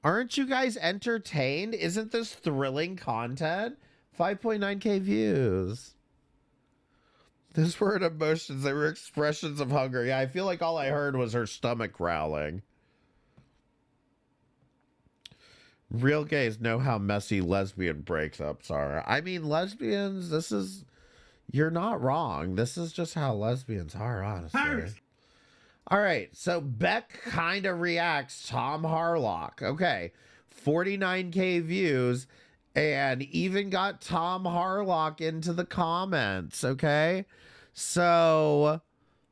Aren't you guys entertained? Isn't this thrilling content? 5.9K views. Those weren't emotions. They were expressions of hunger. Yeah, I feel like all I heard was her stomach growling. Real gays know how messy lesbian breakups are. I mean, lesbians, this is... You're not wrong. This is just how lesbians are, honestly. All right, so Beck kind of reacts Tom Harlock. Okay, 49K views, and even got Tom Harlock into the comments. Okay, so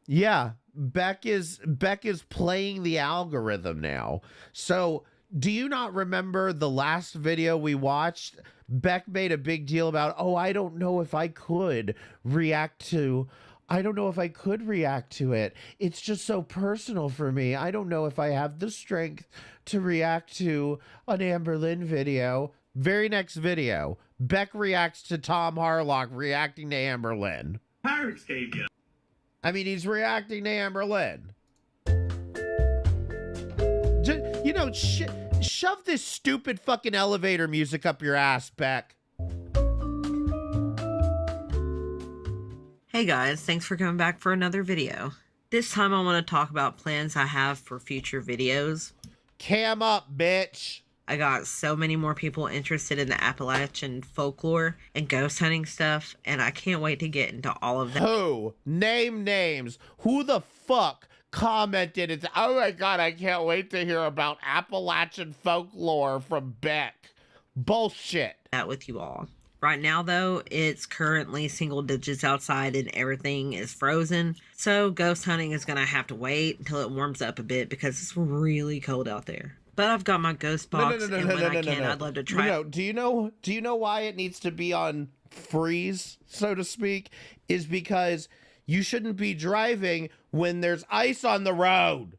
yeah, Beck is playing the algorithm now. So do you not remember the last video we watched? Beck made a big deal about, oh, I don't know if I could react to it. It's just so personal for me. I don't know if I have the strength to react to an Amber Lynn video. Very next video, Beck reacts to Tom Harlock reacting to Amber Lynn. Pirates Day, yeah. I mean, he's reacting to Amber Lynn. You know, shove this stupid fucking elevator music up your ass, Beck. Hey guys, thanks for coming back for another video. This time I want to talk about plans I have for future videos. Cam up, bitch. I got so many more people interested in the Appalachian folklore and ghost hunting stuff, and I can't wait to get into all of that. Who? Name names. Who the fuck commented? It's, oh my god, I can't wait to hear about Appalachian folklore from Beck. Bullshit. That with you all. Right now, though, it's currently single digits outside and everything is frozen. So ghost hunting is going to have to wait until it warms up a bit because it's really cold out there. But I've got my ghost box, and when I can, I'd love to try. No, do you know why it needs to be on freeze, so to speak? Is because you shouldn't be driving when there's ice on the road.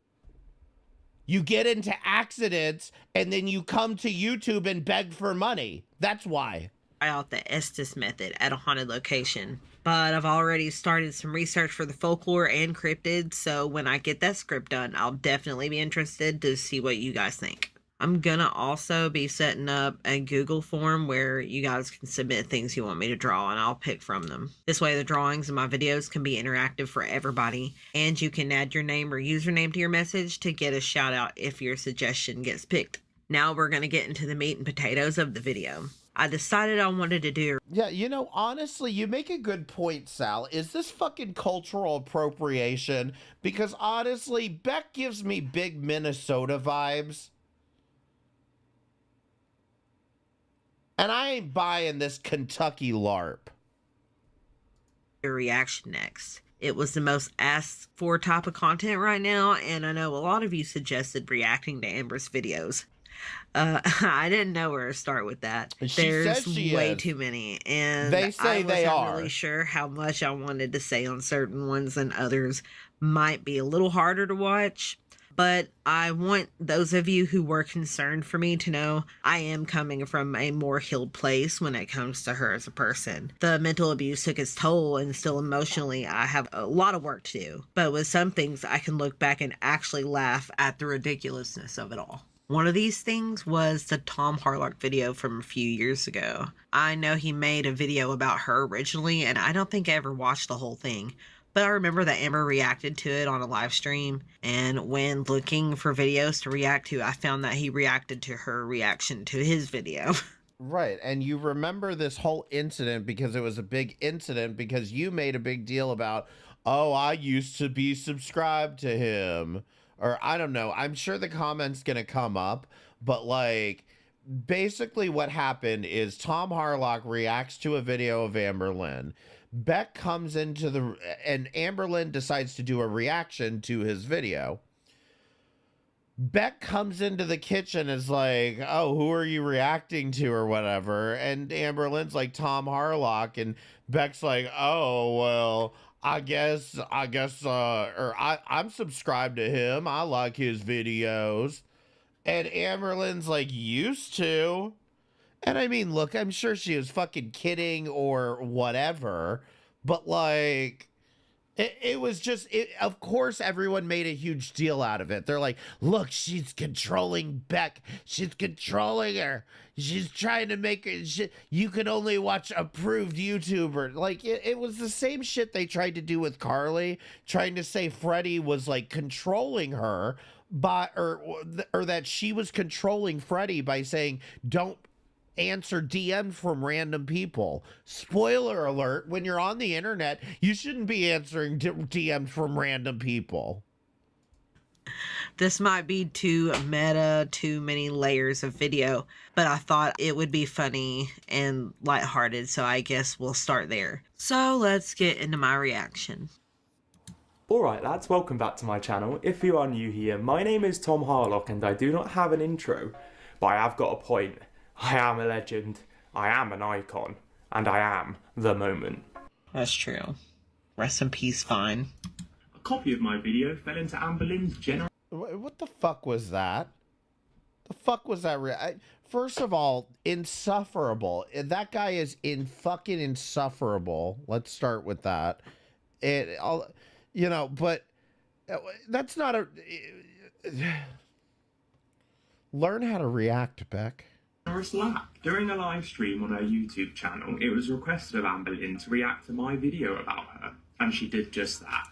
You get into accidents, and then you come to YouTube and beg for money. That's why. Out the Estes method at a haunted location, but I've already started some research for the folklore and cryptids, so when I get that script done, I'll definitely be interested to see what you guys think. I'm gonna also be setting up a Google form where you guys can submit things you want me to draw and I'll pick from them. This way the drawings in my videos can be interactive for everybody, and you can add your name or username to your message to get a shout out if your suggestion gets picked. Now we're gonna get into the meat and potatoes of the video. I decided I wanted to do... Yeah, you know, honestly, you make a good point, Sal. Is this fucking cultural appropriation? Because honestly, Beck gives me big Minnesota vibes. And I ain't buying this Kentucky LARP. Your reaction next. It was the most asked for type of content right now, and I know a lot of you suggested reacting to Amber's videos. I didn't know where to start with that. There's way too many, and they say they are. I wasn't really sure how much I wanted to say on certain ones, and others might be a little harder to watch. But I want those of you who were concerned for me to know I am coming from a more healed place when it comes to her as a person. The mental abuse took its toll, and still emotionally I have a lot of work to do. But with some things I can look back and actually laugh at the ridiculousness of it all. One of these things was the Tom Harlock video from a few years ago. I know he made a video about her originally, and I don't think I ever watched the whole thing. But I remember that Amber reacted to it on a live stream, and when looking for videos to react to, I found that he reacted to her reaction to his video. Right, and you remember this whole incident because it was a big incident because you made a big deal about, oh, I used to be subscribed to him. Or I don't know, I'm sure the comment's gonna come up, but like, basically what happened is Tom Harlock reacts to a video of Amberlynn. Beck comes into and Amberlynn decides to do a reaction to his video. Beck comes into the kitchen and is like, oh, who are you reacting to or whatever? And Amberlynn's like, Tom Harlock. And Beck's like, oh, well, I'm subscribed to him. I like his videos. And Amberlynn's like, used to. And I mean, look, I'm sure she was fucking kidding or whatever, but like, it was just, of course, everyone made a huge deal out of it. They're like, look, she's controlling Beck. She's controlling her. She's trying to make her, you can only watch approved YouTuber. Like, it was the same shit they tried to do with Carly, trying to say Freddie was like controlling her, or that she was controlling Freddie by saying, don't answer DMs from random people. Spoiler alert, when you're on the internet, you shouldn't be answering DMs from random people. This might be too meta, too many layers of video, but I thought it would be funny and lighthearted, so I guess we'll start there. So let's get into my reaction. Alright lads, welcome back to my channel. If you are new here, my name is Tom Harlock and I do not have an intro, but I have got a point. I am a legend, I am an icon, and I am the moment. That's true. Rest in peace, Fine. A copy of my video fell into Amberlynn's general... What the fuck was that? The fuck was that? First of all, insufferable. That guy is fucking insufferable. Let's start with that. But that's not a... Learn how to react, Beck. Lap. During a live stream on her YouTube channel, it was requested of Amberlynn to react to my video about her, and she did just that,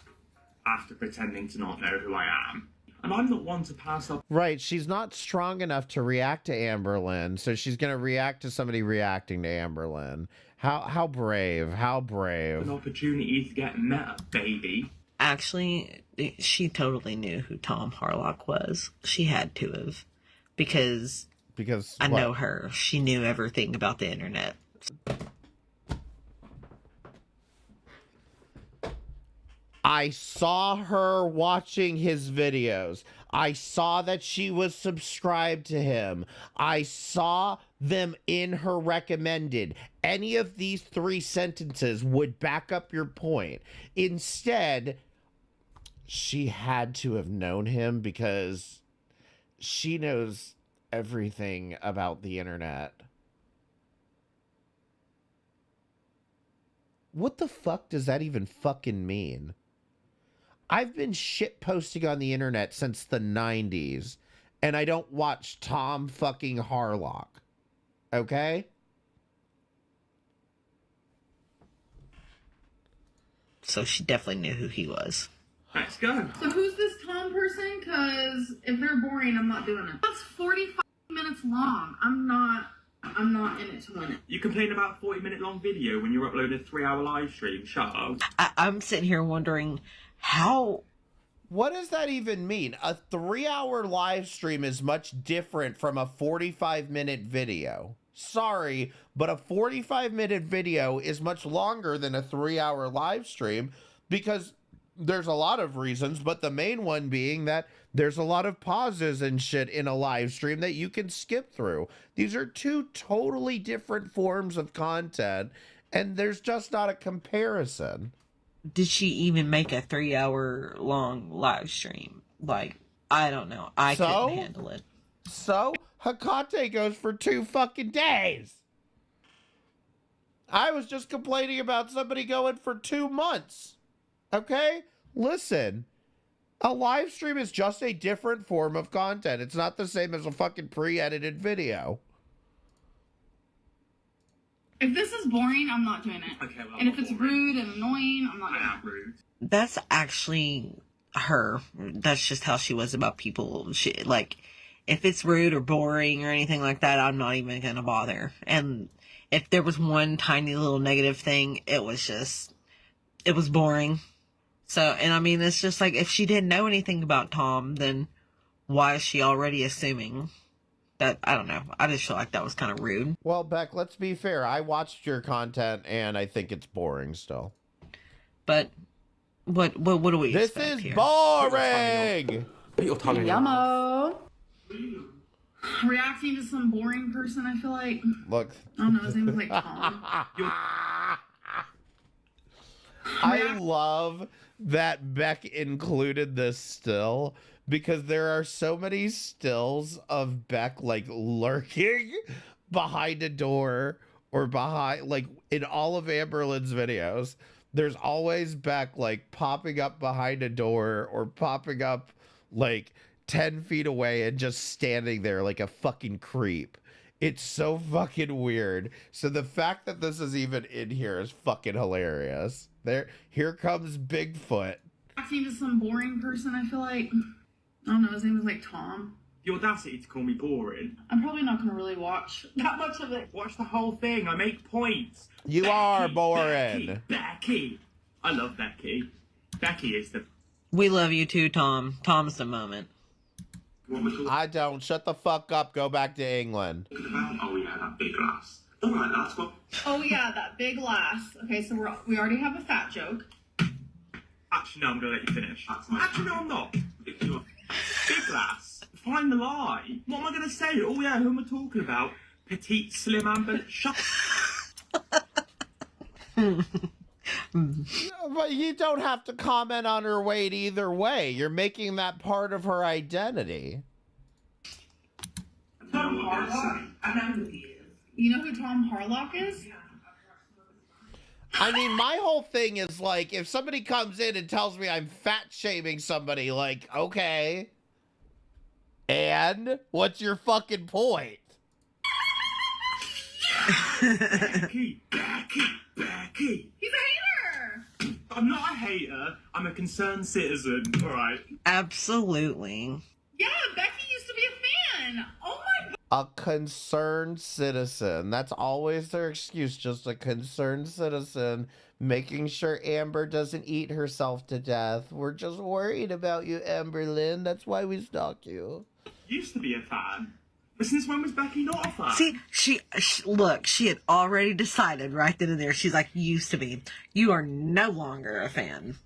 after pretending to not know who I am. And I'm not one to pass up... Right, she's not strong enough to react to Amberlynn, so she's gonna react to somebody reacting to Amberlynn. How brave, how brave. An opportunity to get meta, baby. Actually, she totally knew who Tom Harlock was. She had to have. Because I know her. She knew everything about the internet. I saw her watching his videos. I saw that she was subscribed to him. I saw them in her recommended. Any of these 3 sentences would back up your point. Instead, she had to have known him because she knows everything about the internet. What the fuck does that even fucking mean? I've been shit posting on the internet since the 90s, and I don't watch Tom fucking Harlock. Okay? So she definitely knew who he was. Let's go. So who's this Tom person? Because if they're boring, I'm not doing it. That's 45 minutes long. I'm not in it to win it. You complain about a 40-minute long video when you're uploading a 3-hour live stream. Shut up. I'm sitting here wondering how... What does that even mean? A 3-hour live stream is much different from a 45-minute video. Sorry, but a 45-minute video is much longer than a 3-hour live stream because there's a lot of reasons, but the main one being that there's a lot of pauses and shit in a live stream that you can skip through. These are 2 totally different forms of content, and there's just not a comparison. Did she even make a 3-hour long live stream? Like, I don't know. I So? couldn't handle it. So, Hecate goes for 2 fucking days. I was just complaining about somebody going for 2 months. Okay? Listen. A live stream is just a different form of content. It's not the same as a fucking pre-edited video. If this is boring, I'm not doing it. Okay, well, and if it's rude and annoying, I'm not doing it. Rude. That's actually her. That's just how she was about people. She, like, if it's rude or boring or anything like that, I'm not even gonna bother. And if there was one tiny little negative thing, it was boring. So, and I mean, it's just like, if she didn't know anything about Tom, then why is she already assuming that? I don't know. I just feel like that was kind of rude. Well, Beck, let's be fair. I watched your content, and I think it's boring still. But what do we This expect is here? boring! Put your tongue in your mouth. Yummo. Reacting to some boring person, I feel like. Look. I don't know, his name was like Tom. I love that Beck included this still, because there are so many stills of Beck, like, lurking behind a door or behind, like, in all of Amberlynn's videos. There's always Beck, like, popping up behind a door or popping up, like, 10 feet away and just standing there like a fucking creep. It's so fucking weird. So the fact that this is even in here is fucking hilarious. Here comes Bigfoot. Reacting to some boring person, I feel like. I don't know, his name was like Tom. The audacity to call me boring. I'm probably not going to really watch that much of it. Watch the whole thing. I make points. You are boring. Becky. I love Becky. Becky is the... We love you too, Tom. Tom's the moment. I don't. Shut the fuck up. Go back to England. Oh yeah, that big glass. All right, lass. Well, Oh yeah, that big lass. Okay, so we already have a fat joke. actually, no, I'm gonna let you finish. Actually, no, I'm not. Big glass. Find the lie. What am I gonna say? Oh yeah, who am I talking about? Petite, slim, amber. Shut. But you don't have to comment on her weight either way. You're making that part of her identity. Tom Harlock? I know who he is. You know who Tom Harlock is? I mean, my whole thing is, like, if somebody comes in and tells me I'm fat shaming somebody, like, okay. And what's your fucking point? Becky. He's a hater! I'm not a hater. I'm a concerned citizen. All right. Absolutely. Yeah, Becky used to be a fan. Oh my god. A concerned citizen. That's always their excuse, just a concerned citizen, making sure Amber doesn't eat herself to death. We're just worried about you, Amberlynn. That's why we stalk you. Used to be a fan. But since when was Becky not a fan? See, she look, she had already decided right then and there. She's like, used to be. You are no longer a fan.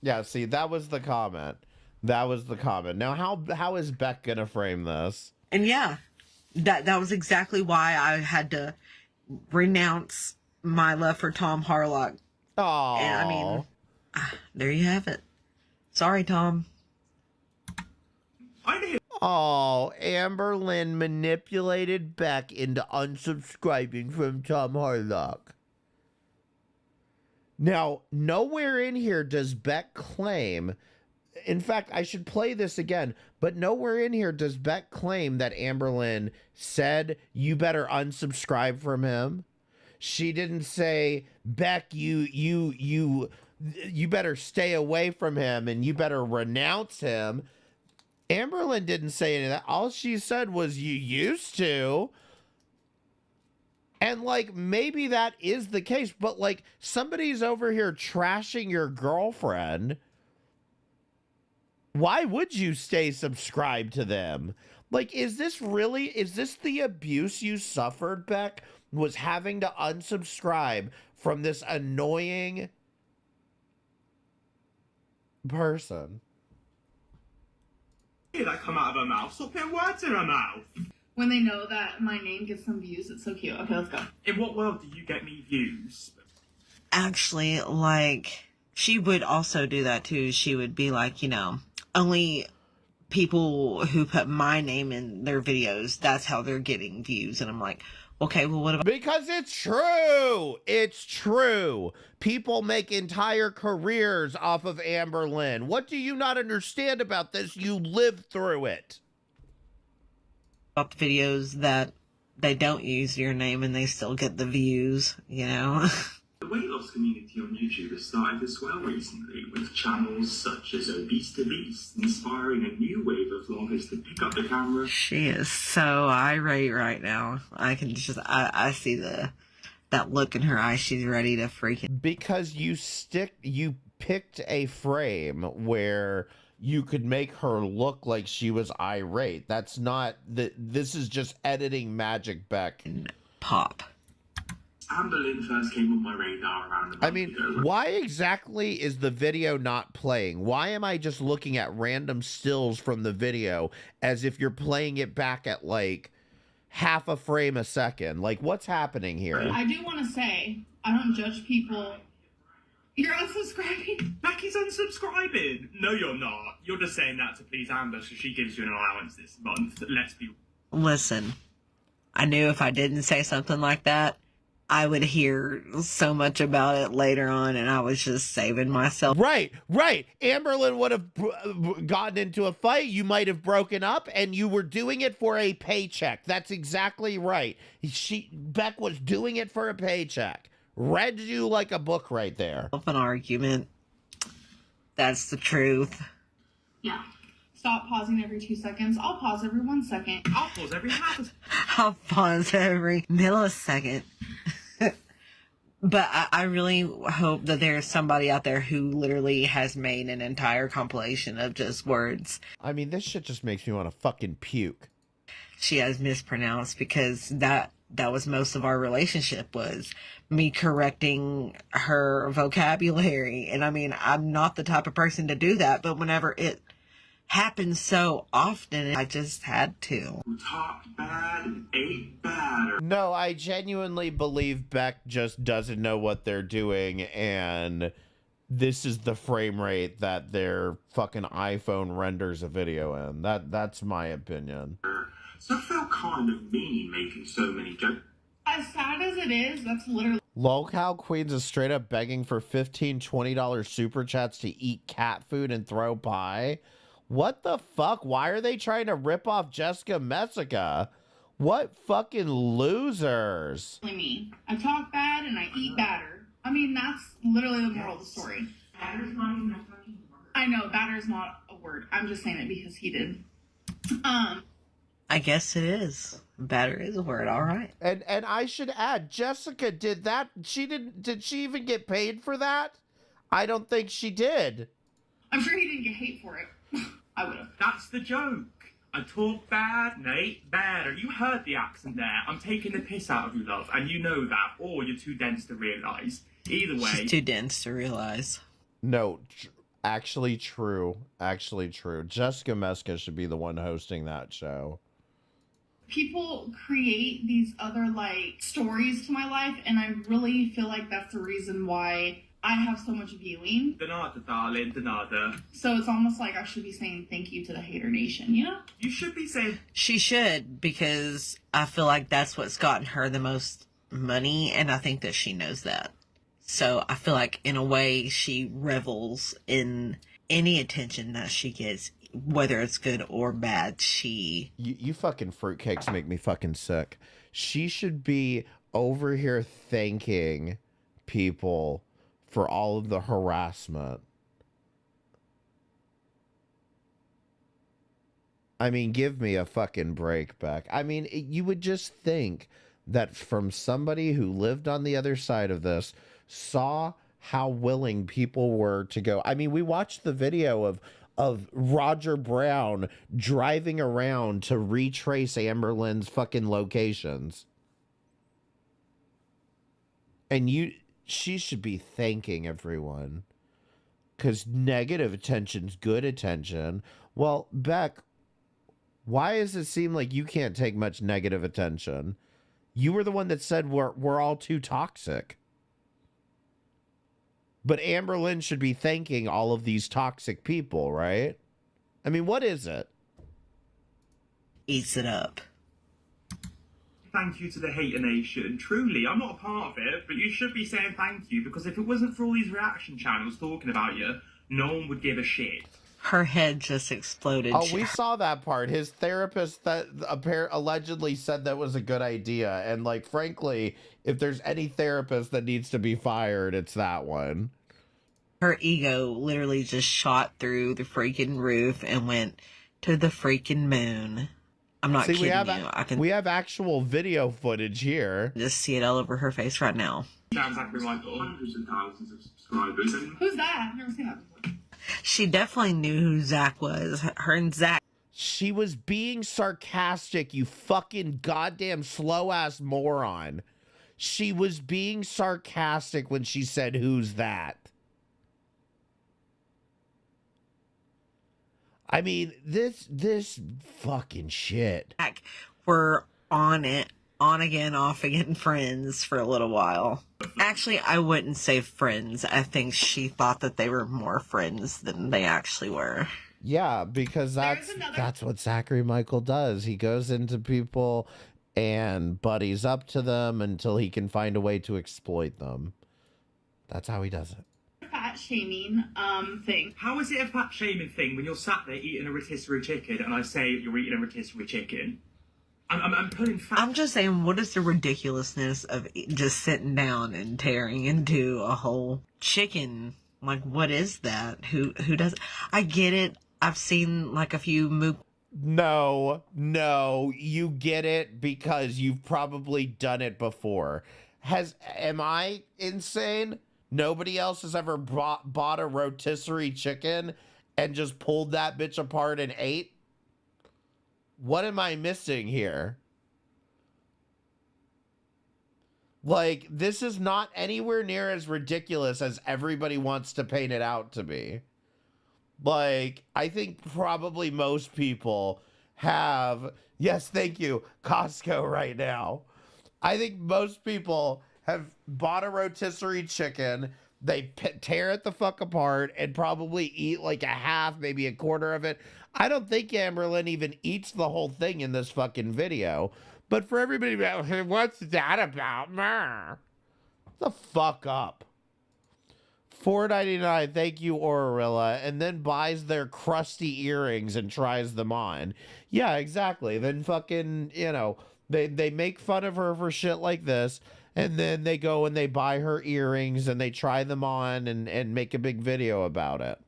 Yeah, see, that was the comment. That was the comment. Now, how is Beck gonna frame this? And yeah, that was exactly why I had to renounce my love for Tom Harlock. Oh, and I mean, there you have it. Sorry, Tom. Oh, Amberlynn manipulated Beck into unsubscribing from Tom Harlock. Now, nowhere in here does Beck claim... In fact, I should play this again, but nowhere in here does Beck claim that Amberlynn said, you better unsubscribe from him. She didn't say, Beck, you better stay away from him and you better renounce him. Amberlynn didn't say any of that. All she said was, you used to. And, like, maybe that is the case, but, like, somebody's over here trashing your girlfriend. Why would you stay subscribed to them? Like, is this the abuse you suffered, Beck? Was having to unsubscribe from this annoying person? Hear that come out of her mouth. Stop putting words in her mouth. When they know that my name gets some views, it's so cute. Okay, let's go. In what world do you get me views? Actually, like, she would also do that too. She would be like, you know, only people who put my name in their videos, that's how they're getting views. And I'm like, okay, well, what about... Because it's true. It's true. People make entire careers off of Amber Lynn. What do you not understand about this? You lived through it. About the videos that they don't use your name and they still get the views, you know? The weight loss community on YouTube has started as well recently, with channels such as Obese to Beast inspiring a new wave of vloggers to pick up the camera. She is so irate right now. I can just, I see that look in her eye. She's ready to freaking... Because you picked a frame where you could make her look like she was irate. That's not, this is just editing magic, Beck. Pop. Amber Lynn first came on my radar around a month ago. Why exactly is the video not playing? Why am I just looking at random stills from the video as if you're playing it back at like half a frame a second? Like, what's happening here? I do want to say, I don't judge people. You're unsubscribing? Becky's unsubscribing? No, you're not. You're just saying that to please Amber so she gives you an allowance this month. Let's be... Listen, I knew if I didn't say something like that, I would hear so much about it later on, and I was just saving myself. Right. Amberlyn would have gotten into a fight. You might have broken up, and you were doing it for a paycheck. That's exactly right. Beck was doing it for a paycheck. Read you like a book right there. An argument. That's the truth. Yeah. Stop pausing every 2 seconds. I'll pause every 1 second. I'll pause every half. I'll pause every millisecond. But I really hope that there's somebody out there who literally has made an entire compilation of just words. I mean, this shit just makes me want to fucking puke. She has mispronounced, because that was most of our relationship, was me correcting her vocabulary. And I mean, I'm not the type of person to do that, but whenever it happens so often, I just had to. We talked bad and ate bad. No, I genuinely believe Beck just doesn't know what they're doing, and this is the frame rate that their fucking iPhone renders a video in. That's my opinion. So I felt kind of mean making so many jokes. As sad as it is, that's literally... Lolcow Queens is straight up begging for $15, $20 super chats to eat cat food and throw pie. What the fuck? Why are they trying to rip off Jessica Messica? What fucking losers? Me. I talk bad and I eat batter. I mean, that's literally the moral of the story. Batter's not even a fucking word. I know, batter is not a word. I'm just saying it because he did. I guess it is. Batter is a word, all right. And I should add, Jessica did that. Did she even get paid for that? I don't think she did. I'm sure he didn't get hate for it. I would have. That's the joke. I talk bad, Nate, better. You heard the accent there. I'm taking the piss out of you, love, and you know that, or you're too dense to realise. Either way... She's too dense to realise. No, actually true. Actually true. Jessica Messica should be the one hosting that show. People create these other, like, stories to my life, and I really feel like that's the reason why I have so much viewing. Denada, darling, denada. So it's almost like I should be saying thank you to the Hater Nation, you know? You should be saying... She should, because I feel like that's what's gotten her the most money, and I think that she knows that. So I feel like, in a way, she revels in any attention that she gets, whether it's good or bad. You fucking fruitcakes make me fucking sick. She should be over here thanking people for all of the harassment. I mean, give me a fucking break, Beck. I mean, you would just think that from somebody who lived on the other side of this, saw how willing people were to go. I mean, we watched the video of Roger Brown driving around to retrace Amber Lynn's fucking locations. And she should be thanking everyone, because negative attention's good attention. Well, Beck, why does it seem like you can't take much negative attention? You were the one that said we're all too toxic. But Amber Lynn should be thanking all of these toxic people, right? I mean, what is it? eats it up. Thank you to the hater nation. Truly, I'm not a part of it, but you should be saying thank you, because if it wasn't for all these reaction channels talking about you, no one would give a shit. Her head just exploded. Oh, we saw that part. His therapist that allegedly said that was a good idea. And, like, frankly, if there's any therapist that needs to be fired, it's that one. Her ego literally just shot through the freaking roof and went to the freaking moon. I'm not kidding you. We have actual video footage here. Just see it all over her face right now. Sounds like we might got hundreds and thousands of subscribers. And Who's that? I've never seen that before. She definitely knew who Zach was. Her and Zach. She was being sarcastic, you fucking goddamn slow-ass moron. She was being sarcastic when she said, "Who's that?" I mean, this fucking shit. We're on it, on again, off again friends for a little while. Actually, I wouldn't say friends. I think she thought that they were more friends than they actually were. Yeah, because that's what Zachary Michael does. He goes into people and buddies up to them until he can find a way to exploit them. That's how he does it. Fat shaming thing. how is it a fat shaming thing when you're sat there eating a rotisserie chicken and I say you're eating a rotisserie chicken? I'm putting fat. I'm just saying, what is the ridiculousness of just sitting down and tearing into a whole chicken? Like, what is that? Who does? I get it. I've seen like a few No, you get it because you've probably done it before. Am I insane? Nobody else has ever bought a rotisserie chicken and just pulled that bitch apart and ate? What am I missing here? Like, this is not anywhere near as ridiculous as everybody wants to paint it out to be. Like, I think probably most people have, yes, thank you, Costco right now. I think most people have bought a rotisserie chicken, they tear it the fuck apart and probably eat like a half, maybe a quarter of it. I don't think Amberlynn even eats the whole thing in this fucking video. But for everybody, what's that about? The fuck up. $4.99, thank you, Aurorilla, and then buys their crusty earrings and tries them on. Yeah, exactly. Then fucking, they make fun of her for shit like this, and then they go and they buy her earrings and they try them on and make a big video about it.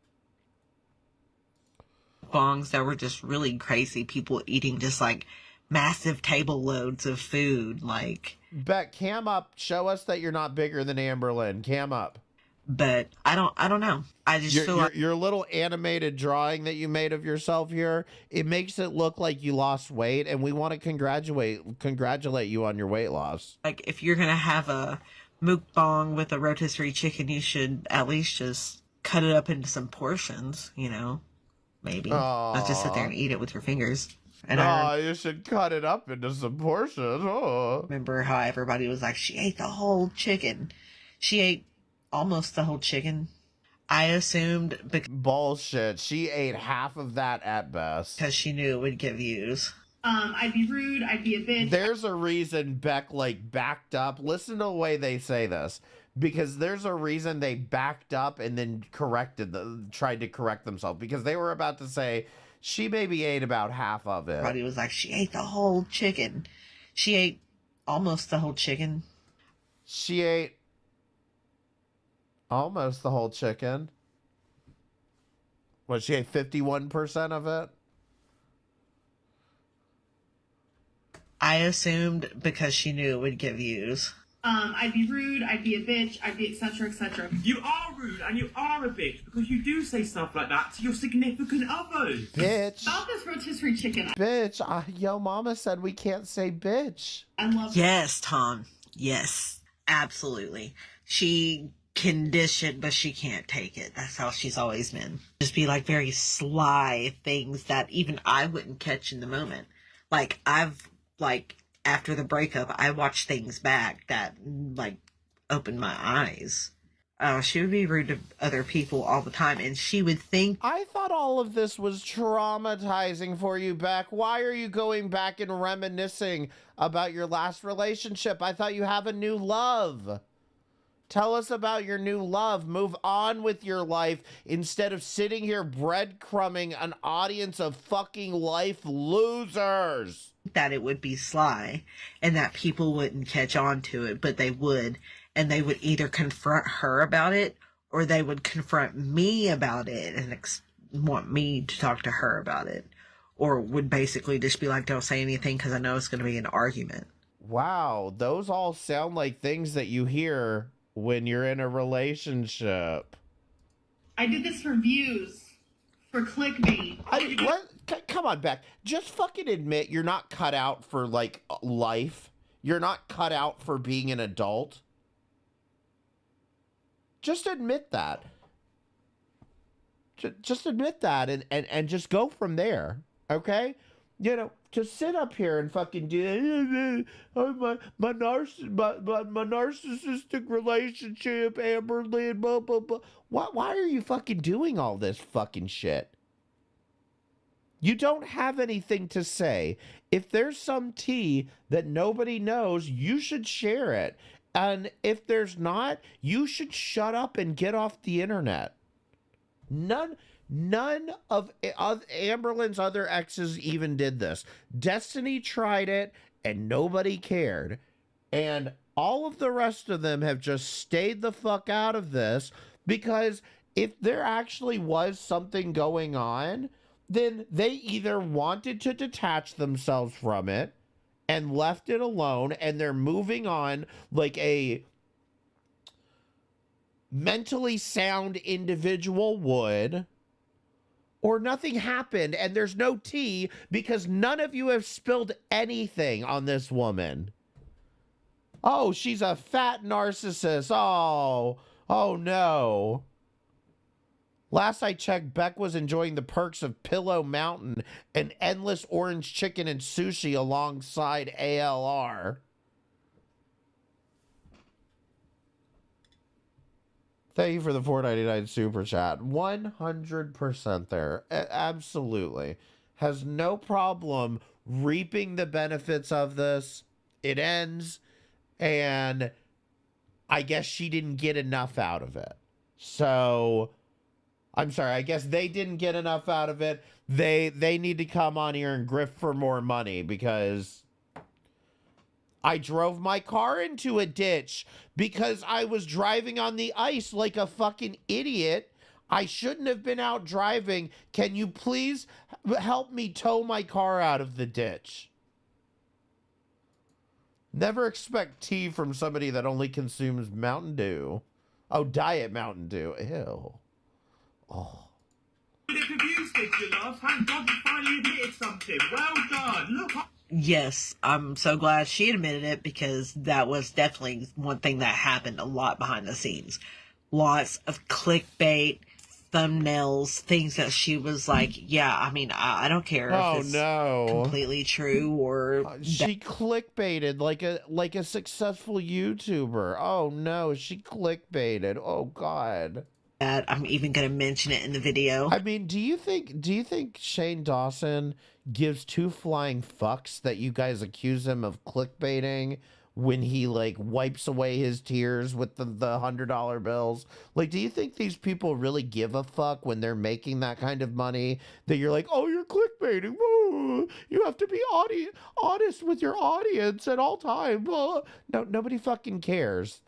bongs that were just really crazy. People eating just like massive table loads of food. Like, Beck, cam up. Show us that you're not bigger than Amberlynn. Cam up. But I don't know. I just feel like your little animated drawing that you made of yourself here, it makes it look like you lost weight, and we want to congratulate you on your weight loss. Like, if you're gonna have a mukbang with a rotisserie chicken, you should at least just cut it up into some portions, maybe. Not just sit there and eat it with your fingers. And you should cut it up into some portions. Remember how everybody was like, she ate the whole chicken. She ate almost the whole chicken. I assumed bullshit. She ate half of that at best. Because she knew it would get views. I'd be rude, I'd be a bitch. There's a reason Beck, backed up. Listen to the way they say this. Because there's a reason they backed up and then tried to correct themselves. Because they were about to say, she maybe ate about half of it. Everybody was like, she ate the whole chicken. She ate almost the whole chicken. She ate almost the whole chicken. What, she ate 51% of it? I assumed because she knew it would get views. I'd be rude, I'd be a bitch, I'd be etc, etc. You are rude and you are a bitch because you do say stuff like that to your significant others. Bitch. About this rotisserie chicken. Bitch. Yo mama said we can't say bitch. I love Yes, Tom. Yes. Absolutely. She can dish it, but she can't take it. That's how she's always been. Just be like very sly things that even I wouldn't catch in the moment. Like, after the breakup, I watched things back that, opened my eyes. She would be rude to other people all the time, and she would think... I thought all of this was traumatizing for you, Beck. Why are you going back and reminiscing about your last relationship? I thought you have a new love. Tell us about your new love. Move on with your life instead of sitting here breadcrumbing an audience of fucking life losers. That it would be sly and that people wouldn't catch on to it, but they would. And they would either confront her about it or they would confront me about it and want me to talk to her about it. Or would basically just be like, don't say anything because I know it's going to be an argument. Wow, those all sound like things that you hear when you're in a relationship. I did this for views, for clickbait. Come on, Beck. Just fucking admit you're not cut out for, like, life. You're not cut out for being an adult. Just admit that. Just admit that and just go from there, okay? You know, to sit up here and fucking do my narcissistic relationship, Amber Lynn, blah, blah, blah. Why are you fucking doing all this fucking shit? You don't have anything to say. If there's some tea that nobody knows, you should share it. And if there's not, you should shut up and get off the internet. None of Amberlynn's other exes even did this. Destiny tried it, and nobody cared. And all of the rest of them have just stayed the fuck out of this, because if there actually was something going on, then they either wanted to detach themselves from it and left it alone, and they're moving on like a mentally sound individual would, or nothing happened and there's no tea because none of you have spilled anything on this woman. Oh, she's a fat narcissist. Oh no. Last I checked, Beck was enjoying the perks of Pillow Mountain and endless orange chicken and sushi alongside ALR. Thank you for the $4.99 super chat. 100% there. Absolutely. Has no problem reaping the benefits of this. It ends, and I guess she didn't get enough out of it. So... I'm sorry, I guess they didn't get enough out of it. They need to come on here and grift for more money, because I drove my car into a ditch because I was driving on the ice like a fucking idiot. I shouldn't have been out driving. Can you please help me tow my car out of the ditch? Never expect tea from somebody that only consumes Mountain Dew. Oh, Diet Mountain Dew. Ew. Oh. Confused, did you, love? Thank God you finally admitted something. Well done. Look. Yes, I'm so glad she admitted it, because that was definitely one thing that happened a lot behind the scenes. Lots of clickbait, thumbnails, things that she was like, yeah, I mean, I don't care if it's completely true or... She clickbaited like a successful YouTuber. Oh no, she clickbaited. Oh God. I'm even going to mention it in the video. I mean, do you think Shane Dawson gives two flying fucks that you guys accuse him of clickbaiting when he like wipes away his tears with the $100 bills? Like, do you think these people really give a fuck when they're making that kind of money, that you're like, oh, you're clickbaiting? Woo. You have to be honest with your audience at all times. No, nobody fucking cares.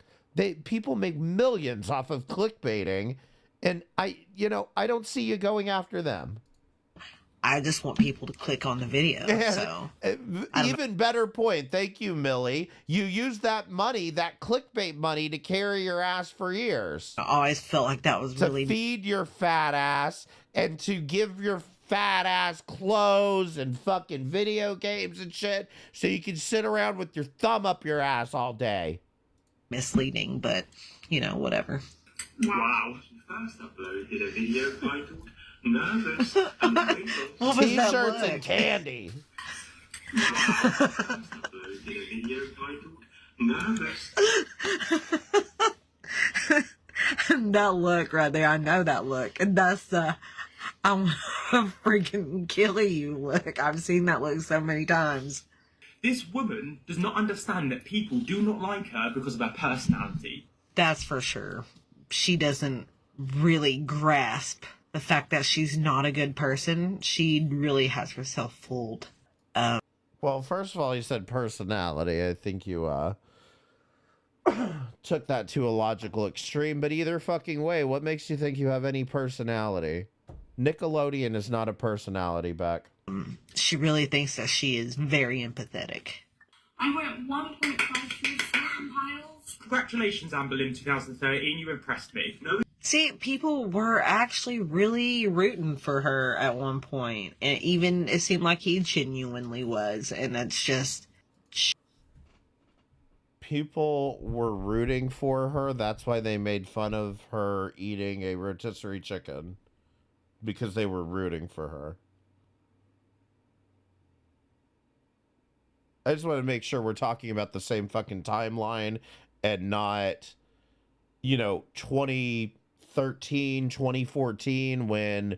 People make millions off of clickbaiting, and I don't see you going after them. I just want people to click on the video. So Even better point. Thank you, Millie. You used that money, that clickbait money, to carry your ass for years. I always felt like that was really... To feed your fat ass and to give your fat ass clothes and fucking video games and shit so you can sit around with your thumb up your ass all day. Misleading, but whatever. Wow. First uploaded a video titled Nervous and T-shirts and candy. Wow. First uploaded a video titled Nervous. That look right there, I know that look. And that's the, I'm freaking killing you look. I've seen that look so many times. This woman does not understand that people do not like her because of her personality. That's for sure. She doesn't really grasp the fact that she's not a good person. She really has herself fooled. Well, first of all, you said personality. I think you took that to a logical extreme, but either fucking way, what makes you think you have any personality? Nickelodeon is not a personality, Beck. She really thinks that she is very empathetic. I went 1.53 miles. Congratulations, Amber Lynn, 2013. You impressed me. No. See, people were actually really rooting for her at one point, and even it seemed like he genuinely was, and that's just... People were rooting for her. That's why they made fun of her eating a rotisserie chicken. Because they were rooting for her. I just want to make sure we're talking about the same fucking timeline and not, 2013, 2014, when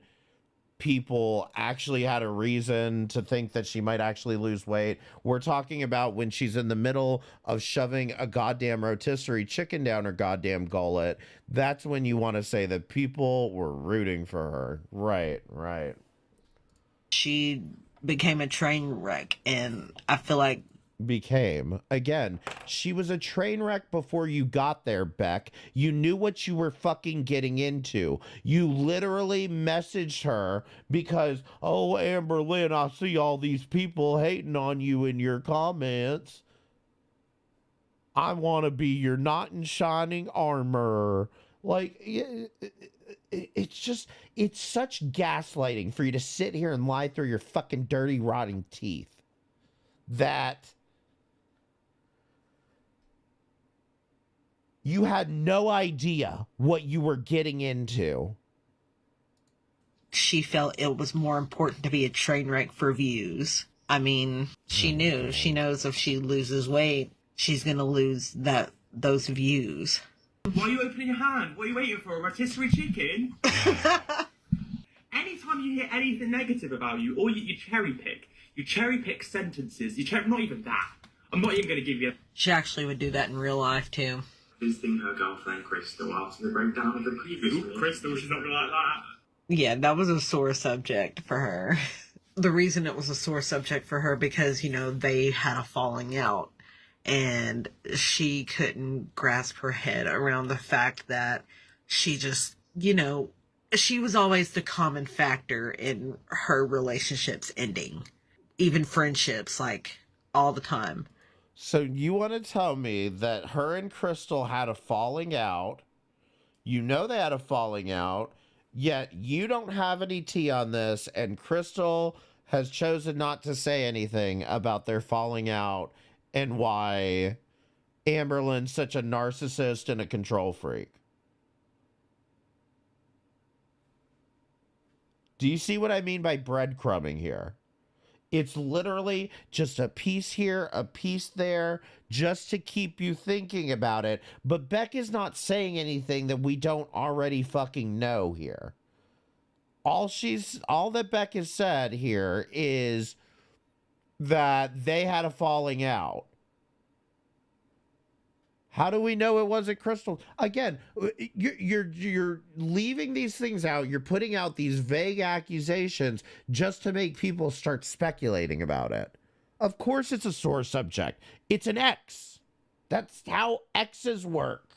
people actually had a reason to think that she might actually lose weight. We're talking about when she's in the middle of shoving a goddamn rotisserie chicken down her goddamn gullet. That's when you want to say that people were rooting for her. Right. She became a train wreck, and I feel like Again, she was a train wreck before you got there, Beck. You knew what you were fucking getting into. You literally messaged her because, oh, Amber Lynn, I see all these people hating on you in your comments. I want to be your knight in shining armor. Like, it's such gaslighting for you to sit here and lie through your fucking dirty, rotting teeth that you had no idea what you were getting into. she felt it was more important to be a train wreck for views. I mean, she knew. She knows if she loses weight, she's going to lose those views. Why are you opening your hand? What are you waiting for? A rotisserie chicken? Anytime you hear anything negative about you, or you cherry pick. You cherry pick sentences. Not even that. I'm not even going to give you... She actually would do that in real life, too. Visiting her girlfriend, Crystal, after the breakdown of the previous... Ooh, Crystal, she's not going to like that. Yeah, that was a sore subject for her. The reason it was a sore subject for her because, they had a falling out. And she couldn't grasp her head around the fact that she just, she was always the common factor in her relationships ending. Even friendships, all the time. So you want to tell me that her and Crystal had a falling out. They had a falling out, yet you don't have any tea on this, and Crystal has chosen not to say anything about their falling out and why Amber Lynn's such a narcissist and a control freak. Do you see what I mean by breadcrumbing here? It's literally just a piece here, a piece there, just to keep you thinking about it. But Beck is not saying anything that we don't already fucking know here. All that Beck has said here is that they had a falling out. How do we know it wasn't Crystal? Again, you're leaving these things out. You're putting out these vague accusations just to make people start speculating about it. Of course it's a sore subject. It's an ex. That's how exes work.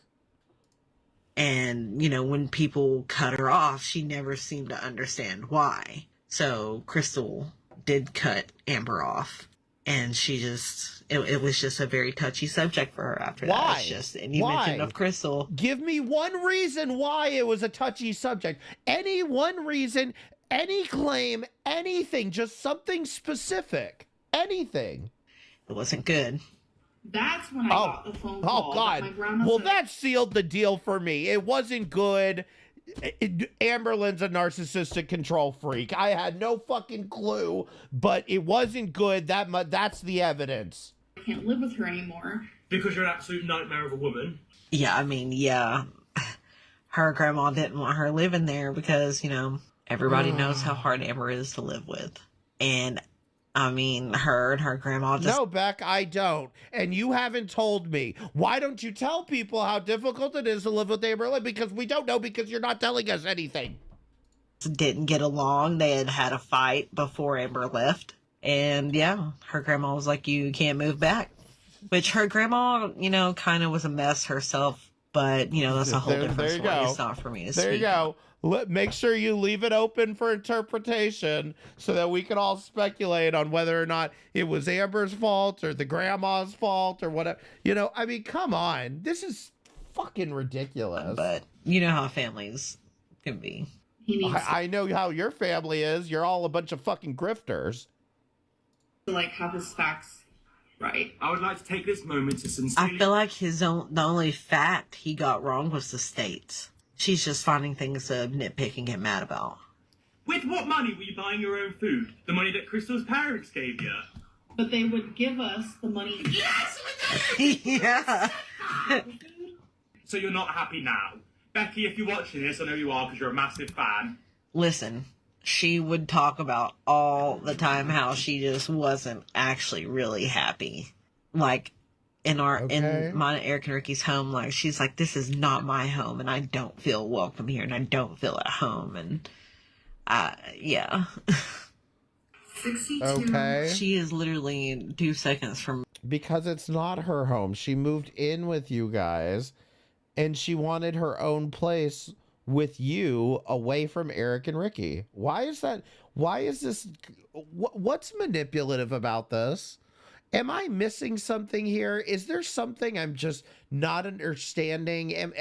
And, when people cut her off, she never seemed to understand why. So Crystal did cut Amber off. And she just, it was just a very touchy subject for her after why? that. And you mentioned of Crystal. Give me one reason why it was a touchy subject. Any one reason, any claim, anything, just something specific. Anything. It wasn't good. That's when I got the phone call. Oh, God. My grandma well, said, that sealed the deal for me. It wasn't good. Amber Lynn's a narcissistic control freak. I had no fucking clue, but it wasn't good. That's the evidence. I can't live with her anymore. Because you're an absolute nightmare of a woman. Yeah, I mean, yeah. her grandma didn't want her living there because, you know, everybody knows how hard Amber is to live with. And I mean, her and her grandma just... No, Beck, I don't. And you haven't told me. Why don't you tell people how difficult it is to live with Amber Lynn? Because we don't know, because you're not telling us anything. Didn't get along. They had had a fight before Amber left. And yeah, her grandma was like, you can't move back. Which her grandma, you know, kind of was a mess herself. But, you know, that's a whole different story. It's not for me to speak. There you go. Make sure you leave it open for interpretation so that we can all speculate on whether or not it was Amber's fault or the grandma's fault or whatever. You know, I mean, come on. This is fucking ridiculous. But you know how families can be. I know how your family is. You're all a bunch of fucking grifters. To, like, have his facts right. I would like to take this moment to sincerely... I feel like the only fact he got wrong was the states. She's just finding things to nitpick and get mad about. With what money were you buying your own food? The money that Crystal's parents gave you? But they would give us the money. Yes! Yeah. So you're not happy now? Becky, if you're watching this, I know you are because you're a massive fan. Listen, she would talk about all the time how she just wasn't actually really happy. Like, in mine, Eric and Ricky's home, like, she's like, this is not my home, and I don't feel welcome here, and I don't feel at home, and, yeah. 62. Okay. She is literally 2 seconds from... Because it's not her home. She moved in with you guys, and she wanted her own place with you away from Eric and Ricky. Why is that? Why is this? What's manipulative about this? Am I missing something here? Is there something I'm just not understanding?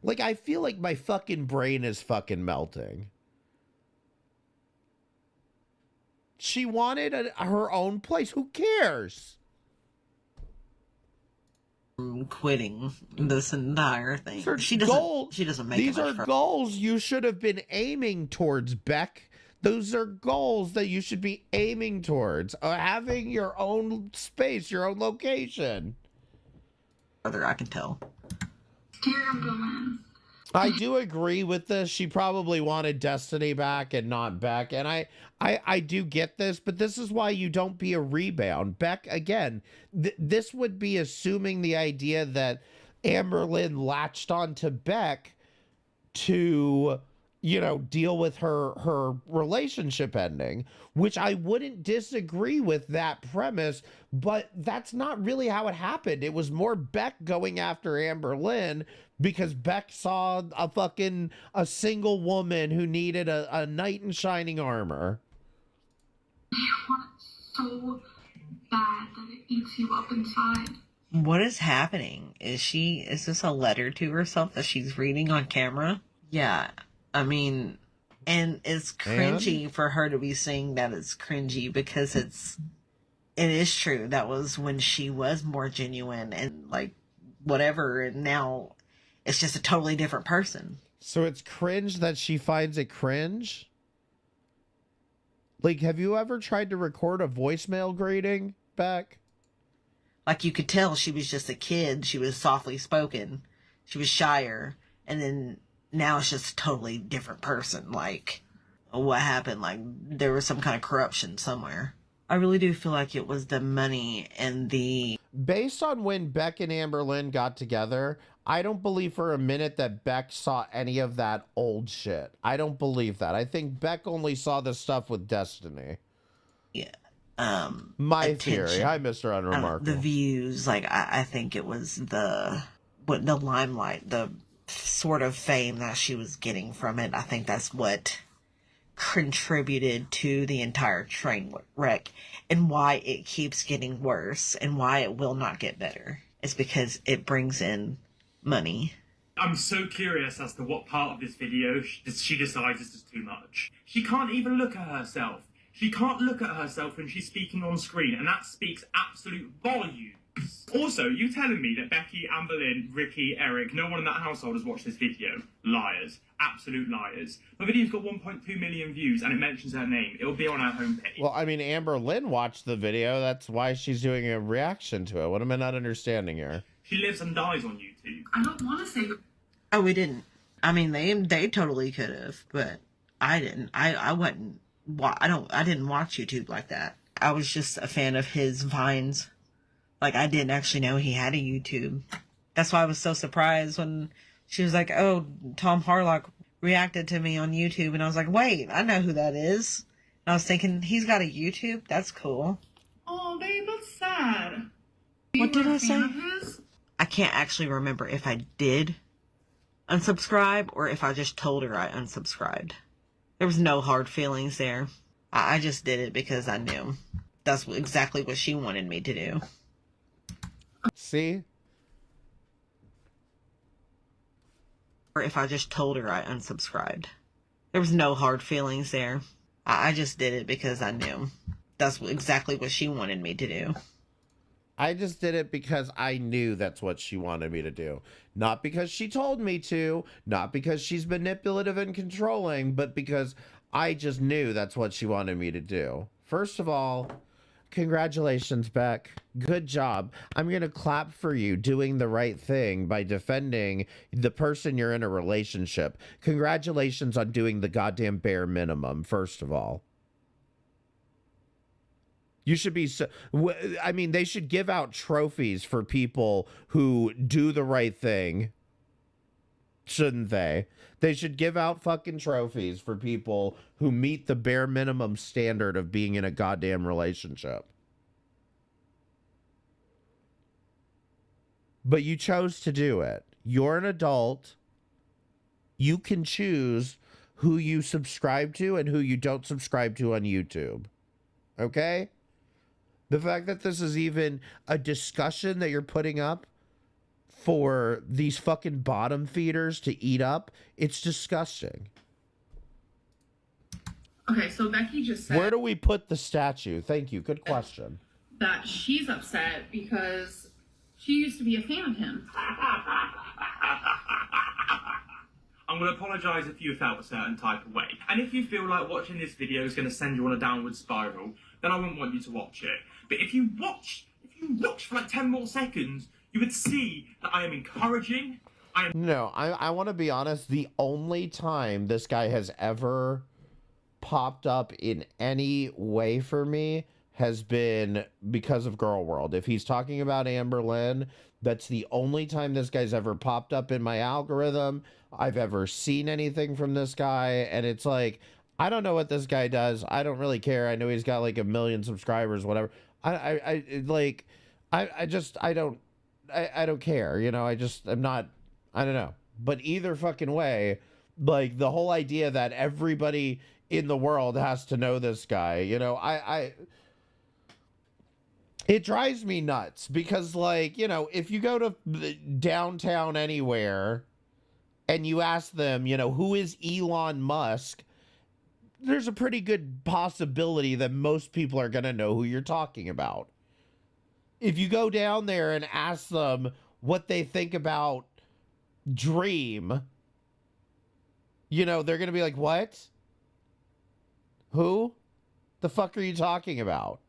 Like, I feel like my fucking brain is fucking melting. She wanted her own place. Who cares? Quitting this entire thing. She doesn't make These it are goals you should have been aiming towards, Beck. Those are goals that you should be aiming towards. Having your own space, your own location. Brother, I can tell. I do agree with this. She probably wanted Destiny back and not Beck. And I do get this, but this is why you don't be a rebound. Beck, again, this would be assuming the idea that Amber Lynn latched onto Beck to, you know, deal with her relationship ending, which I wouldn't disagree with that premise, but that's not really how it happened. It was more Beck going after Amber Lynn because Beck saw a single woman who needed a knight in shining armor. You want it so bad that it eats you up inside. What is happening? Is this a letter to herself that she's reading on camera? Yeah. I mean, and it's cringy for her to be saying that it's cringy because it is true. That was when she was more genuine and like whatever. And now it's just a totally different person. So it's cringe that she finds it cringe? Like, have you ever tried to record a voicemail greeting, Beck? Like, you could tell she was just a kid. She was softly spoken. She was shyer. And then now it's just a totally different person. Like, what happened? Like, there was some kind of corruption somewhere. I really do feel like it was the money and the... Based on when Beck and Amber Lynn got together, I don't believe for a minute that Beck saw any of that old shit. I don't believe that. I think Beck only saw the stuff with Destiny. Yeah. My attention. theory. Hi, Mr. Unremarkable. The views, like, I think it was the limelight, the sort of fame that she was getting from it. I think that's what contributed to the entire train wreck and why it keeps getting worse and why it will not get better. It's because it brings in money. I'm so curious as to what part of this video she decides is just too much. She can't even look at herself. She can't look at herself when she's speaking on screen, and that speaks absolute volumes. Also, you telling me that Becky, Amber Lynn, Ricky, Eric, no one in that household has watched this video? Liars. Absolute liars. My video's got 1.2 million views, and it mentions her name. It'll be on our homepage. Well, I mean, Amber Lynn watched the video. That's why she's doing a reaction to it. What am I not understanding here? She lives and dies on YouTube. I don't want to say... Oh, we didn't. I mean, they totally could have, but I didn't. I wasn't. I didn't watch YouTube like that. I was just a fan of his vines. Like, I didn't actually know he had a YouTube. That's why I was so surprised when she was like, "Oh, Tom Harlock reacted to me on YouTube," and I was like, "Wait, I know who that is." And I was thinking, he's got a YouTube. That's cool. Oh, babe, that's sad. What did I say? Of his? I can't actually remember if I did unsubscribe or if I just told her I unsubscribed. There was no hard feelings there. I just did it because I knew. That's exactly what she wanted me to do. See? Or if I just told her I unsubscribed. There was no hard feelings there. I just did it because I knew. That's exactly what she wanted me to do. I just did it because I knew that's what she wanted me to do. Not because she told me to, not because she's manipulative and controlling, but because I just knew that's what she wanted me to do. First of all, congratulations, Beck. Good job. I'm going to clap for you doing the right thing by defending the person you're in a relationship. Congratulations on doing the goddamn bare minimum, first of all. You should be, I mean, they should give out trophies for people who do the right thing. Shouldn't they? They should give out fucking trophies for people who meet the bare minimum standard of being in a goddamn relationship. But you chose to do it. You're an adult. You can choose who you subscribe to and who you don't subscribe to on YouTube. Okay? The fact that this is even a discussion that you're putting up for these fucking bottom feeders to eat up, it's disgusting. Okay, so Becky just said Where do we put the statue? Thank you. Good question. that she's upset because she used to be a fan of him. I'm going to apologise if you felt a certain type of way. And if you feel like watching this video is going to send you on a downward spiral, then I wouldn't want you to watch it. But if you watch for like 10 more seconds, you would see that I am encouraging. No, I want to be honest. The only time this guy has ever popped up in any way for me has been because of Girl World. If he's talking about Amber Lynn, that's the only time this guy's ever popped up in my algorithm. I've ever seen anything from this guy, and it's like, I don't know what this guy does. I don't really care. I know he's got like 1 million subscribers, whatever. I don't care. You know, I'm not, I don't know. But either fucking way, like the whole idea that everybody in the world has to know this guy, you know, it drives me nuts because, like, you know, if you go to downtown anywhere and you ask them, you know, who is Elon Musk, there's a pretty good possibility that most people are going to know who you're talking about. If you go down there and ask them what they think about Dream, you know, they're going to be like, what? Who? The fuck are you talking about?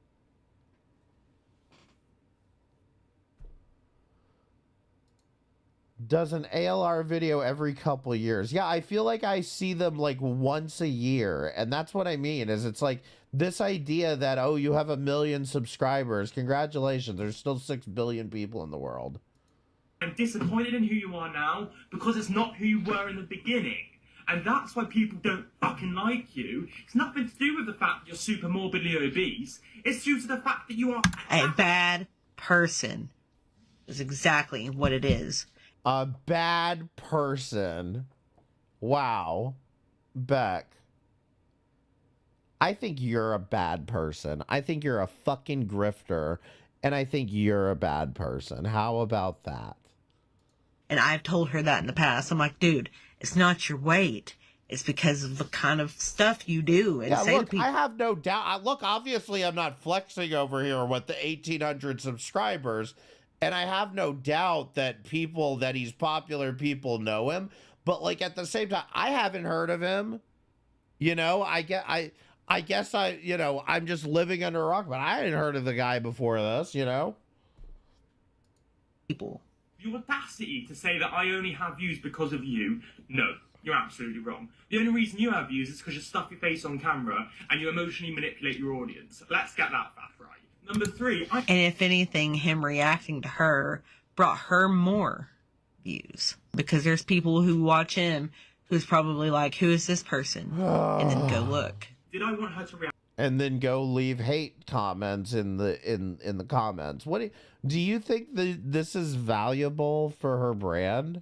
Does an ALR video every couple years? Yeah, I feel like I see them like once a year. And that's what I mean, is it's like this idea that, oh, you have 1 million subscribers. Congratulations. There's still 6 billion people in the world. I'm disappointed in who you are now because it's not who you were in the beginning. And that's why people don't fucking like you. It's nothing to do with the fact that you're super morbidly obese. It's due to the fact that you are a bad person. Is exactly what it is. A bad person. Wow. Beck. I think you're a bad person. I think you're a fucking grifter. And I think you're a bad person. How about that? And I've told her that in the past. I'm like, dude, it's not your weight. It's because of the kind of stuff you do and say look, to people. I have no doubt. Look, obviously I'm not flexing over here with the 1,800 subscribers. And I have no doubt that people, that he's popular, people know him. But like at the same time, I haven't heard of him. You know, I guess you know, I'm just living under a rock, but I hadn't heard of the guy before this, you know? People. Your audacity to say that I only have views because of you, no, you're absolutely wrong. The only reason you have views is because you stuff your face on camera and you emotionally manipulate your audience. Let's get that fact right. Number 3, And if anything, him reacting to her brought her more views. Because there's people who watch him who's probably like, who is this person? And then go look. Did I want her to react? And then go leave hate comments in the comments. Do you think this is valuable for her brand?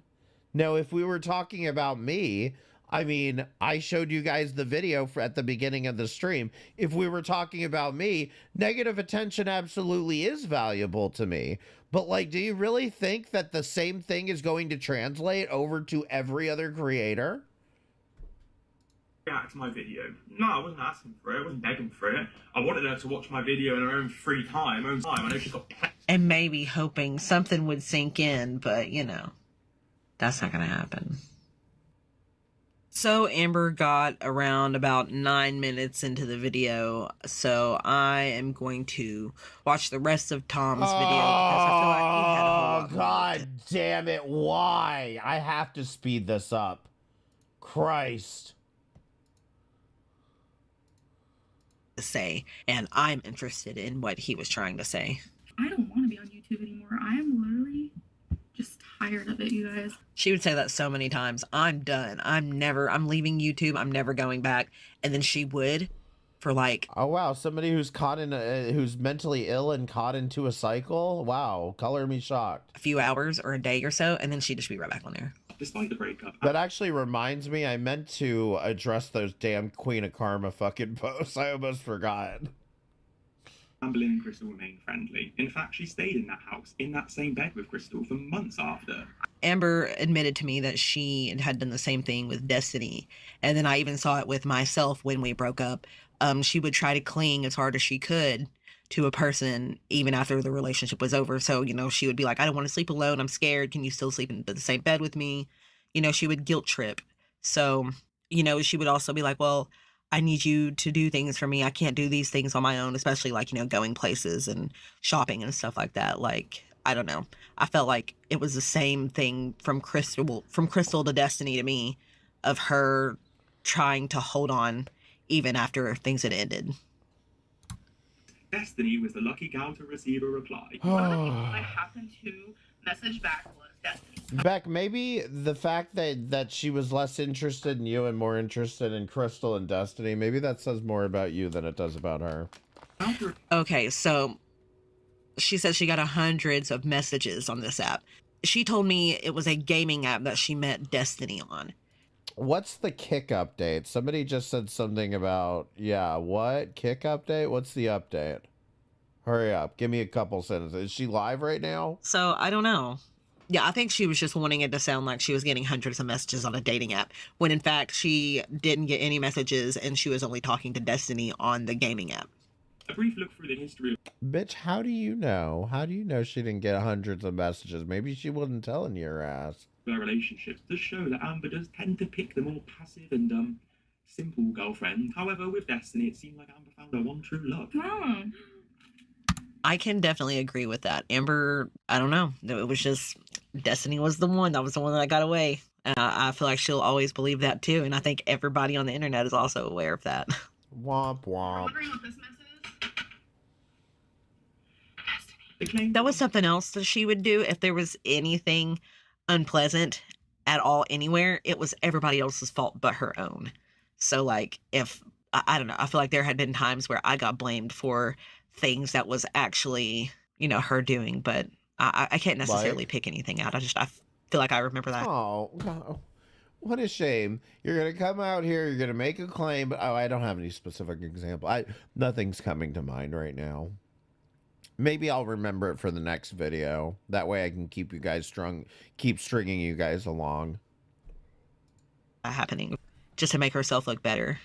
No, if we were talking about me, I mean, I showed you guys the video at the beginning of the stream. If we were talking about me, negative attention absolutely is valuable to me. But, like, do you really think that the same thing is going to translate over to every other creator? React to my video. No, I wasn't asking for it. I wasn't begging for it. I wanted her to watch my video in her own free time. I know she's got... And maybe hoping something would sink in, but, you know, that's not going to happen. So Amber got around about 9 minutes into the video, so I am going to watch the rest of Tom's video because I feel like he had a whole lot more God damn it, why? I have to speed this up. Christ. to say, and I'm interested in what he was trying to say. I don't want to be on YouTube anymore. I am literally just tired of it, you guys. She would say that so many times. I'm done. I'm leaving YouTube. I'm never going back. And then she would for like... Oh, wow. Somebody who's caught in who's mentally ill and caught into a cycle? Wow. Color me shocked. A few hours or a day or so, and then she'd just be right back on there. Despite the breakup. That actually reminds me, I meant to address those damn Queen of Karma fucking posts. I almost forgot. Amberlynn and Crystal remained friendly. In fact, she stayed in that house, in that same bed with Crystal for months after. Amber admitted to me that she had done the same thing with Destiny. And then I even saw it with myself when we broke up. She would try to cling as hard as she could to a person even after the relationship was over. So, you know, she would be like, I don't want to sleep alone. I'm scared. Can you still sleep in the same bed with me? You know, she would guilt trip. So, you know, she would also be like, well, I need you to do things for me. I can't do these things on my own, especially like, you know, going places and shopping and stuff like that. Like, I don't know. I felt like it was the same thing from Crystal to Destiny to me, of her trying to hold on even after things had ended. Destiny was the lucky gal to receive a reply. One of the people I happened to message back was Destiny. Beck, maybe the fact that she was less interested in you and more interested in Crystal and Destiny, maybe that says more about you than it does about her. Okay, so she said she got hundreds of messages on this app. She told me it was a gaming app that she met Destiny on. What's the Kick update? Somebody just said something about, yeah, what? Kick update? What's the update? Hurry up. Give me a couple sentences. Is she live right now? So, I don't know. Yeah, I think she was just wanting it to sound like she was getting hundreds of messages on a dating app, when in fact she didn't get any messages and she was only talking to Destiny on the gaming app. A brief look through the history of... Bitch, how do you know? How do you know she didn't get hundreds of messages? Maybe she wasn't telling your ass. Their relationships does show that Amber does tend to pick the more passive and simple girlfriend. However, with Destiny, it seemed like Amber found her one true love. I can definitely agree with that. Amber, I don't know. It was just, Destiny was the one. That was the one that got away. I feel like she'll always believe that too. And I think everybody on the internet is also aware of that. Womp womp. Wondering what this message is? That was something else that she would do. If there was anything unpleasant at all anywhere, it was everybody else's fault but her own. So like, if I don't know, I feel like there had been times where I got blamed for things that was actually, you know, her doing, but I can't necessarily pick anything out. I feel like I remember that. Oh, what a shame. You're gonna come out here, you're gonna make a claim, but I don't have any specific example. Nothing's coming to mind right now. Maybe I'll remember it for the next video. That way I can keep you guys keep stringing you guys along. Happening just to make herself look better.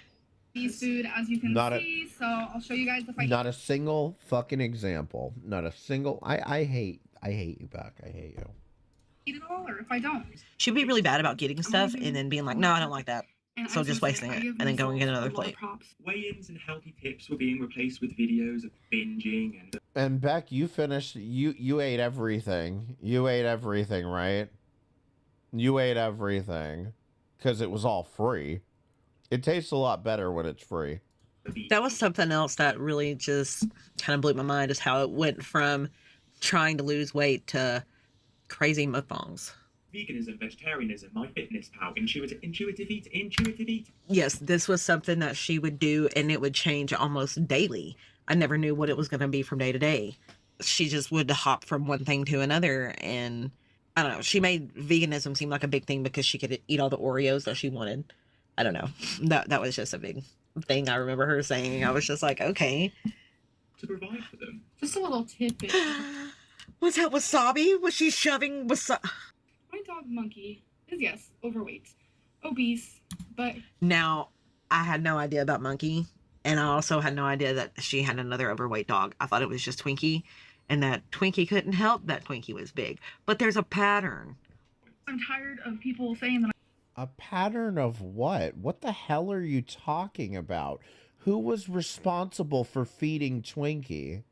Food, as you can see, so I'll show you guys the fight. Not a single fucking example. Not a single. I hate you, Beck. I hate you. Eat it all, or if I don't. She'd be really bad about getting stuff and then being like, no, I don't like that. And So just wasting it and then going and get another plate. Weigh-ins and healthy tips were being replaced with videos of binging and... And Beck, you finished, you ate everything. You ate everything, right? You ate everything. Because it was all free. It tastes a lot better when it's free. That was something else that really just kind of blew my mind, is how it went from trying to lose weight to crazy mukbangs. Veganism, vegetarianism, MyFitnessPal, intuitive eat. Yes, this was something that she would do, and it would change almost daily. I never knew what it was going to be from day to day. She just would hop from one thing to another, and I don't know. She made veganism seem like a big thing because she could eat all the Oreos that she wanted. I don't know. That was just a big thing I remember her saying. I was just like, okay. To provide for them. Just a little tidbit. Was that wasabi? Was she shoving wasabi? My dog Monkey is, yes, overweight, obese, but... Now, I had no idea about Monkey, and I also had no idea that she had another overweight dog. I thought it was just Twinkie, and that Twinkie couldn't help that Twinkie was big. But there's a pattern. I'm tired of people saying that A pattern of what? What the hell are you talking about? Who was responsible for feeding Twinkie?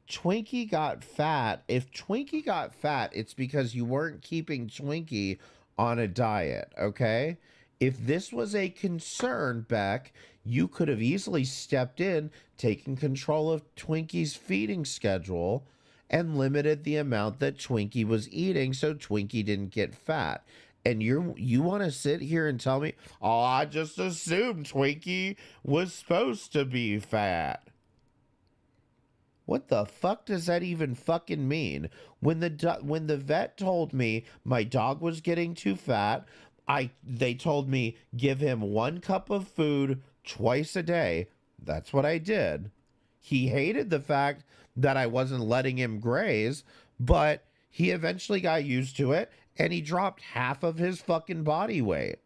Twinkie got fat. If Twinkie got fat, it's because you weren't keeping Twinkie on a diet, okay? If this was a concern, Beck, you could have easily stepped in, taken control of Twinkie's feeding schedule, and limited the amount that Twinkie was eating so Twinkie didn't get fat. And you want to sit here and tell me, oh, I just assumed Twinkie was supposed to be fat. What the fuck does that even fucking mean? When the vet told me my dog was getting too fat, they told me give him 1 cup of food twice a day. That's what I did. He hated the fact that I wasn't letting him graze, but he eventually got used to it and he dropped half of his fucking body weight.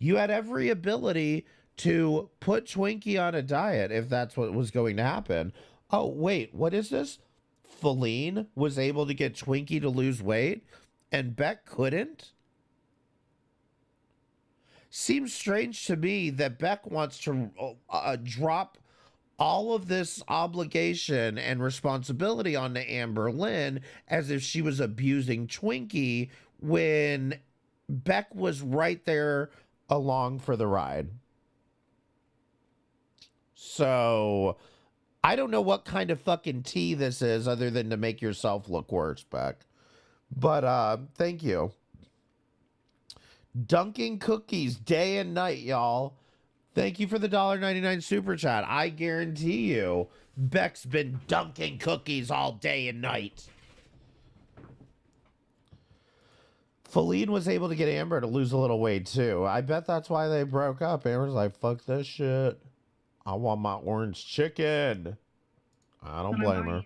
You had every ability to put Twinkie on a diet if that's what was going to happen. Oh, wait, what is this? Feline was able to get Twinkie to lose weight and Beck couldn't? Seems strange to me that Beck wants to drop all of this obligation and responsibility onto Amber Lynn as if she was abusing Twinkie when Beck was right there along for the ride. So, I don't know what kind of fucking tea this is other than to make yourself look worse, Beck. But, thank you. Dunking cookies day and night, y'all. Thank you for the $1.99 super chat. I guarantee you, Beck's been dunking cookies all day and night. Feline was able to get Amber to lose a little weight, too. I bet that's why they broke up. Amber's like, fuck this shit. I want my orange chicken. I don't blame her.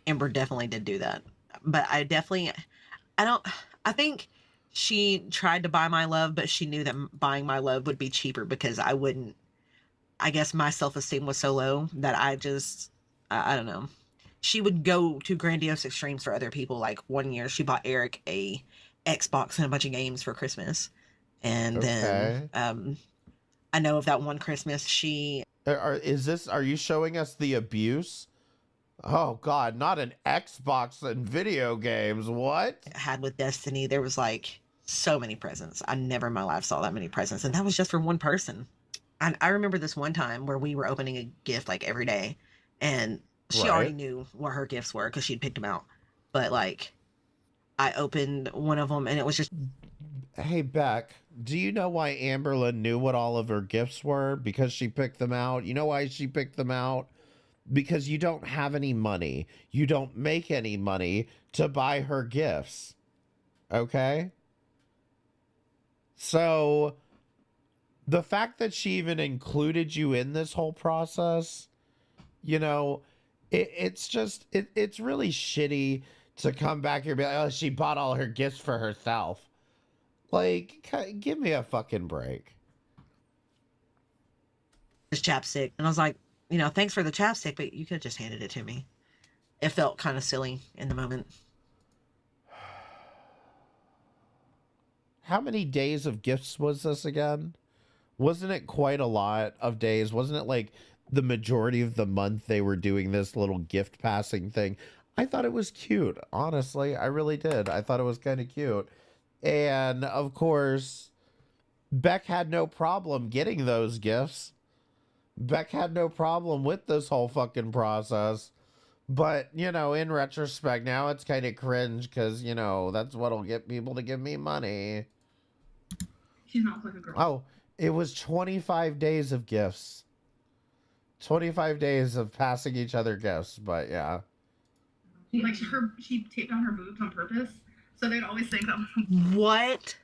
Amber definitely did do that. But I think she tried to buy my love, but she knew that buying my love would be cheaper because I guess my self-esteem was so low that I don't know. She would go to grandiose extremes for other people. Like one year she bought Eric a Xbox and a bunch of games for Christmas. And then I know of that one Christmas are you showing us the abuse? Oh God, not an Xbox and video games. What? Had with Destiny, there was like so many presents. I never in my life saw that many presents, and that was just for one person. And I remember this one time where we were opening a gift like every day, and she already knew what her gifts were because she'd picked them out. But like, I opened one of them, and it was just. Hey Beck, do you know why Amberlynn knew what all of her gifts were? Because she picked them out. You know why she picked them out? Because you don't have any money. You don't make any money to buy her gifts. Okay? So, the fact that she even included you in this whole process, you know, it's really shitty to come back here and be like, oh, she bought all her gifts for herself. Like, give me a fucking break. This chapstick. And I was like, you know, thanks for the chapstick, but you could have just handed it to me. It felt kind of silly in the moment. how many days of gifts was this again? Wasn't it quite a lot of days? Wasn't it like the majority of the month they were doing this little gift passing thing? I thought it was cute. Honestly, I really did. I thought it was kind of cute. And of course, Beck had no problem getting those gifts. Beck had no problem with this whole fucking process. But, you know, in retrospect, now it's kind of cringe because, you know, that's what'll get people to give me money. She's not like a girl. Oh, it was 25 days of gifts. 25 days of passing each other gifts, but yeah. Like she taped on her boobs on purpose, so they'd always think that. What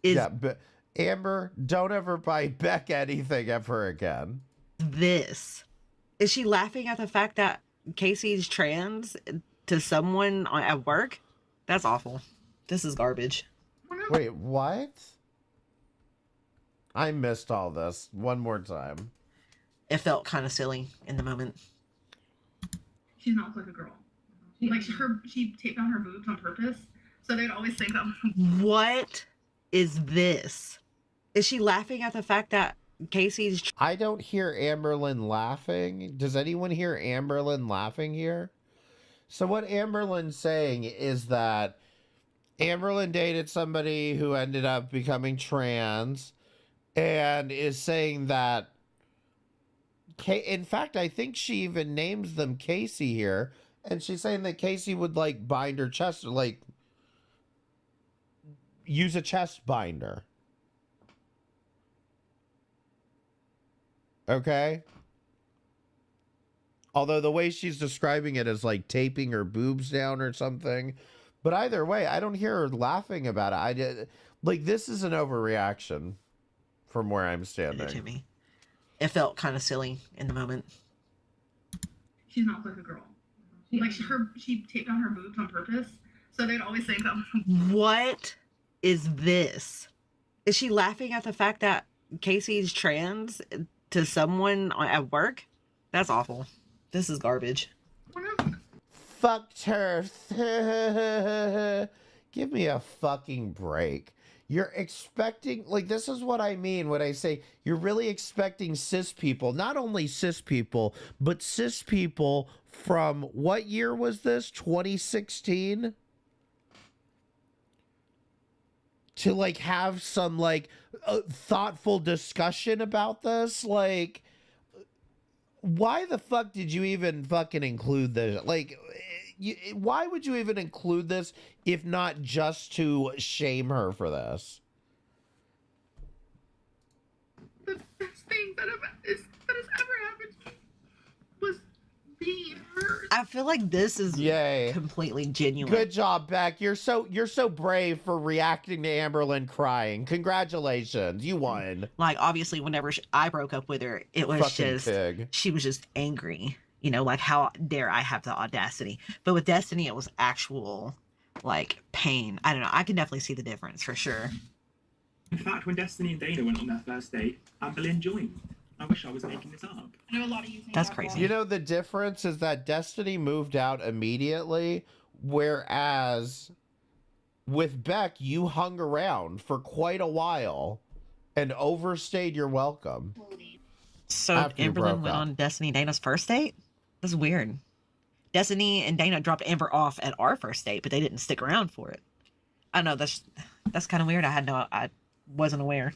is Yeah, but Amber, don't ever buy Beck anything ever again. this? Is she laughing at the fact that Casey's trans to someone at work? That's awful. This is garbage. Wait, what? I missed all this. One more time. It felt kind of silly in the moment. She's not like a girl. Like she taped on her boobs on purpose, so they'd always think that. What is this? Is she laughing at the fact that Casey's... I don't hear Amberlyn laughing. Does anyone hear Amberlyn laughing here? So what Amberlyn's saying is that Amberlyn dated somebody who ended up becoming trans and is saying that... In fact, I think she even names them Casey here. And she's saying that Casey would, like, bind her chest, like, use a chest binder. Okay? Although the way she's describing it is, like, taping her boobs down or something. But either way, I don't hear her laughing about it. I did, like, this is an overreaction from where I'm standing. It felt kind of silly in the moment. She's not like a girl. Like she taped on her boobs on purpose, so they'd always think that. What is this? Is she laughing at the fact that Casey's trans to someone at work? That's awful. This is garbage. Fucked her. Give me a fucking break. You're expecting, like, this is what I mean when I say you're really expecting cis people, not only cis people, but cis people from, what year was this? 2016? To, like, have some, like, thoughtful discussion about this? Like, why the fuck did you even fucking include this? Like, why would you even include this if not just to shame her for this? The best thing that has ever happened to me was being hurt. I feel like this is Yay. completely genuine. Good job, Beck. You're so brave for reacting to Amberlyn crying. Congratulations, you won. Like, obviously, whenever I broke up with her, it was Fucking just pig. she was just angry. You know, like, how dare I have the audacity? But with Destiny, it was actual, like, pain. I don't know. I can definitely see the difference for sure. In fact, when Destiny and Dana went on their first date, Amberlyn joined. I wish I was making this up. I know a lot of you think That's crazy. You know, the difference is that Destiny moved out immediately, whereas with Beck, you hung around for quite a while and overstayed your welcome. So After you Amberlyn broke went up. on Destiny and Dana's first date? That's weird. Destiny and Dana dropped Amber off at our first date, but they didn't stick around for it. I know that's kind of weird. I wasn't aware.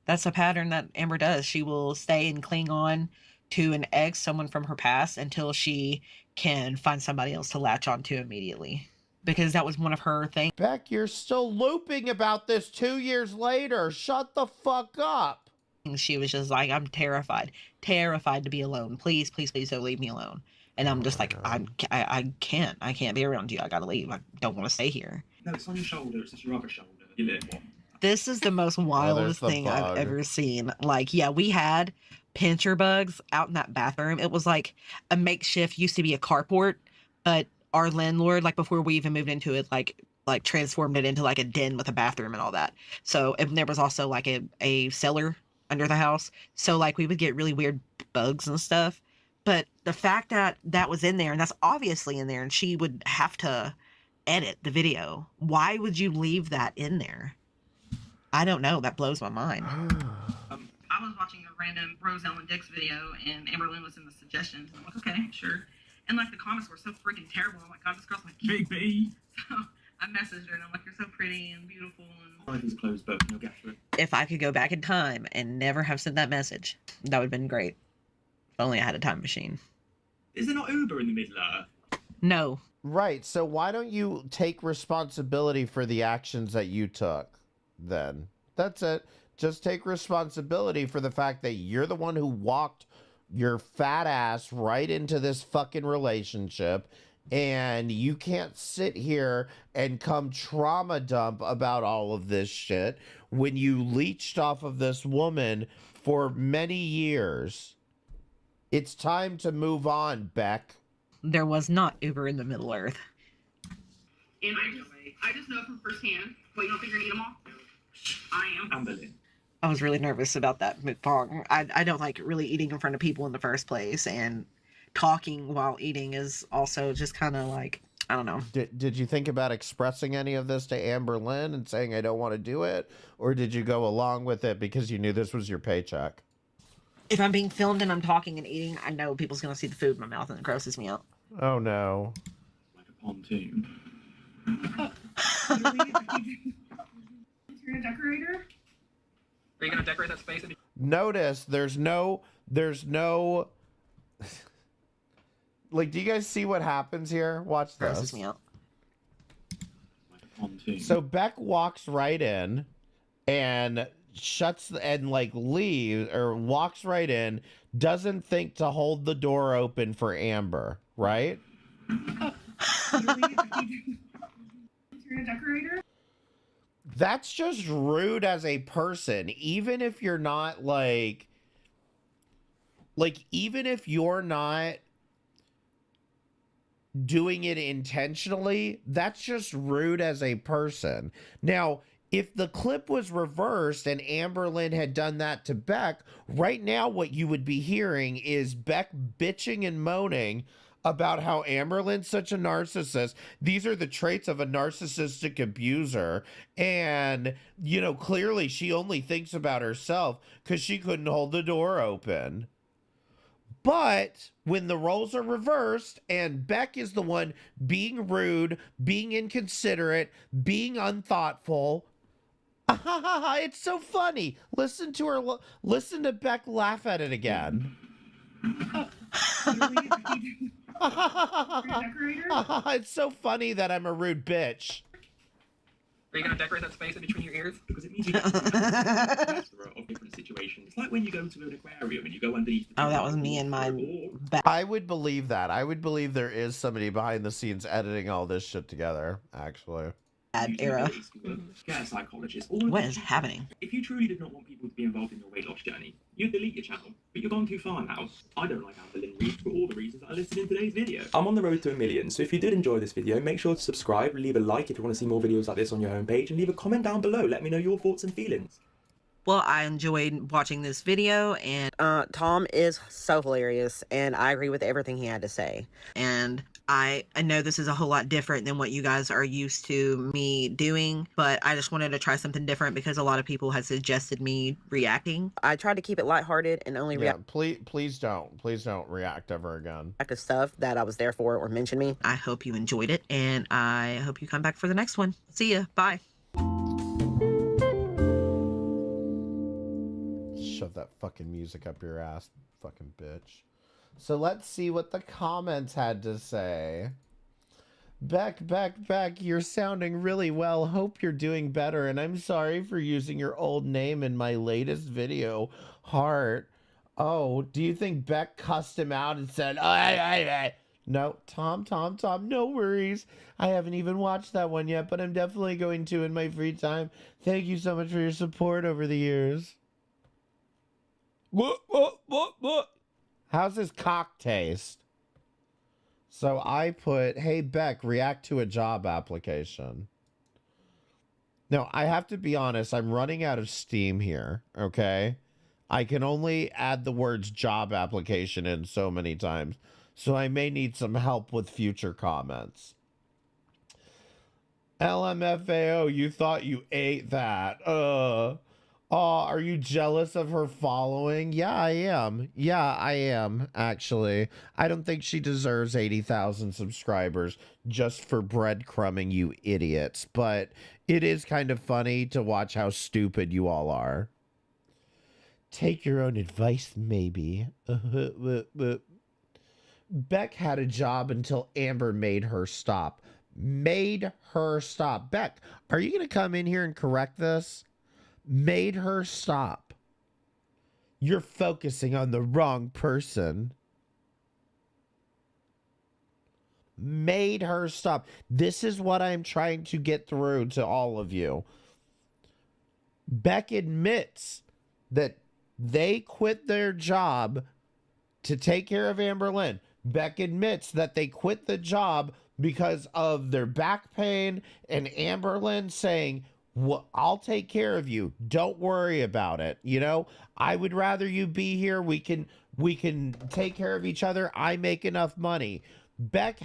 That's a pattern that Amber does. She will stay and cling on to an ex, someone from her past, until she can find somebody else to latch onto immediately. Because that was one of her things. Beck, you're still looping about this 2 years later. Shut the fuck up. She was just like, I'm terrified to be alone. Please, please, please don't leave me alone. And I'm just like, I can't be around you. I gotta leave. I don't want to stay here. No, it's on your shoulder. It's your other shoulder. Your little one. This is the most wildest thing I've ever seen. Like, yeah, we had pincher bugs out in that bathroom. It was like a makeshift, used to be a carport, but our landlord, like before we even moved into it, like transformed it into like a den with a bathroom and all that. So and there was also like a cellar under the house. So like we would get really weird bugs and stuff. But the fact that that was in there, and that's obviously in there, and she would have to edit the video. Why would you leave that in there? I don't know. That blows my mind. I was watching a random Rose Ellen Dix video, and Amberlynn was in the suggestions. And I'm like, okay, sure. And like the comments were so freaking terrible. I'm like, God, this girl's like Big B. So I messaged her, and I'm like, you're so pretty and beautiful. And Everything's closed book, and you'll get through it. If I could go back in time and never have sent that message, that would have been great. If only I had a time machine. Is there not Uber in the Middle Earth? No. Right. So why don't you take responsibility for the actions that you took then? That's it. Just take responsibility for the fact that you're the one who walked your fat ass right into this fucking relationship, and you can't sit here and come trauma dump about all of this shit when you leached off of this woman for many years. It's time to move on, Beck. There was not Uber in the Middle Earth. And I just know from firsthand. Well, you don't think you're gonna eat them all? I am. Amberlynn. I was really nervous about that mukbang. I don't like really eating in front of people in the first place, and talking while eating is also just kind of like, I don't know. Did you think about expressing any of this to Amberlynn and saying, I don't want to do it? Or did you go along with it because you knew this was your paycheck? If I'm being filmed and I'm talking and eating, I know people's going to see the food in my mouth and it grosses me out. Oh, no. Like a pontoon. You're a decorator? Are you gonna decorate that space? Notice there's no like, do you guys see what happens here? Watch this. Grosses me out. Like a pontoon. So Beck walks right in and leaves or walks right in, doesn't think to hold the door open for Amber, right? You're a decorator? That's just rude as a person, even if you're not even if you're not doing it intentionally, that's just rude as a person. Now, if the clip was reversed and Amberlynn had done that to Beck, right now what you would be hearing is Beck bitching and moaning about how Amberlynn's such a narcissist. These are the traits of a narcissistic abuser. And, you know, clearly she only thinks about herself because she couldn't hold the door open. But when the roles are reversed and Beck is the one being rude, being inconsiderate, being unthoughtful, it's so funny. Listen to Beck laugh at it again. It's so funny that I'm a rude bitch. Are you gonna decorate that space in between your ears? Because it means you get a plethora of different situations. It's like when you go to an aquarium and you go underneath the Oh, that was me and my back. I would believe that. I would believe there is somebody behind the scenes editing all this shit together, actually. Bad era. Get a psychologist. What is happening? If you truly did not want people to be involved in your weight loss journey, you'd delete your channel. But you're gone too far now. I don't like Amberlynn Reed for all the reasons that are listed in today's video. I'm on the road to 1 million, so if you did enjoy this video, make sure to subscribe, leave a like if you want to see more videos like this on your homepage, and leave a comment down below. Let me know your thoughts and feelings. Well, I enjoyed watching this video, and Tom is so hilarious, and I agree with everything he had to say. And I know this is a whole lot different than what you guys are used to me doing, but I just wanted to try something different because a lot of people had suggested me reacting. I tried to keep it lighthearted and only react. Please don't react ever again to stuff that I was there for or mention me. I hope you enjoyed it, and I hope you come back for the next one. See ya. Bye. Shove that fucking music up your ass, fucking bitch. So let's see what the comments had to say. Beck, you're sounding really well. Hope you're doing better, and I'm sorry for using your old name in my latest video, Heart. Oh, do you think Beck cussed him out and said, No, Tom, no worries. I haven't even watched that one yet, but I'm definitely going to in my free time. Thank you so much for your support over the years. What? How's his cock taste? So I put, hey, Beck, react to a job application. Now, I have to be honest, I'm running out of steam here, okay? I can only add the words job application in so many times, so I may need some help with future comments. LMFAO, you thought you ate that. Are you jealous of her following? Yeah, I am. Yeah, I am, actually. I don't think she deserves 80,000 subscribers just for breadcrumbing, you idiots. But it is kind of funny to watch how stupid you all are. Take your own advice, maybe. Beck had a job until Amber made her stop. Made her stop. Beck, are you going to come in here and correct this? Made her stop. You're focusing on the wrong person. Made her stop. This is what I'm trying to get through to all of you. Beck admits that they quit their job to take care of Amber Lynn. Beck admits that they quit the job because of their back pain and Amber Lynn saying, well, I'll take care of you. Don't worry about it. You know, I would rather you be here. We can take care of each other. I make enough money. Beck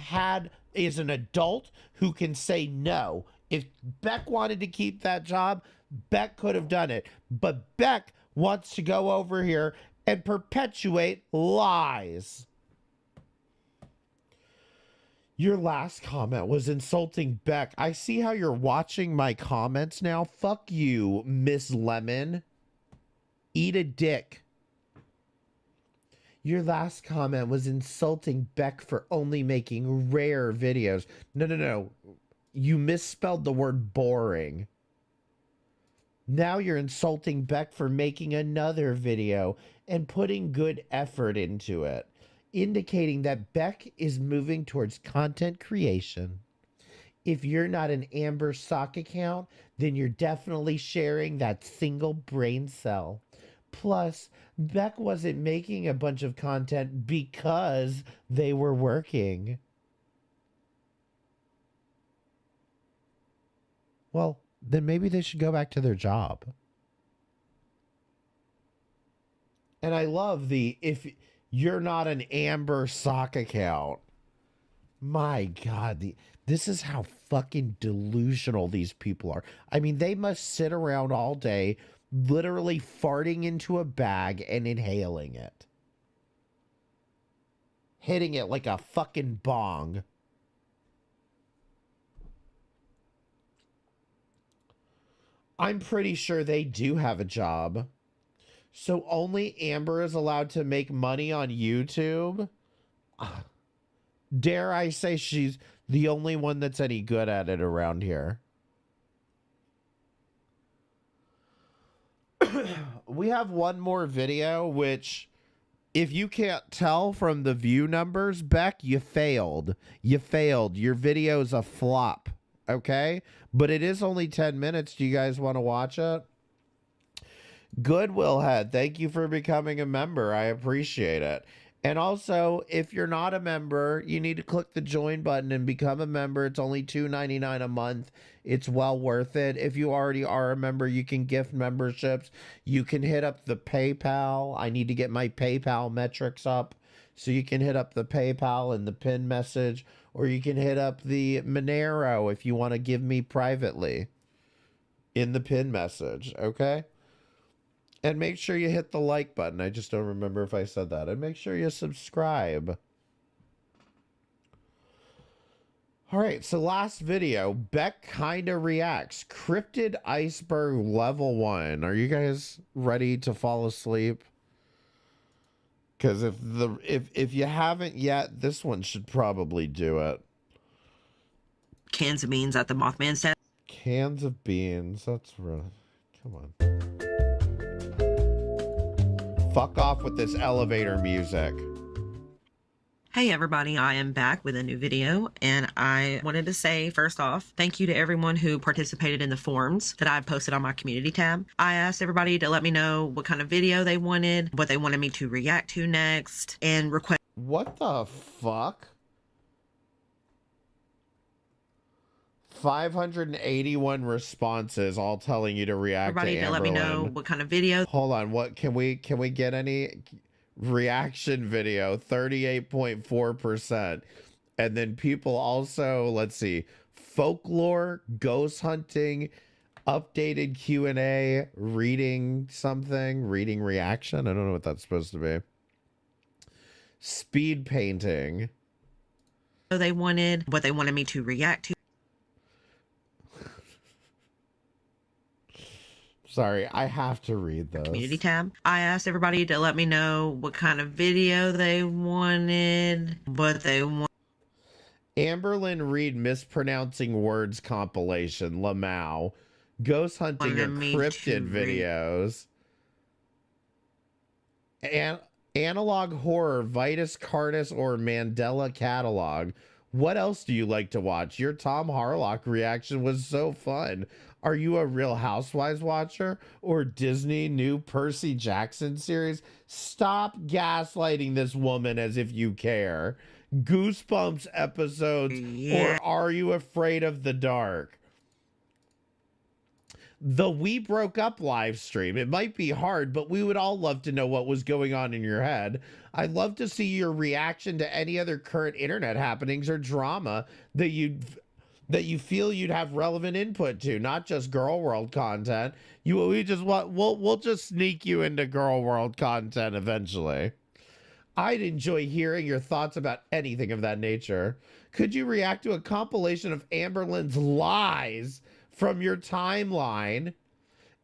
is an adult who can say no. If Beck wanted to keep that job, Beck could have done it. But Beck wants to go over here and perpetuate lies. Your last comment was insulting Beck. I see how you're watching my comments now. Fuck you, Miss Lemon. Eat a dick. Your last comment was insulting Beck for only making rare videos. No. You misspelled the word boring. Now you're insulting Beck for making another video and putting good effort into it, indicating that Beck is moving towards content creation. If you're not an Amber sock account, then you're definitely sharing that single brain cell. Plus, Beck wasn't making a bunch of content because they were working. Well, then maybe they should go back to their job. And I love if you're not an Amber sock account. My God, this is how fucking delusional these people are. I mean, they must sit around all day literally farting into a bag and inhaling it. Hitting it like a fucking bong. I'm pretty sure they do have a job. So only Amber is allowed to make money on YouTube? Dare I say she's the only one that's any good at it around here. We have one more video, which, if you can't tell from the view numbers, Beck, you failed. You failed. Your video's a flop, okay? But it is only 10 minutes. Do you guys want to watch it? Goodwill Head, thank you for becoming a member. I appreciate it. And also, if you're not a member, you need to click the join button and become a member. It's only $2.99 a month. It's well worth it. If you already are a member, you can gift memberships. You can hit up the PayPal. I need to get my PayPal metrics up. So you can hit up the PayPal and the pin message. Or you can hit up the Monero if you want to give me privately in the pin message. Okay? And make sure you hit the like button. I just don't remember if I said that. And make sure you subscribe. All right, so last video, Beck kinda reacts. Cryptid Iceberg level 1. Are you guys ready to fall asleep? Because if you haven't yet, this one should probably do it. Cans of beans at the Mothman stand. Cans of beans. That's right. Come on. Fuck off with this elevator music. Hey everybody, I am back with a new video, and I wanted to say, first off, thank you to everyone who participated in the forums that I posted on my community tab. I asked everybody to let me know what kind of video they wanted, what they wanted me to react to next, and request. What the fuck? 581 responses, all telling you to react everybody to Amber to let me know Lynn. what kind of video. Hold on, what can we get any reaction video? 38.4%. And then people also, let's see, folklore, ghost hunting, updated Q&A, reading something, reading reaction. I don't know what that's supposed to be. Speed painting. They wanted, what they wanted me to react to. Sorry, I have to read this. Community tab. I asked everybody to let me know what kind of video they wanted, what they want. Amberlyn Reed mispronouncing words compilation, Lamau. Ghost hunting or cryptid videos. And analog horror, Vitus Cardus or Mandela catalog. What else do you like to watch? Your Tom Harlock reaction was so fun. Are you a Real Housewives watcher or Disney new Percy Jackson series? Stop gaslighting this woman as if you care. Goosebumps episodes, or are you afraid of the dark? The We Broke Up live stream. It might be hard, but we would all love to know what was going on in your head. I'd love to see your reaction to any other current internet happenings or drama that you feel you'd have relevant input to, not just Girl World content. We'll just sneak you into Girl World content eventually. I'd enjoy hearing your thoughts about anything of that nature. Could you react to a compilation of Amberlyn's lies from your timeline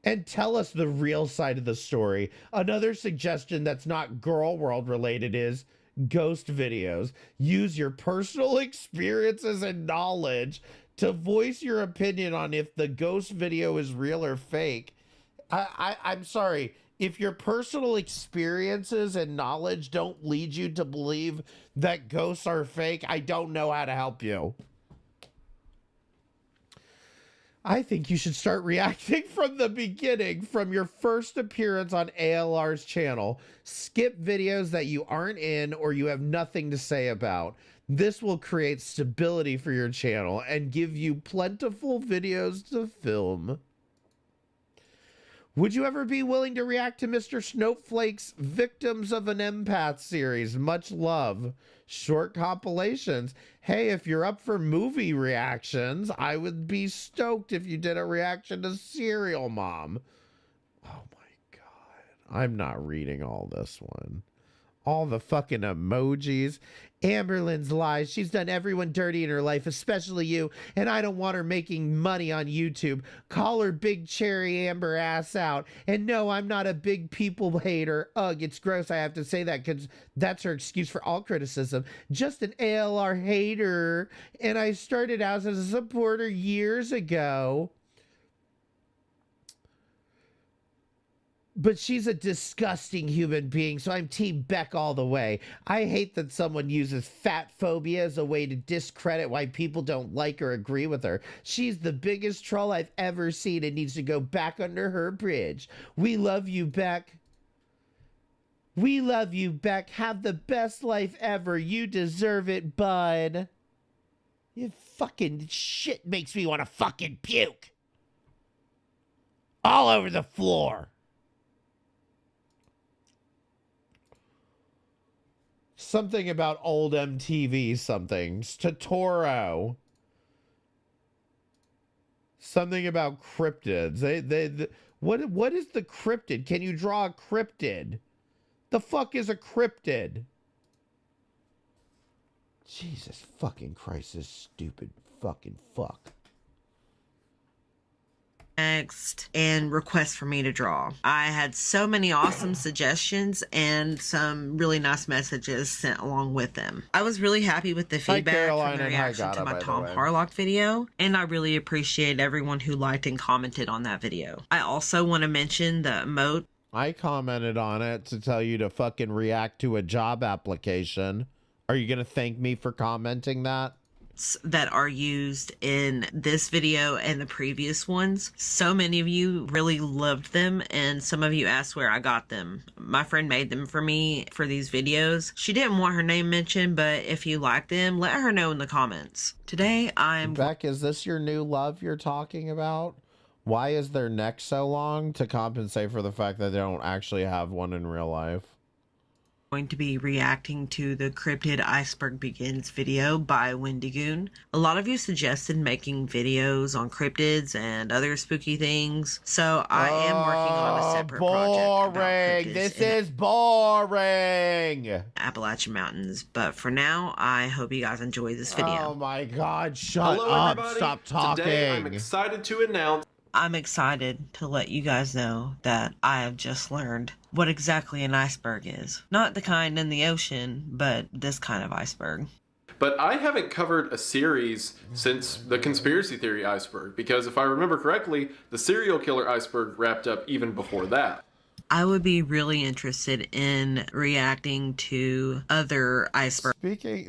and tell us the real side of the story? Another suggestion that's not Girl World related is ghost videos. Use your personal experiences and knowledge to voice your opinion on if the ghost video is real or fake. I'm sorry. If your personal experiences and knowledge don't lead you to believe that ghosts are fake, I don't know how to help you. I think you should start reacting from the beginning, from your first appearance on ALR's channel. Skip videos that you aren't in or you have nothing to say about. This will create stability for your channel and give you plentiful videos to film. Would you ever be willing to react to Mr. Snowflake's Victims of an Empath series? Much love. Short compilations. Hey, if you're up for movie reactions, I would be stoked if you did a reaction to Serial Mom. Oh my God. I'm not reading all this one. All the fucking emojis. Amberlyn's lies. She's done everyone dirty in her life, especially you, and I don't want her making money on YouTube. Call her Big Cherry Amber ass out. And no, I'm not a big people hater. Ugh, it's gross I have to say that because that's her excuse for all criticism. Just an ALR hater, and I started out as a supporter years ago. But she's a disgusting human being, so I'm Team Beck all the way. I hate that someone uses fat phobia as a way to discredit why people don't like or agree with her. She's the biggest troll I've ever seen and needs to go back under her bridge. We love you, Beck. We love you, Beck. Have the best life ever. You deserve it, bud. You fucking shit makes me want to fucking puke. All over the floor. Something about old MTV something. Totoro. Something about cryptids. What is the cryptid? Can you draw a cryptid? The fuck is a cryptid? Jesus fucking Christ, this stupid fucking fuck. Next, and requests for me to draw. I had so many awesome suggestions and some really nice messages sent along with them. I was really happy with the feedback from the reaction to my Tom Harlock video, and I really appreciate everyone who liked and commented on that video. I also want to mention the emote. I commented on it to tell you to fucking react to a job application. Are you gonna thank me for commenting that? That are used in this video and the previous ones. So many of you really loved them, and some of you asked where I got them. My friend made them for me for these videos. She didn't want her name mentioned, but if you like them, let her know in the comments. Today I'm... Beck, is this your new love you're talking about? Why is their neck so long? To compensate for the fact that they don't actually have one in real life. going to be reacting to the Cryptid Iceberg Begins video by Wendigoon. A lot of you suggested making videos on cryptids and other spooky things, so I am working on a separate project about cryptids. This is boring. Appalachian Mountains, but for now, I hope you guys enjoy this video. Oh my God! Shut Hello, up! everybody. Stop talking. Today, I'm excited to announce. I'm excited to let you guys know that I have just learned what exactly an iceberg is. Not the kind in the ocean, but this kind of iceberg. But I haven't covered a series since the conspiracy theory iceberg, because if I remember correctly, the serial killer iceberg wrapped up even before that. I would be really interested in reacting to other iceberg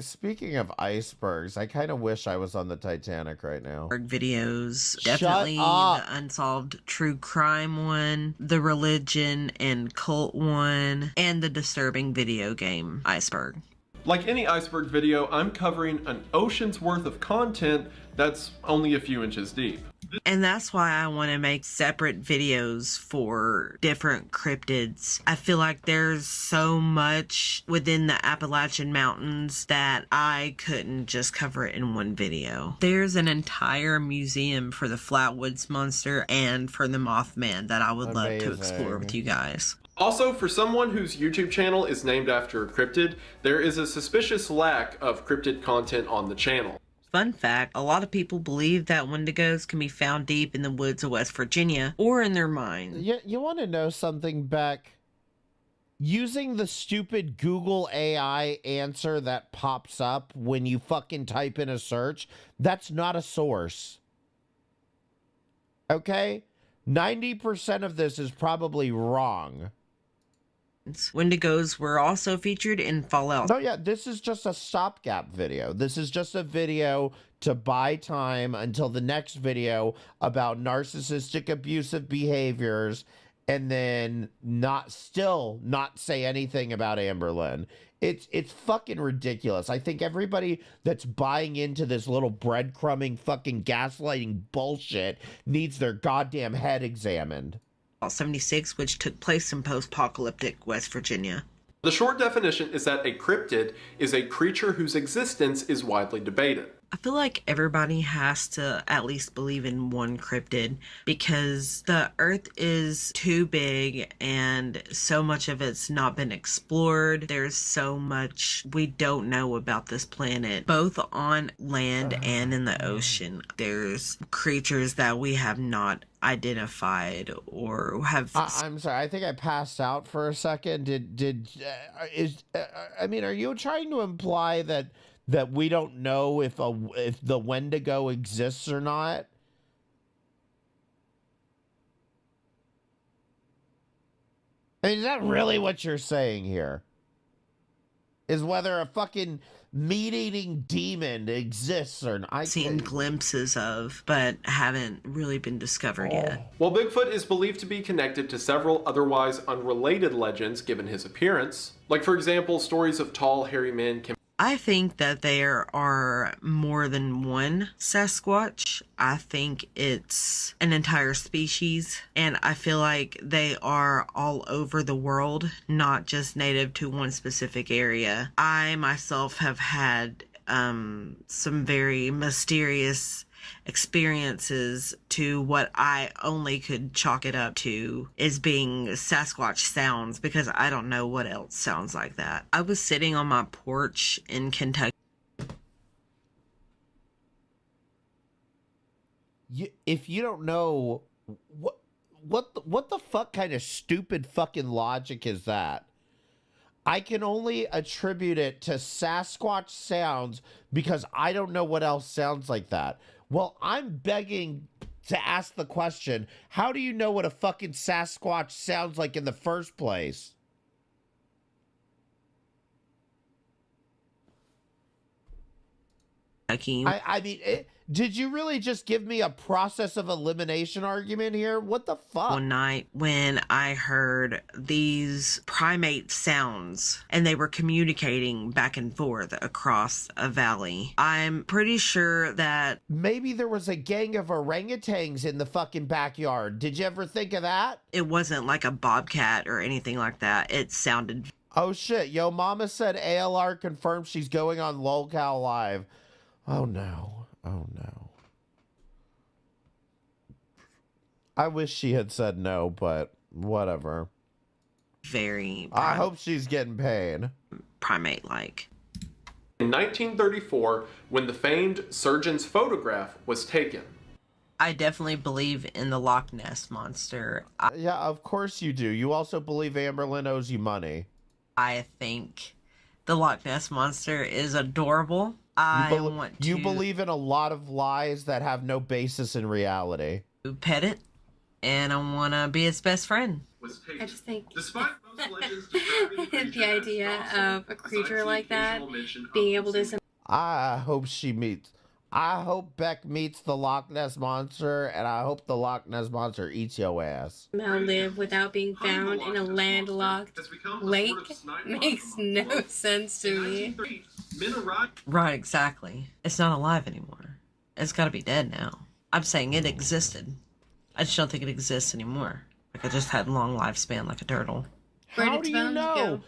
Speaking of icebergs, I kind of wish I was on the Titanic right now. videos. Shut Definitely up. the unsolved true crime one, the religion and cult one, and the disturbing video game iceberg. Like any iceberg video, I'm covering an ocean's worth of content that's only a few inches deep. And that's why I want to make separate videos for different cryptids. I feel like there's so much within the Appalachian Mountains that I couldn't just cover it in one video. There's an entire museum for the Flatwoods Monster and for the Mothman that I would love to explore with you guys. Also, for someone whose YouTube channel is named after a cryptid, there is a suspicious lack of cryptid content on the channel. Fun fact, a lot of people believe that Wendigos can be found deep in the woods of West Virginia or in their minds. You want to know something, Beck? Using the stupid Google AI answer that pops up when you fucking type in a search, that's not a source. Okay? 90% of this is probably wrong. Wendigos were also featured in Fallout. Oh yeah, this is just a stopgap video. This is just a video to buy time until the next video about narcissistic abusive behaviors, and then not say anything about Amberlynn. It's fucking ridiculous. I think everybody that's buying into this little breadcrumbing fucking gaslighting bullshit needs their goddamn head examined. 76, which took place in post-apocalyptic West Virginia. The short definition is that a cryptid is a creature whose existence is widely debated. I feel like everybody has to at least believe in one cryptid because the Earth is too big and so much of it's not been explored. There's so much we don't know about this planet, both on land and in the ocean. There's creatures that we have not identified or have. I'm sorry. I think I passed out for a second. I mean, are you trying to imply that we don't know if the Wendigo exists or not? I mean, is that really what you're saying here? Is whether a fucking meat-eating demon exists or not? I've seen glimpses of, but haven't really been discovered yet. While Bigfoot is believed to be connected to several otherwise unrelated legends given his appearance, like for example, stories of tall, hairy men can. I think that there are more than one Sasquatch. I think it's an entire species, and I feel like they are all over the world, not just native to one specific area. I myself have had some very mysterious experiences to what I only could chalk it up to is being Sasquatch sounds, because I don't know what else sounds like that. I was sitting on my porch in Kentucky. If you don't know, what the fuck kind of stupid fucking logic is that? I can only attribute it to Sasquatch sounds because I don't know what else sounds like that. Well, I'm begging to ask the question, how do you know what a fucking Sasquatch sounds like in the first place? I mean, did you really just give me a process of elimination argument here? What the fuck? One night when I heard these primate sounds and they were communicating back and forth across a valley. I'm pretty sure that maybe there was a gang of orangutans in the fucking backyard. Did you ever think of that? It wasn't like a bobcat or anything like that. It sounded Oh shit, yo mama said ALR confirmed she's going on LOLCal Live. Oh no. Oh no. I wish she had said no, but whatever. Very I hope she's getting paid. primate-like. In 1934, when the famed surgeon's photograph was taken. I definitely believe in the Loch Ness Monster. Yeah, of course you do. You also believe Amberlynn owes you money. I think the Loch Ness Monster is adorable. You believe in a lot of lies that have no basis in reality. Pet it, and I want to be its best friend. I just think the idea of a creature like that being able to I hope Beck meets the Loch Ness Monster, and I hope the Loch Ness Monster eats your ass. somehow live without being found in a landlocked lake makes no sense to me. Right, exactly. It's not alive anymore. It's got to be dead now. I'm saying it existed. I just don't think it exists anymore. Like, it just had long lifespan like a turtle. How do you know?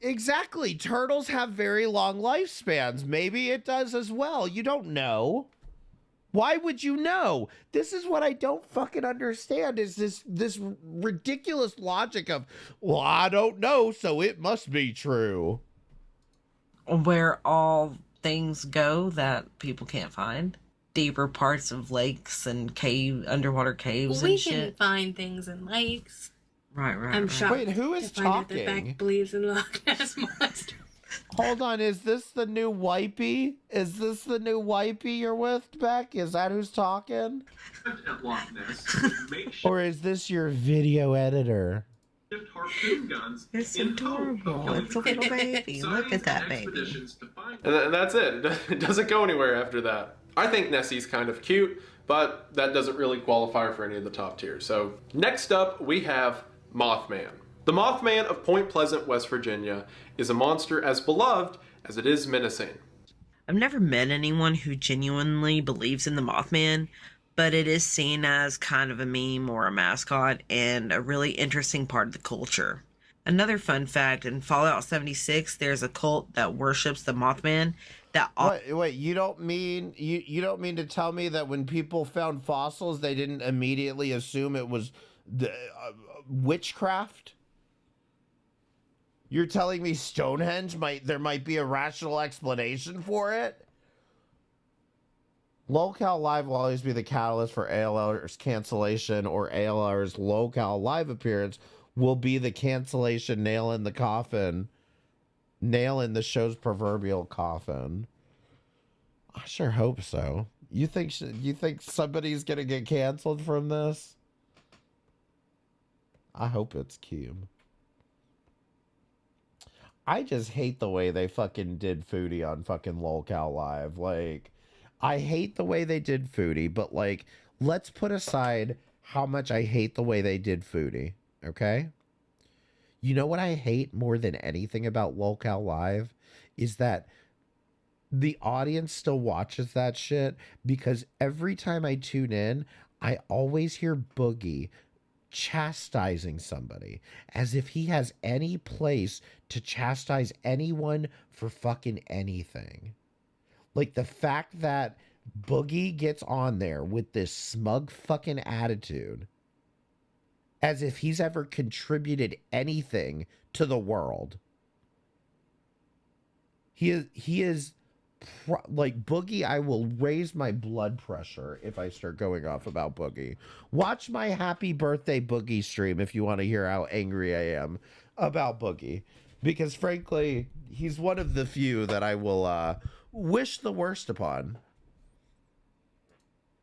Exactly. Turtles have very long lifespans. Maybe it does as well. You don't know. Why would you know? This is what I don't fucking understand, is this ridiculous logic of, well, I don't know, so it must be true. Where all things go that people can't find. Deeper parts of lakes and underwater caves We and can shit. find things in lakes. Right. I'm shocked. Wait, who is to find out that talking? Beck believes in Loch Ness Monster. Hold on, is this the new wipey? Is this the new wipey you're with, Beck? Is that who's talking? Or is this your video editor? It's adorable. It's a little baby. Look at that baby. And that's it. It doesn't go anywhere after that. I think Nessie's kind of cute, but that doesn't really qualify for any of the top tiers. So next up, we have Mothman. The Mothman of Point Pleasant, West Virginia, is a monster as beloved as it is menacing. I've never met anyone who genuinely believes in the Mothman, but it is seen as kind of a meme or a mascot and a really interesting part of the culture. Another fun fact, in Fallout 76, there's a cult that worships the Mothman. Wait, you don't mean to tell me that when people found fossils, they didn't immediately assume it was witchcraft? You're telling me Stonehenge there might be a rational explanation for it? LOLCal Live will always be the catalyst for ALR's cancellation, or ALR's LOLCal Live appearance will be the cancellation nail in the coffin. Nail in the show's proverbial coffin. I sure hope so. You think somebody's gonna get canceled from this? I hope it's Cube. I just hate the way they fucking did Foodie on fucking LOLCal Live. Like, I hate the way they did Foodie, but like, let's put aside how much I hate the way they did Foodie, okay? You know what I hate more than anything about LOLCal Live is that the audience still watches that shit, because every time I tune in, I always hear Boogie chastising somebody as if he has any place to chastise anyone for fucking anything. Like, the fact that Boogie gets on there with this smug fucking attitude as if he's ever contributed anything to the world. He is like, Boogie, I will raise my blood pressure if I start going off about Boogie. Watch my happy birthday Boogie stream if you want to hear how angry I am about Boogie. Because frankly, he's one of the few that I will wish the worst upon.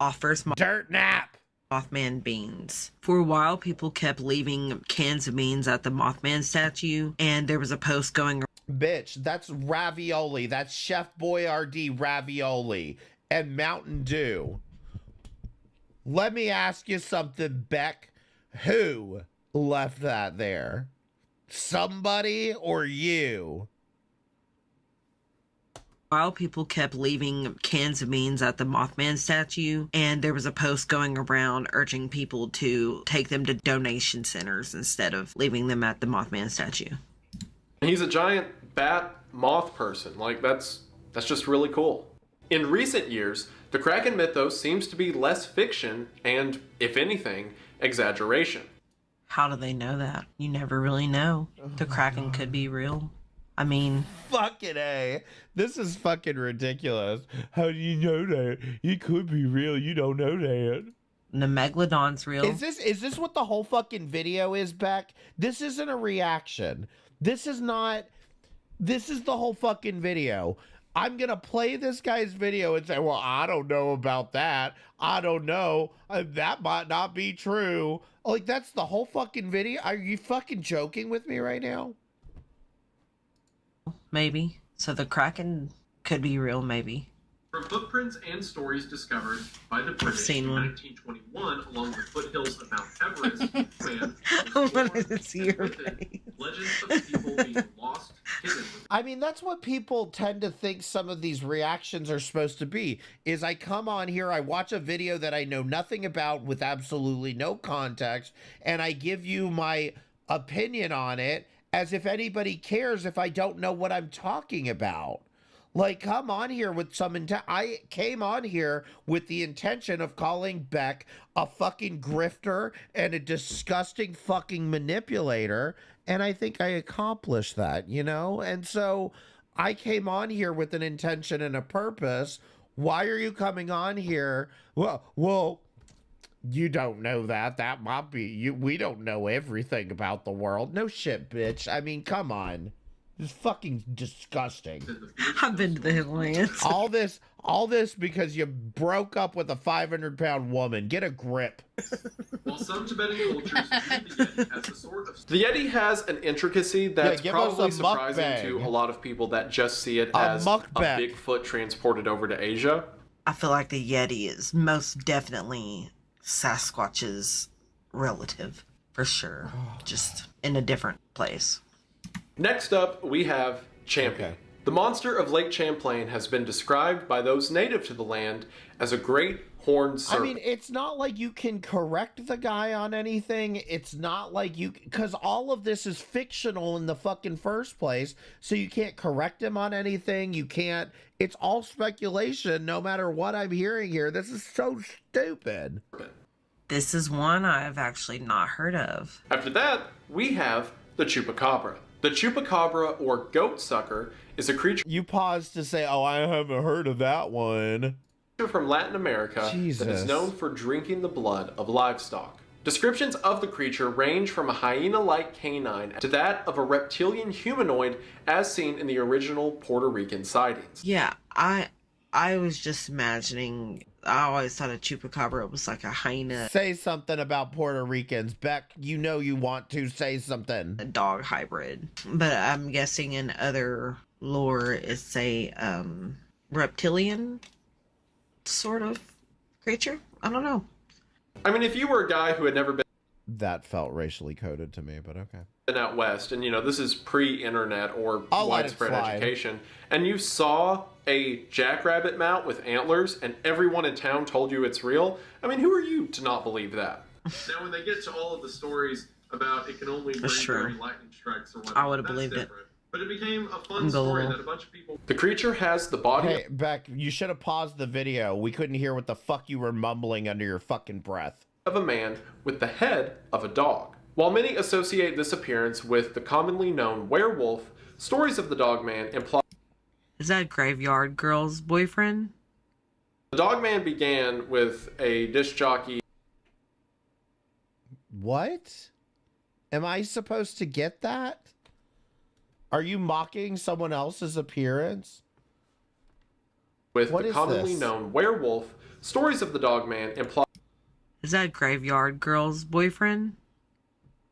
Offers dirt nap Mothman beans. For a while, people kept leaving cans of beans at the Mothman statue, and there was a post going, bitch, that's ravioli. That's Chef Boyardee ravioli and Mountain Dew. Let me ask you something, Beck. Who left that there? Somebody or you? while people kept leaving cans of beans at the Mothman statue, and there was a post going around urging people to take them to donation centers instead of leaving them at the Mothman statue. He's a giant bat moth person. Like, that's just really cool. In recent years, the Kraken mythos seems to be less fiction and, if anything, exaggeration. How do they know that? You never really know. The Kraken could be real. I mean... Fucking A. This is fucking ridiculous. How do you know that? It could be real. You don't know that. The Megalodon's real. Is this what the whole fucking video is, Beck? This isn't a reaction. This is not... This is the whole fucking video. I'm going to play this guy's video and say, well, I don't know about that. I don't know. That might not be true. Like, that's the whole fucking video? Are you fucking joking with me right now? Maybe. So the Kraken could be real, maybe. From footprints and stories discovered by the British in 1921 along the foothills of Mount Everest, man, I wanted to see your face. Legends of people being lost, hidden. I mean, that's what people tend to think some of these reactions are supposed to be, is I come on here, I watch a video that I know nothing about with absolutely no context, and I give you my opinion on it as if anybody cares if I don't know what I'm talking about. Like, come on here with some I came on here with the intention of calling Beck a fucking grifter and a disgusting fucking manipulator, and I think I accomplished that, you know? And so I came on here with an intention and a purpose. Why are you coming on here? Well, you don't know that. That might be you. We don't know everything about the world. No shit, bitch. I mean, come on. It's fucking disgusting. I've been to the Himalayas. All this because you broke up with a 500-pound woman. Get a grip. While some Tibetan cultures view the Yeti as a sort of... The Yeti has an intricacy that's probably surprising to a lot of people that just see it as a Bigfoot transported over to Asia. I feel like the Yeti is most definitely Sasquatch's relative, for sure. Just in a different place. Next up, we have Champion. Okay. The monster of Lake Champlain has been described by those native to the land as a great horned serpent. I mean, it's not like you can correct the guy on anything. It's not like you... Because all of this is fictional in the fucking first place, so you can't correct him on anything. You can't... It's all speculation, no matter what I'm hearing here. This is so stupid. This is one I've actually not heard of. After that, we have the Chupacabra. The Chupacabra, or goat sucker, is a creature... You paused to say, oh, I haven't heard of that one. ...from Latin America that is known for drinking the blood of livestock. Descriptions of the creature range from a hyena-like canine to that of a reptilian humanoid as seen in the original Puerto Rican sightings. Yeah, I was just imagining... I always thought a chupacabra was like a hyena. Say something about Puerto Ricans. Beck, you know you want to say something. A dog hybrid. But I'm guessing in other lore it's a reptilian sort of creature? I don't know. I mean, if you were a guy who had never been... That felt racially coded to me, but okay. ...out west, and you know, this is pre-internet or widespread education, and you saw a jackrabbit mount with antlers, and everyone in town told you it's real, I mean, who are you to not believe that? Now, when they get to all of the stories about it can only bring very lightning strikes or whatnot, I would have believed it. But it became a fun story that a bunch of people... The creature has the body... Hey, Beck, you should have paused the video. We couldn't hear what the fuck you were mumbling under your fucking breath. ...of a man with the head of a dog. While many associate this appearance with the commonly known werewolf, stories of the Dogman imply... Is that Graveyard Girl's boyfriend? The Dogman began with a disc jockey... What? Am I supposed to get that? Are you mocking someone else's appearance? With the commonly known werewolf, stories of the Dogman imply... Is that Graveyard Girl's boyfriend?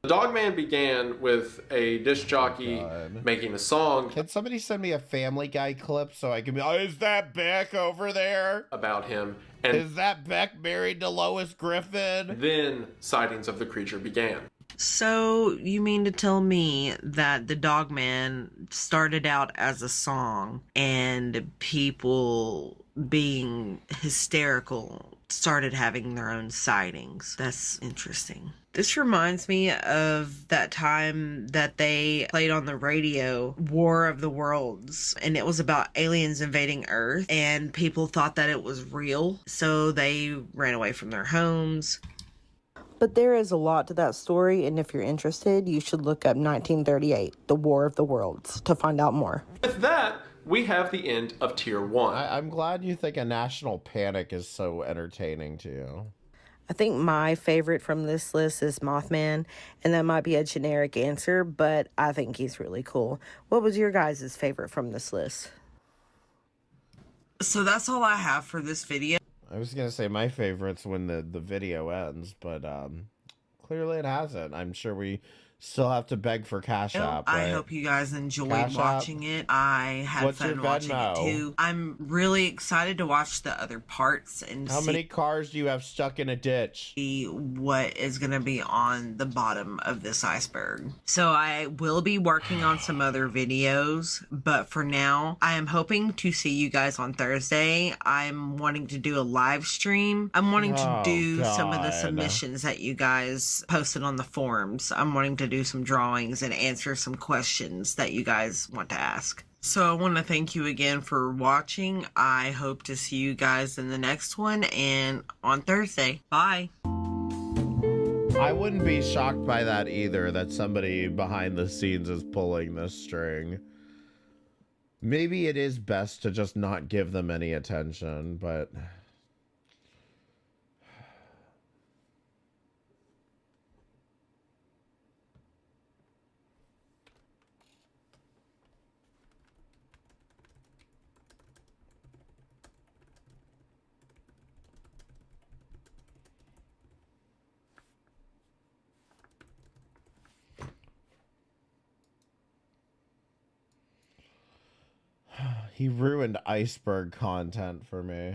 The Dogman began with a disc jockey making a song. Can somebody send me a Family Guy clip so I can be... Oh, is that Beck over there? About him. And is that Beck married to Lois Griffin? Then sightings of the creature began. So, you mean to tell me that the Dogman started out as a song and people being hysterical started having their own sightings? That's interesting. This reminds me of that time that they played on the radio War of the Worlds, and it was about aliens invading Earth, and people thought that it was real, so they ran away from their homes. But there is a lot to that story, and if you're interested, you should look up 1938, the War of the Worlds, to find out more. With that, we have the end of Tier 1. I'm glad you think a national panic is so entertaining to you. I think my favorite from this list is Mothman, and that might be a generic answer, but I think he's really cool. What was your guys' favorite from this list? So that's all I have for this video. I was gonna say my favorite's when the video ends, but clearly it hasn't. I'm sure we still have to beg for Cash App, right? I hope you guys enjoyed Cash watching it. I had What's fun your watching it Venmo? too. I'm really excited to watch the other parts and How see many cars do you have stuck in a ditch? what is going to be on the bottom of this iceberg. So I will be working on some other videos, but for now, I am hoping to see you guys on Thursday. I'm wanting to do a live stream. I'm wanting to do some of the God. submissions that you guys posted on the forums. I'm wanting to do some drawings and answer some questions that you guys want to ask. So I want to thank you again for watching. I hope to see you guys in the next one and on Thursday. Bye. I wouldn't be shocked by that either, that somebody behind the scenes is pulling this string. Maybe it is best to just not give them any attention, but... He ruined iceberg content for me.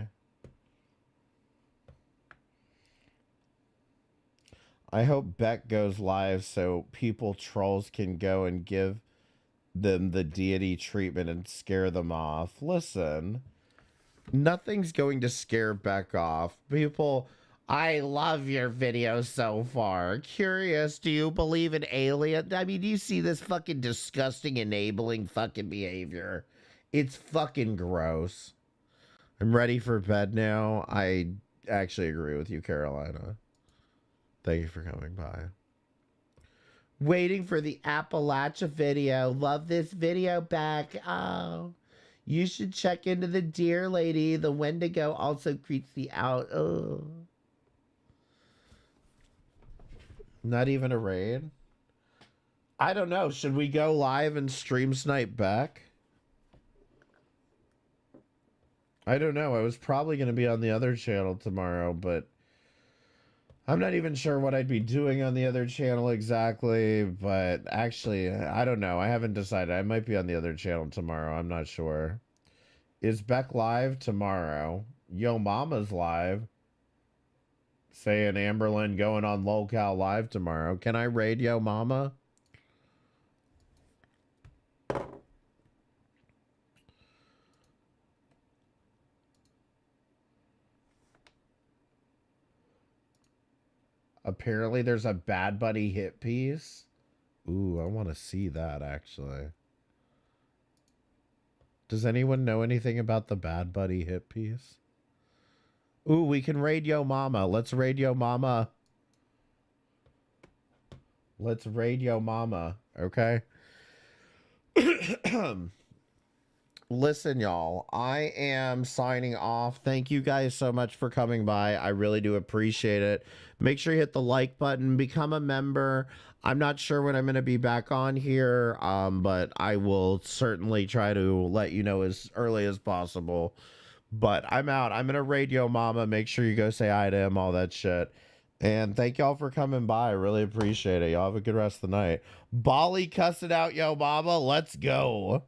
I hope Beck goes live so trolls can go and give them the deity treatment and scare them off. Listen, nothing's going to scare Beck off. People, I love your video so far. Curious, do you believe in aliens? I mean, do you see this fucking disgusting enabling fucking behavior? It's fucking gross. I'm ready for bed now. I actually agree with you, Carolina. Thank you for coming by. Waiting for the Appalachia video. Love this video back. Oh, you should check into the deer lady. The Wendigo also creeps me out. Oh. Not even a raid? I don't know. Should we go live and stream snipe Beck? I don't know. I was probably going to be on the other channel tomorrow, but I'm not even sure what I'd be doing on the other channel exactly, but actually, I don't know. I haven't decided. I might be on the other channel tomorrow. I'm not sure. Is Beck live tomorrow? Yo Mama's live. Saying Amberlyn going on LolCal live tomorrow. Can I raid Yo Mama? Apparently there's a Bad Bunny hit piece. Ooh, I want to see that, actually. Does anyone know anything about the Bad Bunny hit piece? Ooh, we can raid Yo Mama. Let's raid Yo Mama. Let's raid Yo Mama, okay? Listen, y'all, I am signing off. Thank you guys so much for coming by. I really do appreciate it. Make sure you hit the like button, become a member. I'm not sure when I'm going to be back on here, but I will certainly try to let you know as early as possible. But I'm out. I'm going to raid Yo Mama. Make sure you go say hi to him, all that shit. And thank y'all for coming by. I really appreciate it. Y'all have a good rest of the night. Bali cussing out Yo Mama. Let's go.